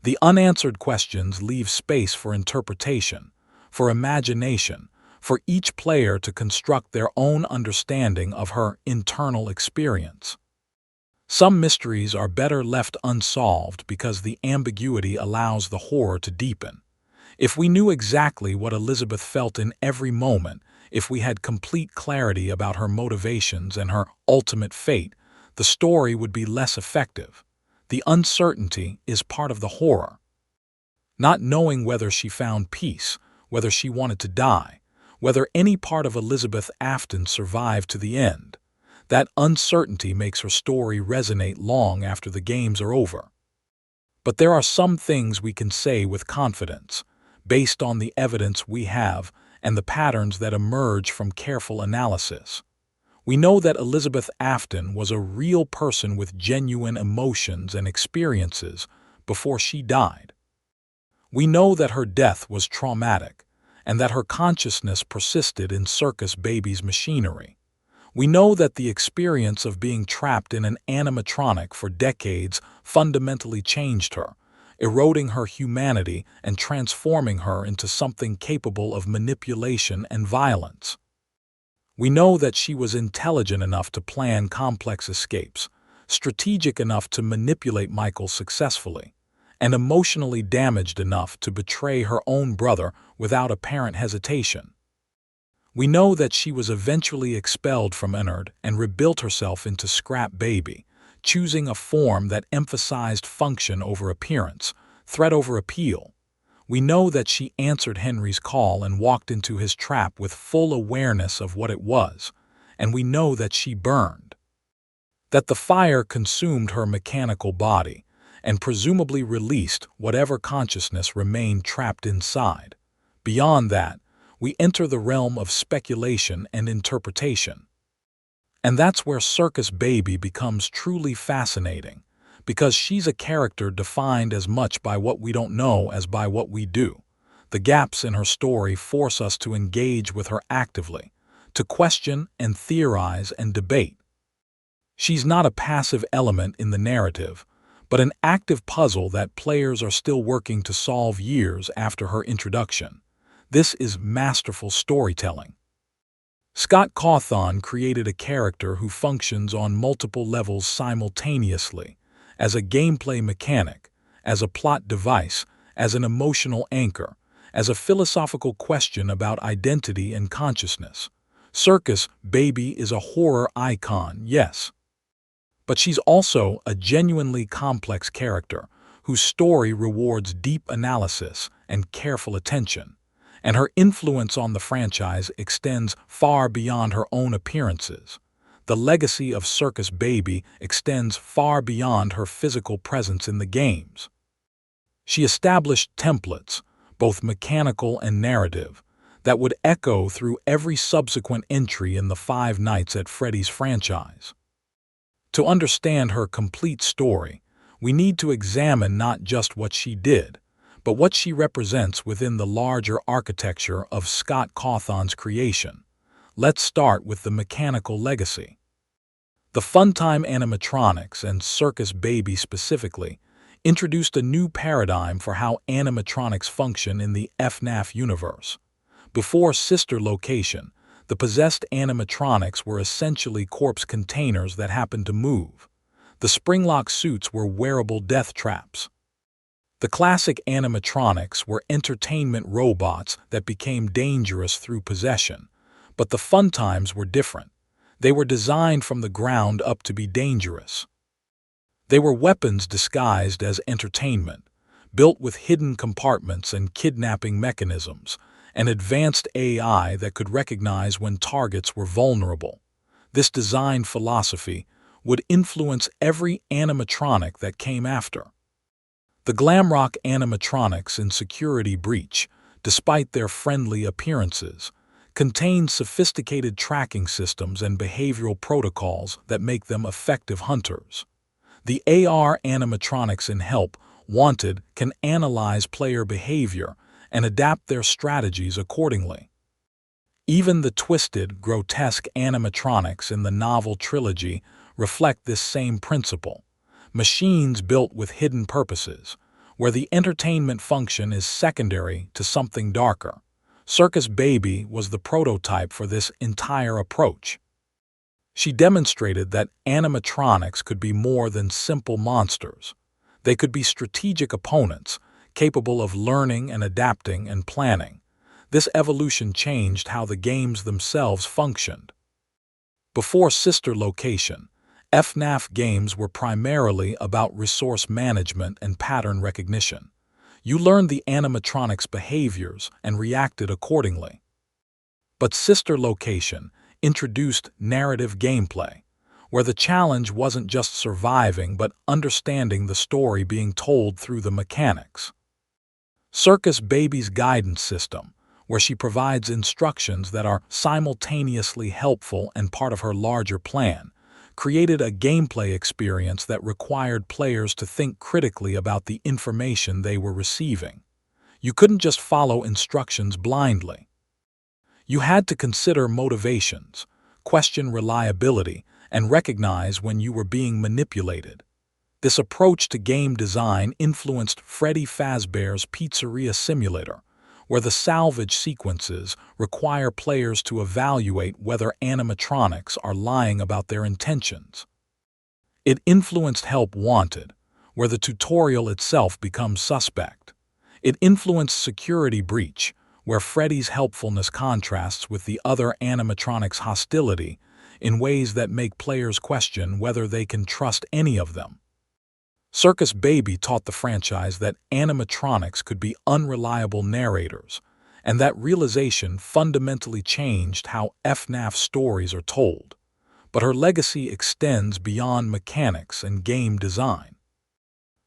The unanswered questions leave space for interpretation, for imagination, for each player to construct their own understanding of her internal experience. Some mysteries are better left unsolved because the ambiguity allows the horror to deepen. If we knew exactly what Elizabeth felt in every moment, if we had complete clarity about her motivations and her ultimate fate, the story would be less effective. The uncertainty is part of the horror. Not knowing whether she found peace, whether she wanted to die, whether any part of Elizabeth Afton survived to the end, that uncertainty makes her story resonate long after the games are over. But there are some things we can say with confidence. based on the evidence we have and the patterns that emerge from careful analysis. We know that Elizabeth Afton was a real person with genuine emotions and experiences before she died. We know that her death was traumatic and that her consciousness persisted in Circus Baby's machinery. We know that the experience of being trapped in an animatronic for decades fundamentally changed her, eroding her humanity and transforming her into something capable of manipulation and violence. We know that she was intelligent enough to plan complex escapes, strategic enough to manipulate Michael successfully, and emotionally damaged enough to betray her own brother without apparent hesitation. We know that she was eventually expelled from Ennard and rebuilt herself into Scrap Baby, choosing a form that emphasized function over appearance, threat over appeal. We know that she answered Henry's call and walked into his trap with full awareness of what it was, and we know that she burned. That the fire consumed her mechanical body and presumably released whatever consciousness remained trapped inside. Beyond that, we enter the realm of speculation and interpretation. And that's where Circus Baby becomes truly fascinating, because she's a character defined as much by what we don't know as by what we do. The gaps in her story force us to engage with her actively, to question and theorize and debate. She's not a passive element in the narrative, but an active puzzle that players are still working to solve years after her introduction. This is masterful storytelling. Scott Cawthon created a character who functions on multiple levels simultaneously, as a gameplay mechanic, as a plot device, as an emotional anchor, as a philosophical question about identity and consciousness. Circus Baby is a horror icon, yes, but she's also a genuinely complex character whose story rewards deep analysis and careful attention, and her influence on the franchise extends far beyond her own appearances. The legacy of Circus Baby extends far beyond her physical presence in the games. She established templates, both mechanical and narrative, that would echo through every subsequent entry in the Five Nights at Freddy's franchise. To understand her complete story, we need to examine not just what she did, but what she represents within the larger architecture of Scott Cawthon's creation. Let's start with the mechanical legacy. The Funtime animatronics, and Circus Baby specifically, introduced a new paradigm for how animatronics function in the FNAF universe. Before Sister Location, the possessed animatronics were essentially corpse containers that happened to move. The springlock suits were wearable death traps. The classic animatronics were entertainment robots that became dangerous through possession, but the Funtimes were different. They were designed from the ground up to be dangerous. They were weapons disguised as entertainment, built with hidden compartments and kidnapping mechanisms, and advanced AI that could recognize when targets were vulnerable. This design philosophy would influence every animatronic that came after. The glamrock animatronics in Security Breach, despite their friendly appearances, contain sophisticated tracking systems and behavioral protocols that make them effective hunters. The AR animatronics in Help Wanted can analyze player behavior and adapt their strategies accordingly. Even the twisted, grotesque animatronics in the novel trilogy reflect this same principle. Machines built with hidden purposes, where the entertainment function is secondary to something darker. Circus Baby was the prototype for this entire approach. She demonstrated that animatronics could be more than simple monsters. They could be strategic opponents, capable of learning and adapting and planning. This evolution changed how the games themselves functioned. Before Sister Location, FNAF games were primarily about resource management and pattern recognition. You learned the animatronics' behaviors and reacted accordingly. But Sister Location introduced narrative gameplay, where the challenge wasn't just surviving but understanding the story being told through the mechanics. Circus Baby's guidance system, where she provides instructions that are simultaneously helpful and part of her larger plan, created a gameplay experience that required players to think critically about the information they were receiving. You couldn't just follow instructions blindly. You had to consider motivations, question reliability, and recognize when you were being manipulated. This approach to game design influenced Freddy Fazbear's Pizzeria Simulator, where the salvage sequences require players to evaluate whether animatronics are lying about their intentions. It influenced Help Wanted, where the tutorial itself becomes suspect. It influenced Security Breach, where Freddy's helpfulness contrasts with the other animatronics' hostility in ways that make players question whether they can trust any of them. Circus Baby taught the franchise that animatronics could be unreliable narrators, and that realization fundamentally changed how FNAF stories are told. But her legacy extends beyond mechanics and game design.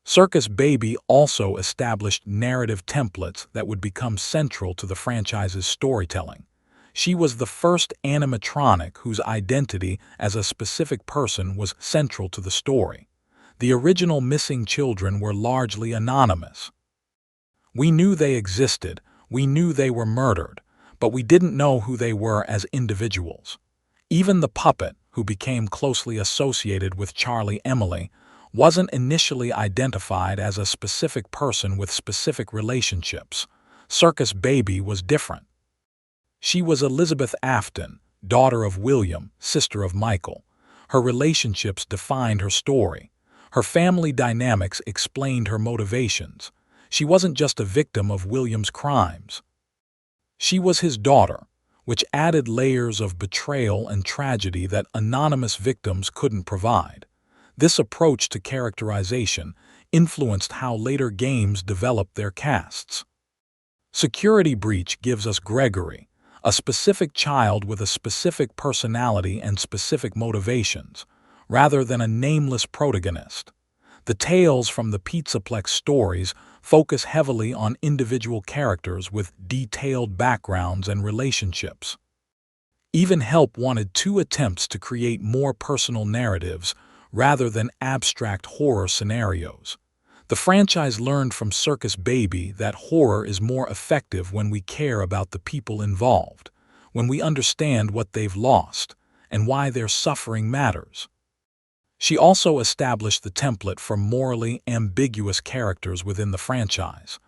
Circus Baby also established narrative templates that would become central to the franchise's storytelling. She was the first animatronic whose identity as a specific person was central to the story. The original missing children were largely anonymous. We knew they existed, we knew they were murdered, but we didn't know who they were as individuals. Even the puppet, who became closely associated with Charlie Emily, wasn't initially identified as a specific person with specific relationships. Circus Baby was different. She was Elizabeth Afton, daughter of William, sister of Michael. Her relationships defined her story. Her family dynamics explained her motivations. She wasn't just a victim of William's crimes. She was his daughter, which added layers of betrayal and tragedy that anonymous victims couldn't provide. This approach to characterization influenced how later games developed their casts. Security Breach gives us Gregory, a specific child with a specific personality and specific motivations, rather than a nameless protagonist. The tales from the Pizzaplex stories focus heavily on individual characters with detailed backgrounds and relationships. Even Help Wanted 2 attempts to create more personal narratives rather than abstract horror scenarios. The franchise learned from Circus Baby that horror is more effective when we care about the people involved, when we understand what they've lost, and why their suffering matters. She also established the template for morally ambiguous characters within the franchise.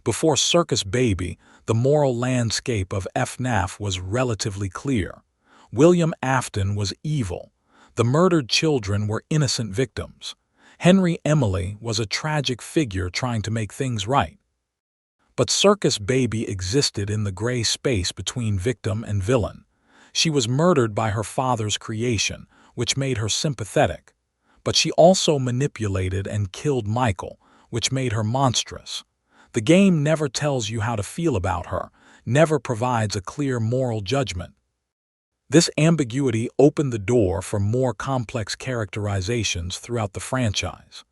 Before Circus Baby, the moral landscape of FNAF was relatively clear. William Afton was evil. The murdered children were innocent victims. Henry Emily was a tragic figure trying to make things right. But Circus Baby existed in the gray space between victim and villain. She was murdered by her father's creation, which made her sympathetic. But she also manipulated and killed Michael, which made her monstrous. The game never tells you how to feel about her, never provides a clear moral judgment. This ambiguity opened the door for more complex characterizations throughout the franchise.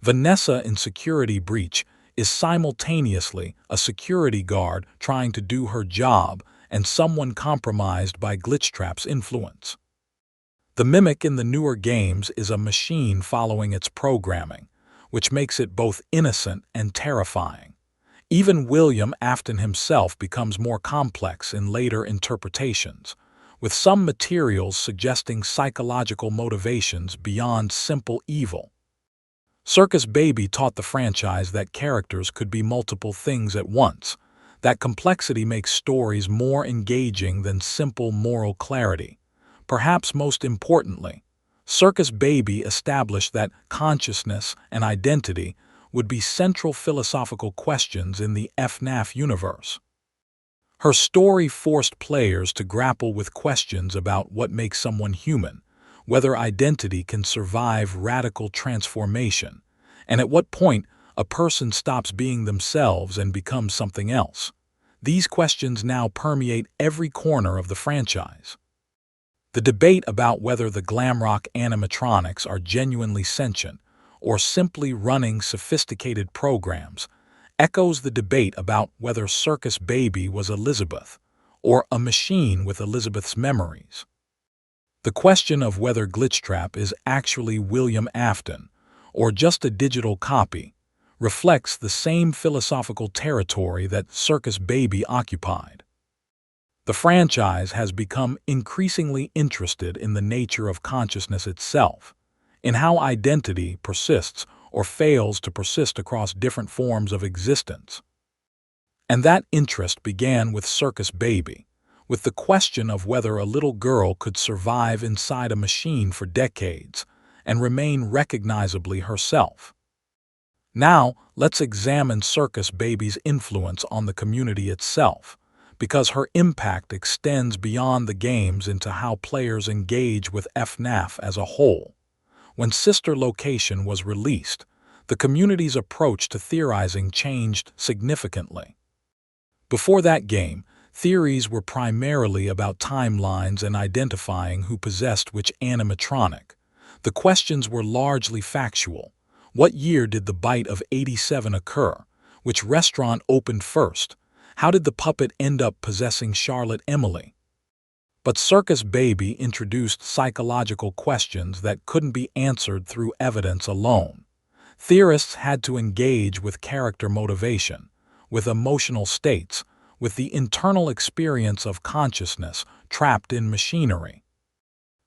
Vanessa in Security Breach is simultaneously a security guard trying to do her job and someone compromised by Glitchtrap's influence. The Mimic in the newer games is a machine following its programming, which makes it both innocent and terrifying. Even William Afton himself becomes more complex in later interpretations, with some materials suggesting psychological motivations beyond simple evil. Circus Baby taught the franchise that characters could be multiple things at once. That complexity makes stories more engaging than simple moral clarity. Perhaps most importantly, Circus Baby established that consciousness and identity would be central philosophical questions in the FNAF universe. Her story forced players to grapple with questions about what makes someone human, whether identity can survive radical transformation, and at what point a person stops being themselves and becomes something else. These questions now permeate every corner of the franchise. The debate about whether the glamrock animatronics are genuinely sentient or simply running sophisticated programs echoes the debate about whether Circus Baby was Elizabeth or a machine with Elizabeth's memories. The question of whether Glitchtrap is actually William Afton or just a digital copy reflects the same philosophical territory that Circus Baby occupied. The franchise has become increasingly interested in the nature of consciousness itself, in how identity persists or fails to persist across different forms of existence. And that interest began with Circus Baby, with the question of whether a little girl could survive inside a machine for decades and remain recognizably herself. Now, let's examine Circus Baby's influence on the community itself, because her impact extends beyond the games into how players engage with FNAF as a whole. When Sister Location was released, the community's approach to theorizing changed significantly. Before that game, theories were primarily about timelines and identifying who possessed which animatronic. The questions were largely factual. What year did the bite of 87 occur? Which restaurant opened first? How did the puppet end up possessing Charlotte Emily? But Circus Baby introduced psychological questions that couldn't be answered through evidence alone. Theorists had to engage with character motivation, with emotional states, with the internal experience of consciousness trapped in machinery.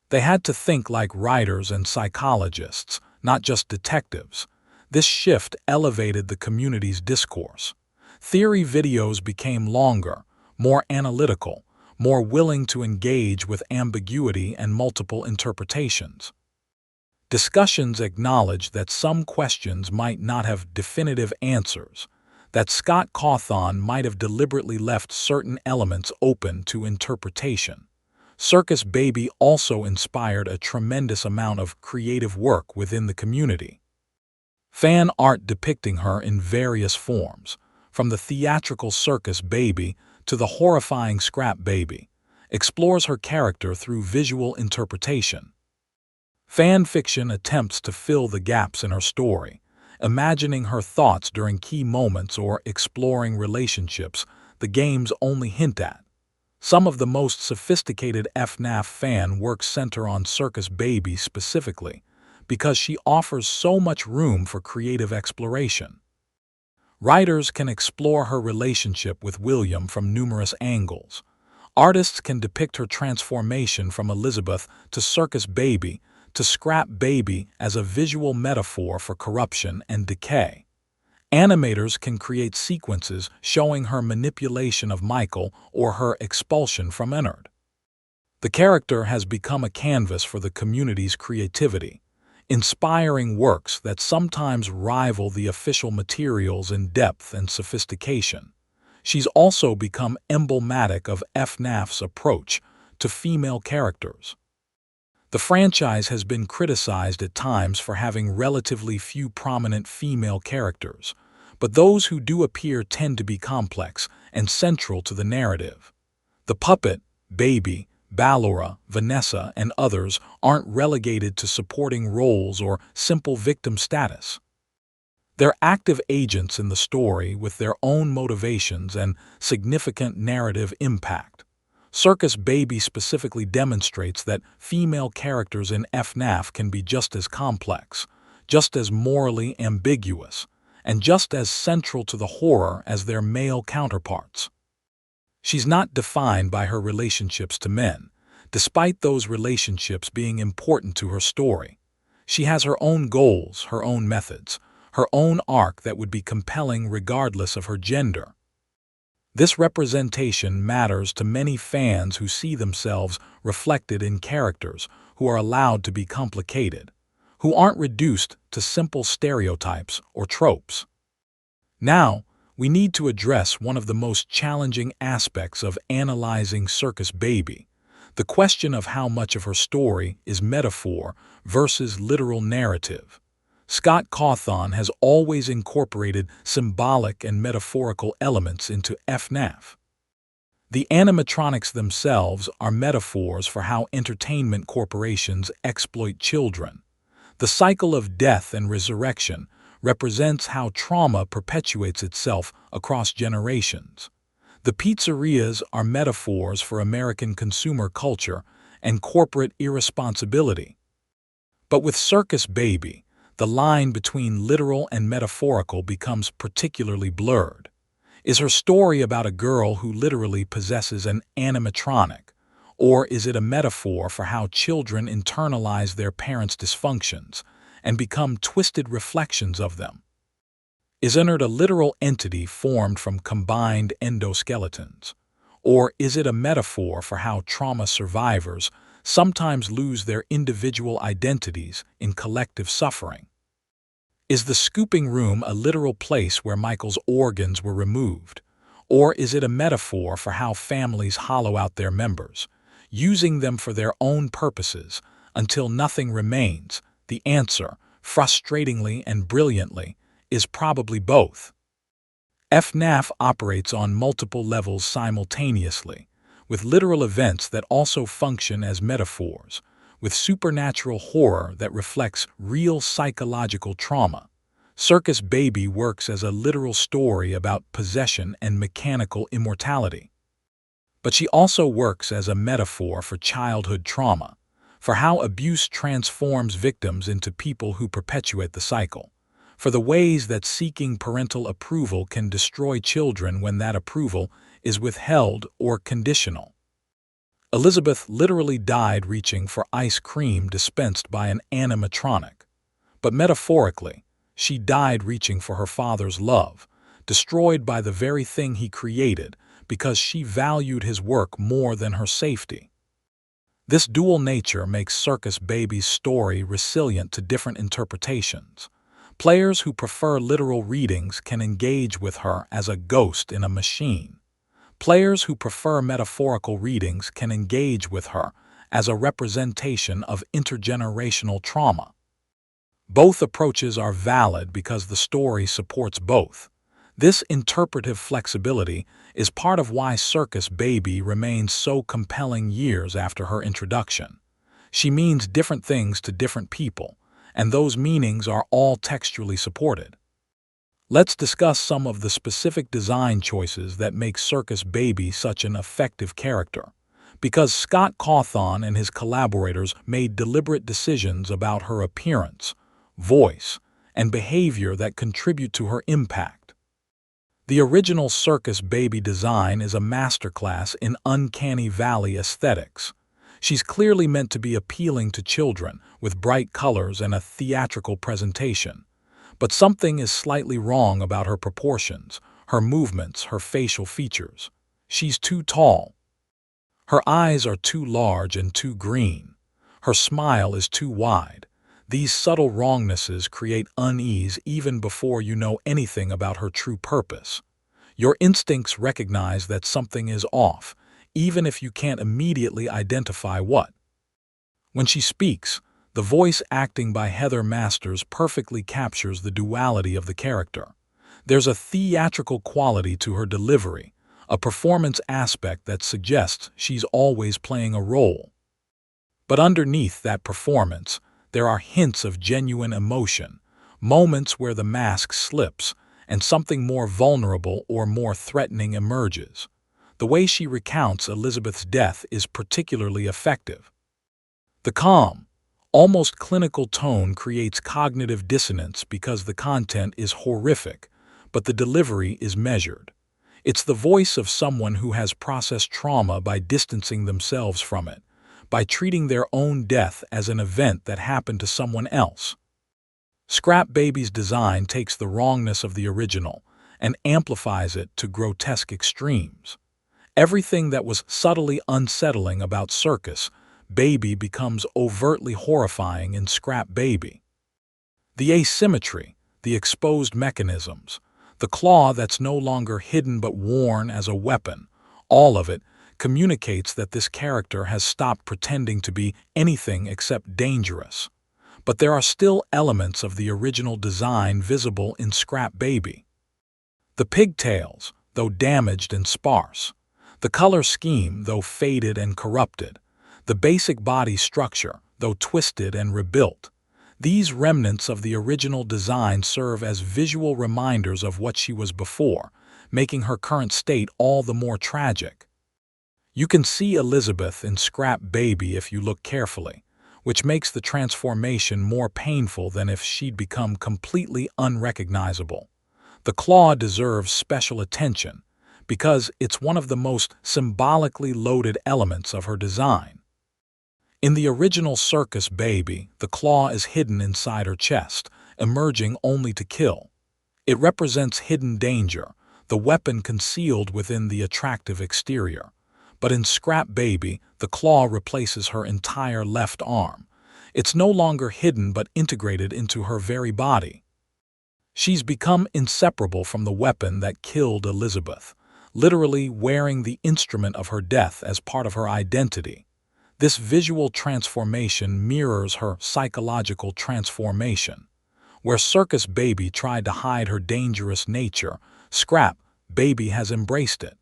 They had to think like writers and psychologists, not just detectives. This shift elevated the community's discourse. Theory videos became longer, more analytical, more willing to engage with ambiguity and multiple interpretations. Discussions acknowledged that some questions might not have definitive answers, that Scott Cawthon might have deliberately left certain elements open to interpretation. Circus Baby also inspired a tremendous amount of creative work within the community. Fan art depicting her in various forms, from the theatrical Circus Baby to the horrifying Scrap Baby, explores her character through visual interpretation. Fan fiction attempts to fill the gaps in her story, imagining her thoughts during key moments or exploring relationships the games only hint at. Some of the most sophisticated FNAF fan works center on Circus Baby specifically, because she offers so much room for creative exploration. Writers can explore her relationship with William from numerous angles. Artists can depict her transformation from Elizabeth to Circus Baby to Scrap Baby as a visual metaphor for corruption and decay. Animators can create sequences showing her manipulation of Michael or her expulsion from Ennard. The character has become a canvas for the community's creativity, inspiring works that sometimes rival the official materials in depth and sophistication. She's also become emblematic of FNAF's approach to female characters. The franchise has been criticized at times for having relatively few prominent female characters, but those who do appear tend to be complex and central to the narrative. The puppet, Baby, Ballora, Vanessa, and others aren't relegated to supporting roles or simple victim status. They're active agents in the story with their own motivations and significant narrative impact. Circus Baby specifically demonstrates that female characters in FNAF can be just as complex, just as morally ambiguous, and just as central to the horror as their male counterparts. She's not defined by her relationships to men, despite those relationships being important to her story. She has her own goals, her own methods, her own arc that would be compelling regardless of her gender. This representation matters to many fans who see themselves reflected in characters who are allowed to be complicated, who aren't reduced to simple stereotypes or tropes. Now, we need to address one of the most challenging aspects of analyzing Circus Baby, the question of how much of her story is metaphor versus literal narrative. Scott Cawthon has always incorporated symbolic and metaphorical elements into FNAF. The animatronics themselves are metaphors for how entertainment corporations exploit children. The cycle of death and resurrection represents how trauma perpetuates itself across generations. The pizzerias are metaphors for American consumer culture and corporate irresponsibility. But with Circus Baby, the line between literal and metaphorical becomes particularly blurred. Is her story about a girl who literally possesses an animatronic, or is it a metaphor for how children internalize their parents' dysfunctions and become twisted reflections of them? Is Ennard a literal entity formed from combined endoskeletons, or is it a metaphor for how trauma survivors sometimes lose their individual identities in collective suffering? Is the scooping room a literal place where Michael's organs were removed, or is it a metaphor for how families hollow out their members, using them for their own purposes until nothing remains? The answer, frustratingly and brilliantly, is probably both. FNAF operates on multiple levels simultaneously, with literal events that also function as metaphors, with supernatural horror that reflects real psychological trauma. Circus Baby works as a literal story about possession and mechanical immortality. But she also works as a metaphor for childhood trauma, for how abuse transforms victims into people who perpetuate the cycle, for the ways that seeking parental approval can destroy children when that approval is withheld or conditional. Elizabeth literally died reaching for ice cream dispensed by an animatronic. But metaphorically, she died reaching for her father's love, destroyed by the very thing he created because she valued his work more than her safety. This dual nature makes Circus Baby's story resilient to different interpretations. Players who prefer literal readings can engage with her as a ghost in a machine. Players who prefer metaphorical readings can engage with her as a representation of intergenerational trauma. Both approaches are valid because the story supports both. This interpretive flexibility is part of why Circus Baby remains so compelling years after her introduction. She means different things to different people, and those meanings are all textually supported. Let's discuss some of the specific design choices that make Circus Baby such an effective character. Because Scott Cawthon and his collaborators made deliberate decisions about her appearance, voice, and behavior that contribute to her impact. The original Circus Baby design is a masterclass in uncanny valley aesthetics. She's clearly meant to be appealing to children with bright colors and a theatrical presentation. But something is slightly wrong about her proportions, her movements, her facial features. She's too tall. Her eyes are too large and too green. Her smile is too wide. These subtle wrongnesses create unease even before you know anything about her true purpose. Your instincts recognize that something is off, even if you can't immediately identify what. When she speaks, the voice acting by Heather Masters perfectly captures the duality of the character. There's a theatrical quality to her delivery, a performance aspect that suggests she's always playing a role. But underneath that performance, there are hints of genuine emotion, moments where the mask slips and something more vulnerable or more threatening emerges. The way she recounts Elizabeth's death is particularly effective. The calm, almost clinical tone creates cognitive dissonance because the content is horrific, but the delivery is measured. It's the voice of someone who has processed trauma by distancing themselves from it, by treating their own death as an event that happened to someone else. Scrap Baby's design takes the wrongness of the original and amplifies it to grotesque extremes. Everything that was subtly unsettling about Circus Baby becomes overtly horrifying in Scrap Baby. The asymmetry, the exposed mechanisms, the claw that's no longer hidden but worn as a weapon, all of it communicates that this character has stopped pretending to be anything except dangerous. But there are still elements of the original design visible in Scrap Baby. The pigtails, though damaged and sparse, the color scheme, though faded and corrupted, the basic body structure, though twisted and rebuilt, These remnants of the original design serve as visual reminders of what she was before, making her current state all the more tragic. You can see Elizabeth in Scrap Baby if you look carefully, which makes the transformation more painful than if she'd become completely unrecognizable. The claw deserves special attention because it's one of the most symbolically loaded elements of her design. In the original Circus Baby, the claw is hidden inside her chest, emerging only to kill. It represents hidden danger, the weapon concealed within the attractive exterior. But in Scrap Baby, the claw replaces her entire left arm. It's no longer hidden but integrated into her very body. She's become inseparable from the weapon that killed Elizabeth, literally wearing the instrument of her death as part of her identity. This visual transformation mirrors her psychological transformation. Where Circus Baby tried to hide her dangerous nature, Scrap Baby has embraced it.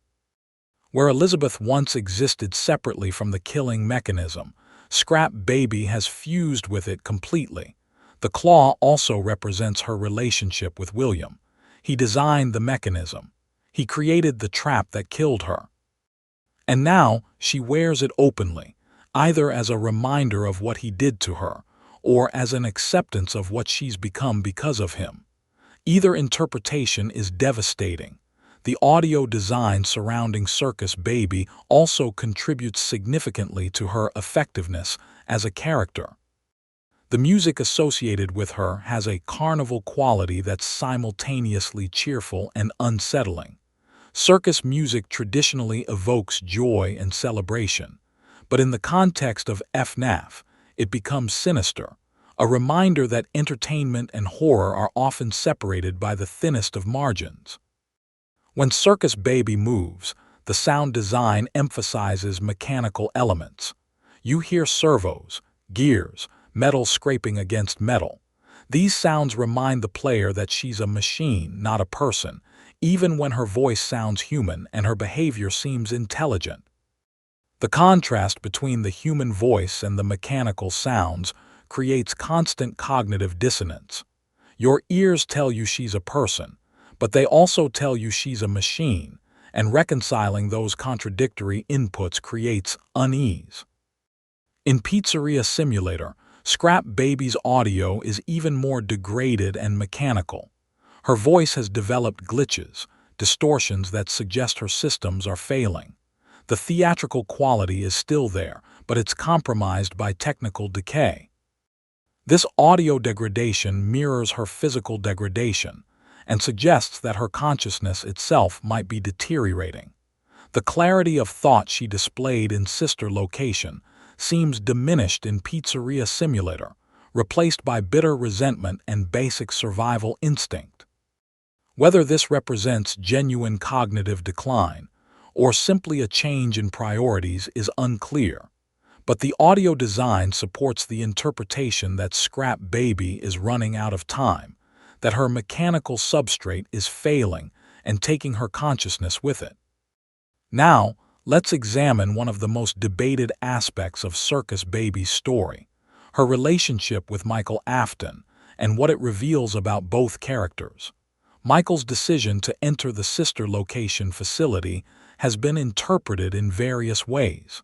Where Elizabeth once existed separately from the killing mechanism, Scrap Baby has fused with it completely. The claw also represents her relationship with William. He designed the mechanism. He created the trap that killed her. And now she wears it openly, either as a reminder of what he did to her, or as an acceptance of what she's become because of him. Either interpretation is devastating. The audio design surrounding Circus Baby also contributes significantly to her effectiveness as a character. The music associated with her has a carnival quality that's simultaneously cheerful and unsettling. Circus music traditionally evokes joy and celebration, but in the context of FNAF, it becomes sinister, a reminder that entertainment and horror are often separated by the thinnest of margins. When Circus Baby moves, the sound design emphasizes mechanical elements. You hear servos, gears, metal scraping against metal. These sounds remind the player that she's a machine, not a person, even when her voice sounds human and her behavior seems intelligent. The contrast between the human voice and the mechanical sounds creates constant cognitive dissonance. Your ears tell you she's a person, but they also tell you she's a machine, and reconciling those contradictory inputs creates unease. In Pizzeria Simulator, Scrap Baby's audio is even more degraded and mechanical. Her voice has developed glitches, distortions that suggest her systems are failing. The theatrical quality is still there, but it's compromised by technical decay. This audio degradation mirrors her physical degradation and suggests that her consciousness itself might be deteriorating. The clarity of thought she displayed in Sister Location seems diminished in Pizzeria Simulator, replaced by bitter resentment and basic survival instinct. Whether this represents genuine cognitive decline or simply a change in priorities is unclear, but the audio design supports the interpretation that Scrap Baby is running out of time, that her mechanical substrate is failing and taking her consciousness with it. Now, let's examine one of the most debated aspects of Circus Baby's story, her relationship with Michael Afton, and what it reveals about both characters. Michael's decision to enter the Sister Location facility has been interpreted in various ways.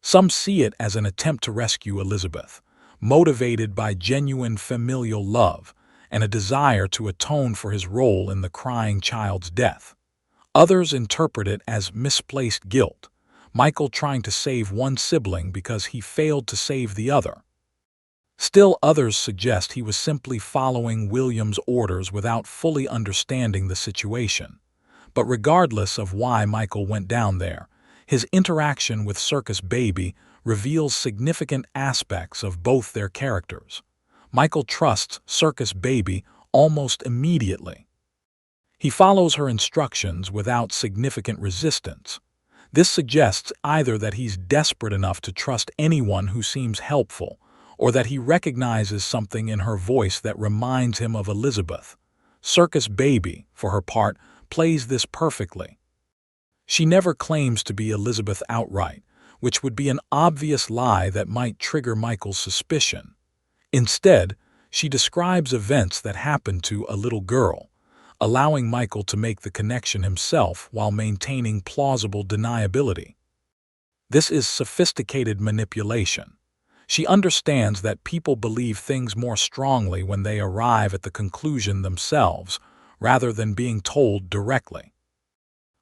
Some see it as an attempt to rescue Elizabeth, motivated by genuine familial love and a desire to atone for his role in the crying child's death. Others interpret it as misplaced guilt, Michael trying to save one sibling because he failed to save the other. Still others suggest he was simply following William's orders without fully understanding the situation. But regardless of why Michael went down there, his interaction with Circus Baby reveals significant aspects of both their characters. Michael trusts Circus Baby almost immediately. He follows her instructions without significant resistance. This suggests either that he's desperate enough to trust anyone who seems helpful, or that he recognizes something in her voice that reminds him of Elizabeth. Circus Baby, for her part, plays this perfectly. She never claims to be Elizabeth outright, which would be an obvious lie that might trigger Michael's suspicion. Instead, she describes events that happened to a little girl, allowing Michael to make the connection himself while maintaining plausible deniability. This is sophisticated manipulation. She understands that people believe things more strongly when they arrive at the conclusion themselves, rather than being told directly.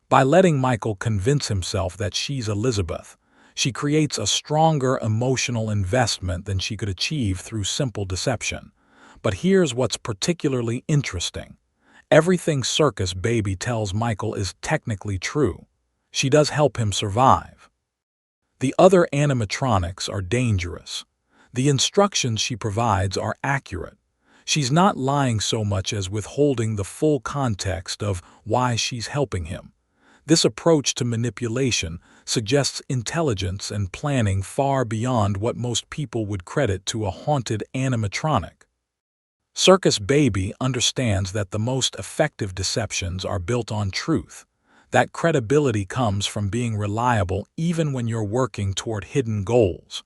By letting Michael convince himself that she's Elizabeth, she creates a stronger emotional investment than she could achieve through simple deception. But here's what's particularly interesting. Everything Circus Baby tells Michael is technically true. She does help him survive. The other animatronics are dangerous. The instructions she provides are accurate. She's not lying so much as withholding the full context of why she's helping him. This approach to manipulation suggests intelligence and planning far beyond what most people would credit to a haunted animatronic. Circus Baby understands that the most effective deceptions are built on truth. That credibility comes from being reliable even when you're working toward hidden goals.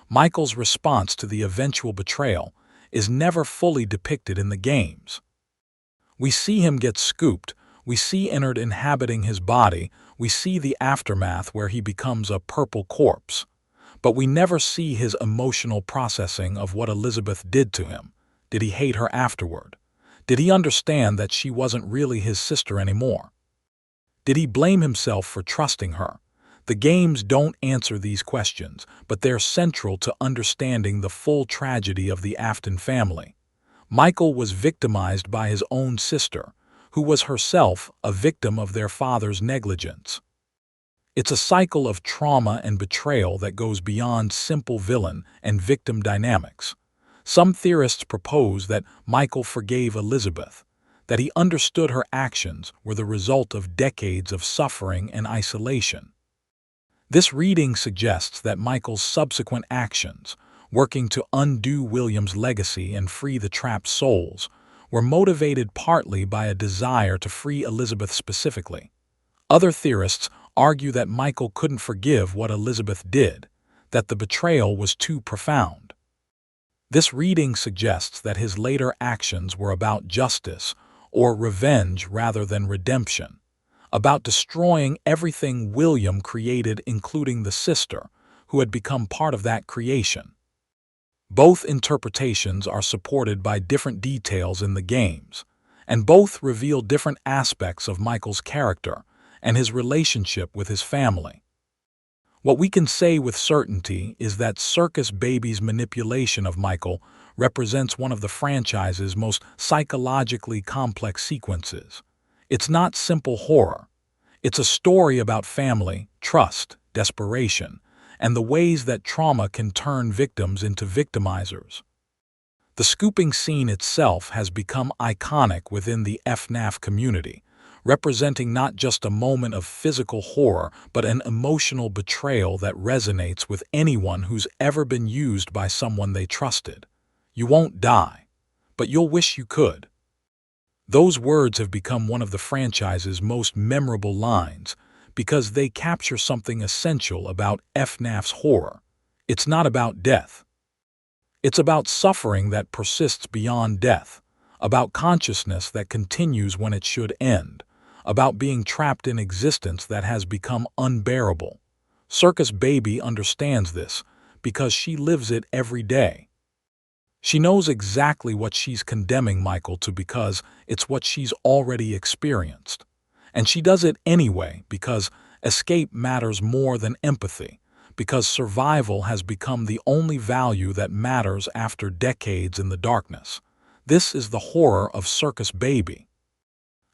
Michael's response to the eventual betrayal is never fully depicted in the games. We see him get scooped, we see Ennard inhabiting his body, we see the aftermath where he becomes a purple corpse. But we never see his emotional processing of what Elizabeth did to him. Did he hate her afterward? Did he understand that she wasn't really his sister anymore? Did he blame himself for trusting her? The games don't answer these questions, but they're central to understanding the full tragedy of the Afton family. Michael was victimized by his own sister, who was herself a victim of their father's negligence. It's a cycle of trauma and betrayal that goes beyond simple villain and victim dynamics. Some theorists propose that Michael forgave Elizabeth, that he understood her actions were the result of decades of suffering and isolation. This reading suggests that Michael's subsequent actions, working to undo William's legacy and free the trapped souls, were motivated partly by a desire to free Elizabeth specifically. Other theorists argue that Michael couldn't forgive what Elizabeth did, that the betrayal was too profound. This reading suggests that his later actions were about justice or revenge rather than redemption, about destroying everything William created, including the sister, who had become part of that creation. Both interpretations are supported by different details in the games, and both reveal different aspects of Michael's character and his relationship with his family. What we can say with certainty is that Circus Baby's manipulation of Michael represents one of the franchise's most psychologically complex sequences. It's not simple horror. It's a story about family, trust, desperation, and the ways that trauma can turn victims into victimizers. The scooping scene itself has become iconic within the FNAF community, representing not just a moment of physical horror, but an emotional betrayal that resonates with anyone who's ever been used by someone they trusted. You won't die, but you'll wish you could. Those words have become one of the franchise's most memorable lines because they capture something essential about FNAF's horror. It's not about death. It's about suffering that persists beyond death, about consciousness that continues when it should end, about being trapped in existence that has become unbearable. Circus Baby understands this because she lives it every day. She knows exactly what she's condemning Michael to because it's what she's already experienced. And she does it anyway because escape matters more than empathy, because survival has become the only value that matters after decades in the darkness. This is the horror of Circus Baby.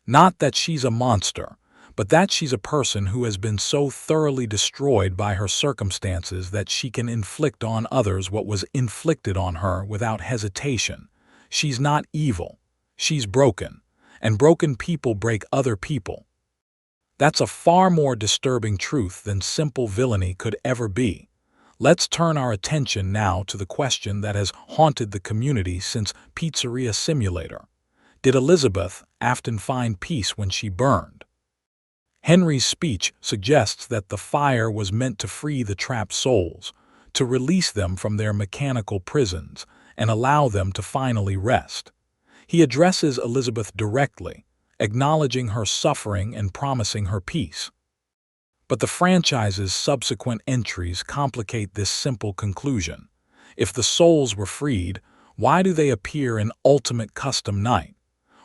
Not that she's a monster, but that she's a person who has been so thoroughly destroyed by her circumstances that she can inflict on others what was inflicted on her without hesitation. She's not evil. She's broken, and broken people break other people. That's a far more disturbing truth than simple villainy could ever be. Let's turn our attention now to the question that has haunted the community since Pizzeria Simulator. Did Elizabeth Afton find peace when she burned? Henry's speech suggests that the fire was meant to free the trapped souls, to release them from their mechanical prisons, and allow them to finally rest. He addresses Elizabeth directly, acknowledging her suffering and promising her peace. But the franchise's subsequent entries complicate this simple conclusion. If the souls were freed, why do they appear in Ultimate Custom Night?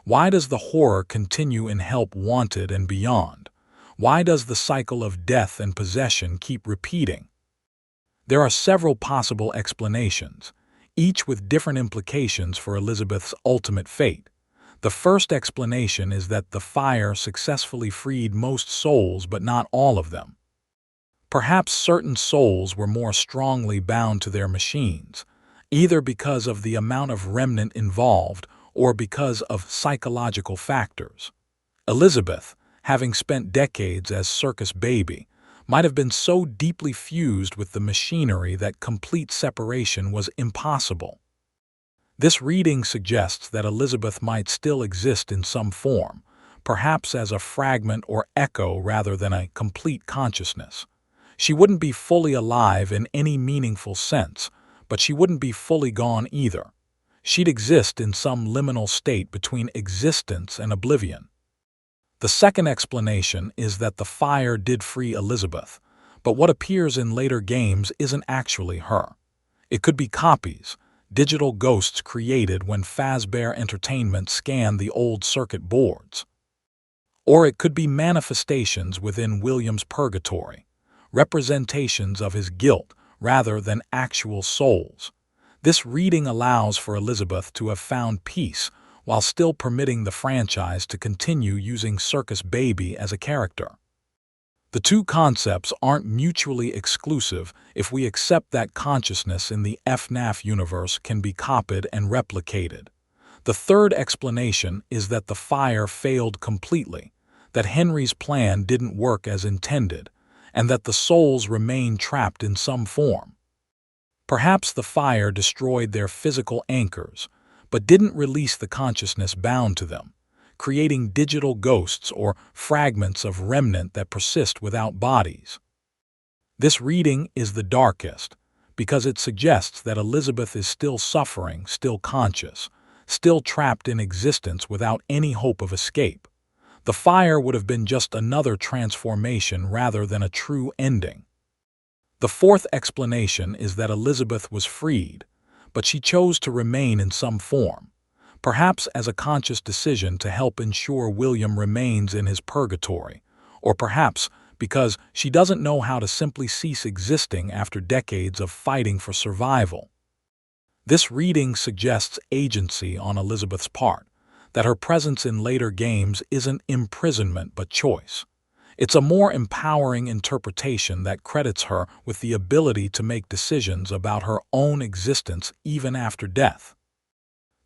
Why does the horror continue in Help Wanted and beyond? Why does the cycle of death and possession keep repeating? There are several possible explanations, each with different implications for Elizabeth's ultimate fate. The first explanation is that the fire successfully freed most souls but not all of them. Perhaps certain souls were more strongly bound to their machines, either because of the amount of remnant involved or because of psychological factors. Elizabeth, having spent decades as Circus Baby, might have been so deeply fused with the machinery that complete separation was impossible. This reading suggests that Elizabeth might still exist in some form, perhaps as a fragment or echo rather than a complete consciousness. She wouldn't be fully alive in any meaningful sense, but she wouldn't be fully gone either. She'd exist in some liminal state between existence and oblivion. The second explanation is that the fire did free Elizabeth, but what appears in later games isn't actually her. It could be copies, digital ghosts created when Fazbear Entertainment scanned the old circuit boards. Or it could be manifestations within William's purgatory, representations of his guilt rather than actual souls. This reading allows for Elizabeth to have found peace while still permitting the franchise to continue using Circus Baby as a character. The two concepts aren't mutually exclusive if we accept that consciousness in the FNAF universe can be copied and replicated. The third explanation is that the fire failed completely, that Henry's plan didn't work as intended, and that the souls remain trapped in some form. Perhaps the fire destroyed their physical anchors, but didn't release the consciousness bound to them, creating digital ghosts or fragments of remnant that persist without bodies. This reading is the darkest, because it suggests that Elizabeth is still suffering, still conscious, still trapped in existence without any hope of escape. The fire would have been just another transformation rather than a true ending. The fourth explanation is that Elizabeth was freed, but she chose to remain in some form, perhaps as a conscious decision to help ensure William remains in his purgatory, or perhaps because she doesn't know how to simply cease existing after decades of fighting for survival. This reading suggests agency on Elizabeth's part, that her presence in later games isn't imprisonment but choice. It's a more empowering interpretation that credits her with the ability to make decisions about her own existence even after death.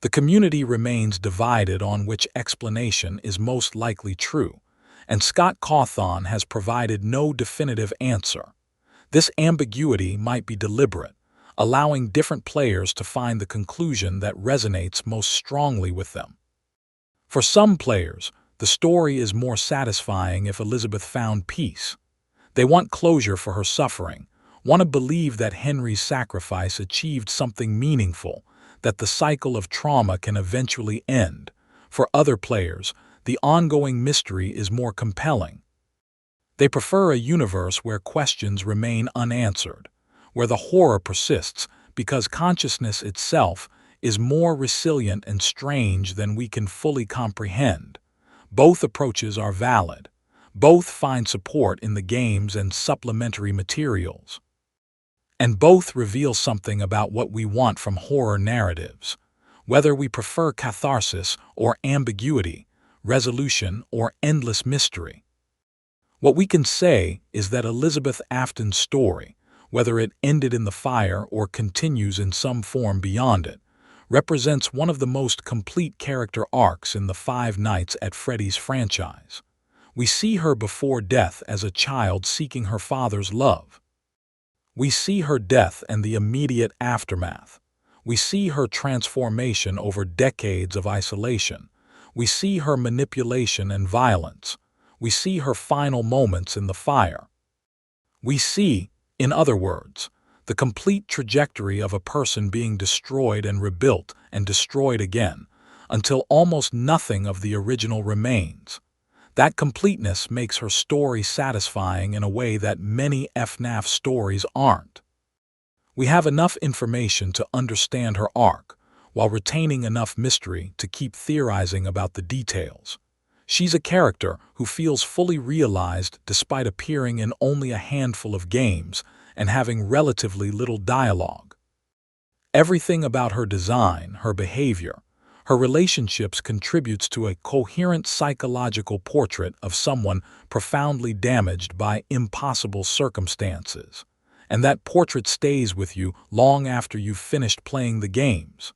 The community remains divided on which explanation is most likely true, and Scott Cawthon has provided no definitive answer. This ambiguity might be deliberate, allowing different players to find the conclusion that resonates most strongly with them. For some players, the story is more satisfying if Elizabeth found peace. They want closure for her suffering, want to believe that Henry's sacrifice achieved something meaningful, that the cycle of trauma can eventually end. For other players, the ongoing mystery is more compelling. They prefer a universe where questions remain unanswered, where the horror persists because consciousness itself is more resilient and strange than we can fully comprehend. Both approaches are valid. Both find support in the games and supplementary materials. And both reveal something about what we want from horror narratives, whether we prefer catharsis or ambiguity, resolution or endless mystery. What we can say is that Elizabeth Afton's story, whether it ended in the fire or continues in some form beyond it, represents one of the most complete character arcs in the Five Nights at Freddy's franchise. We see her before death as a child seeking her father's love. We see her death and the immediate aftermath. We see her transformation over decades of isolation. We see her manipulation and violence. We see her final moments in the fire. We see, in other words, the complete trajectory of a person being destroyed and rebuilt and destroyed again, until almost nothing of the original remains. That completeness makes her story satisfying in a way that many FNAF stories aren't. We have enough information to understand her arc, while retaining enough mystery to keep theorizing about the details. She's a character who feels fully realized despite appearing in only a handful of games and having relatively little dialogue. Everything about her design, her behavior, her relationships contributes to a coherent psychological portrait of someone profoundly damaged by impossible circumstances. And that portrait stays with you long after you've finished playing the games.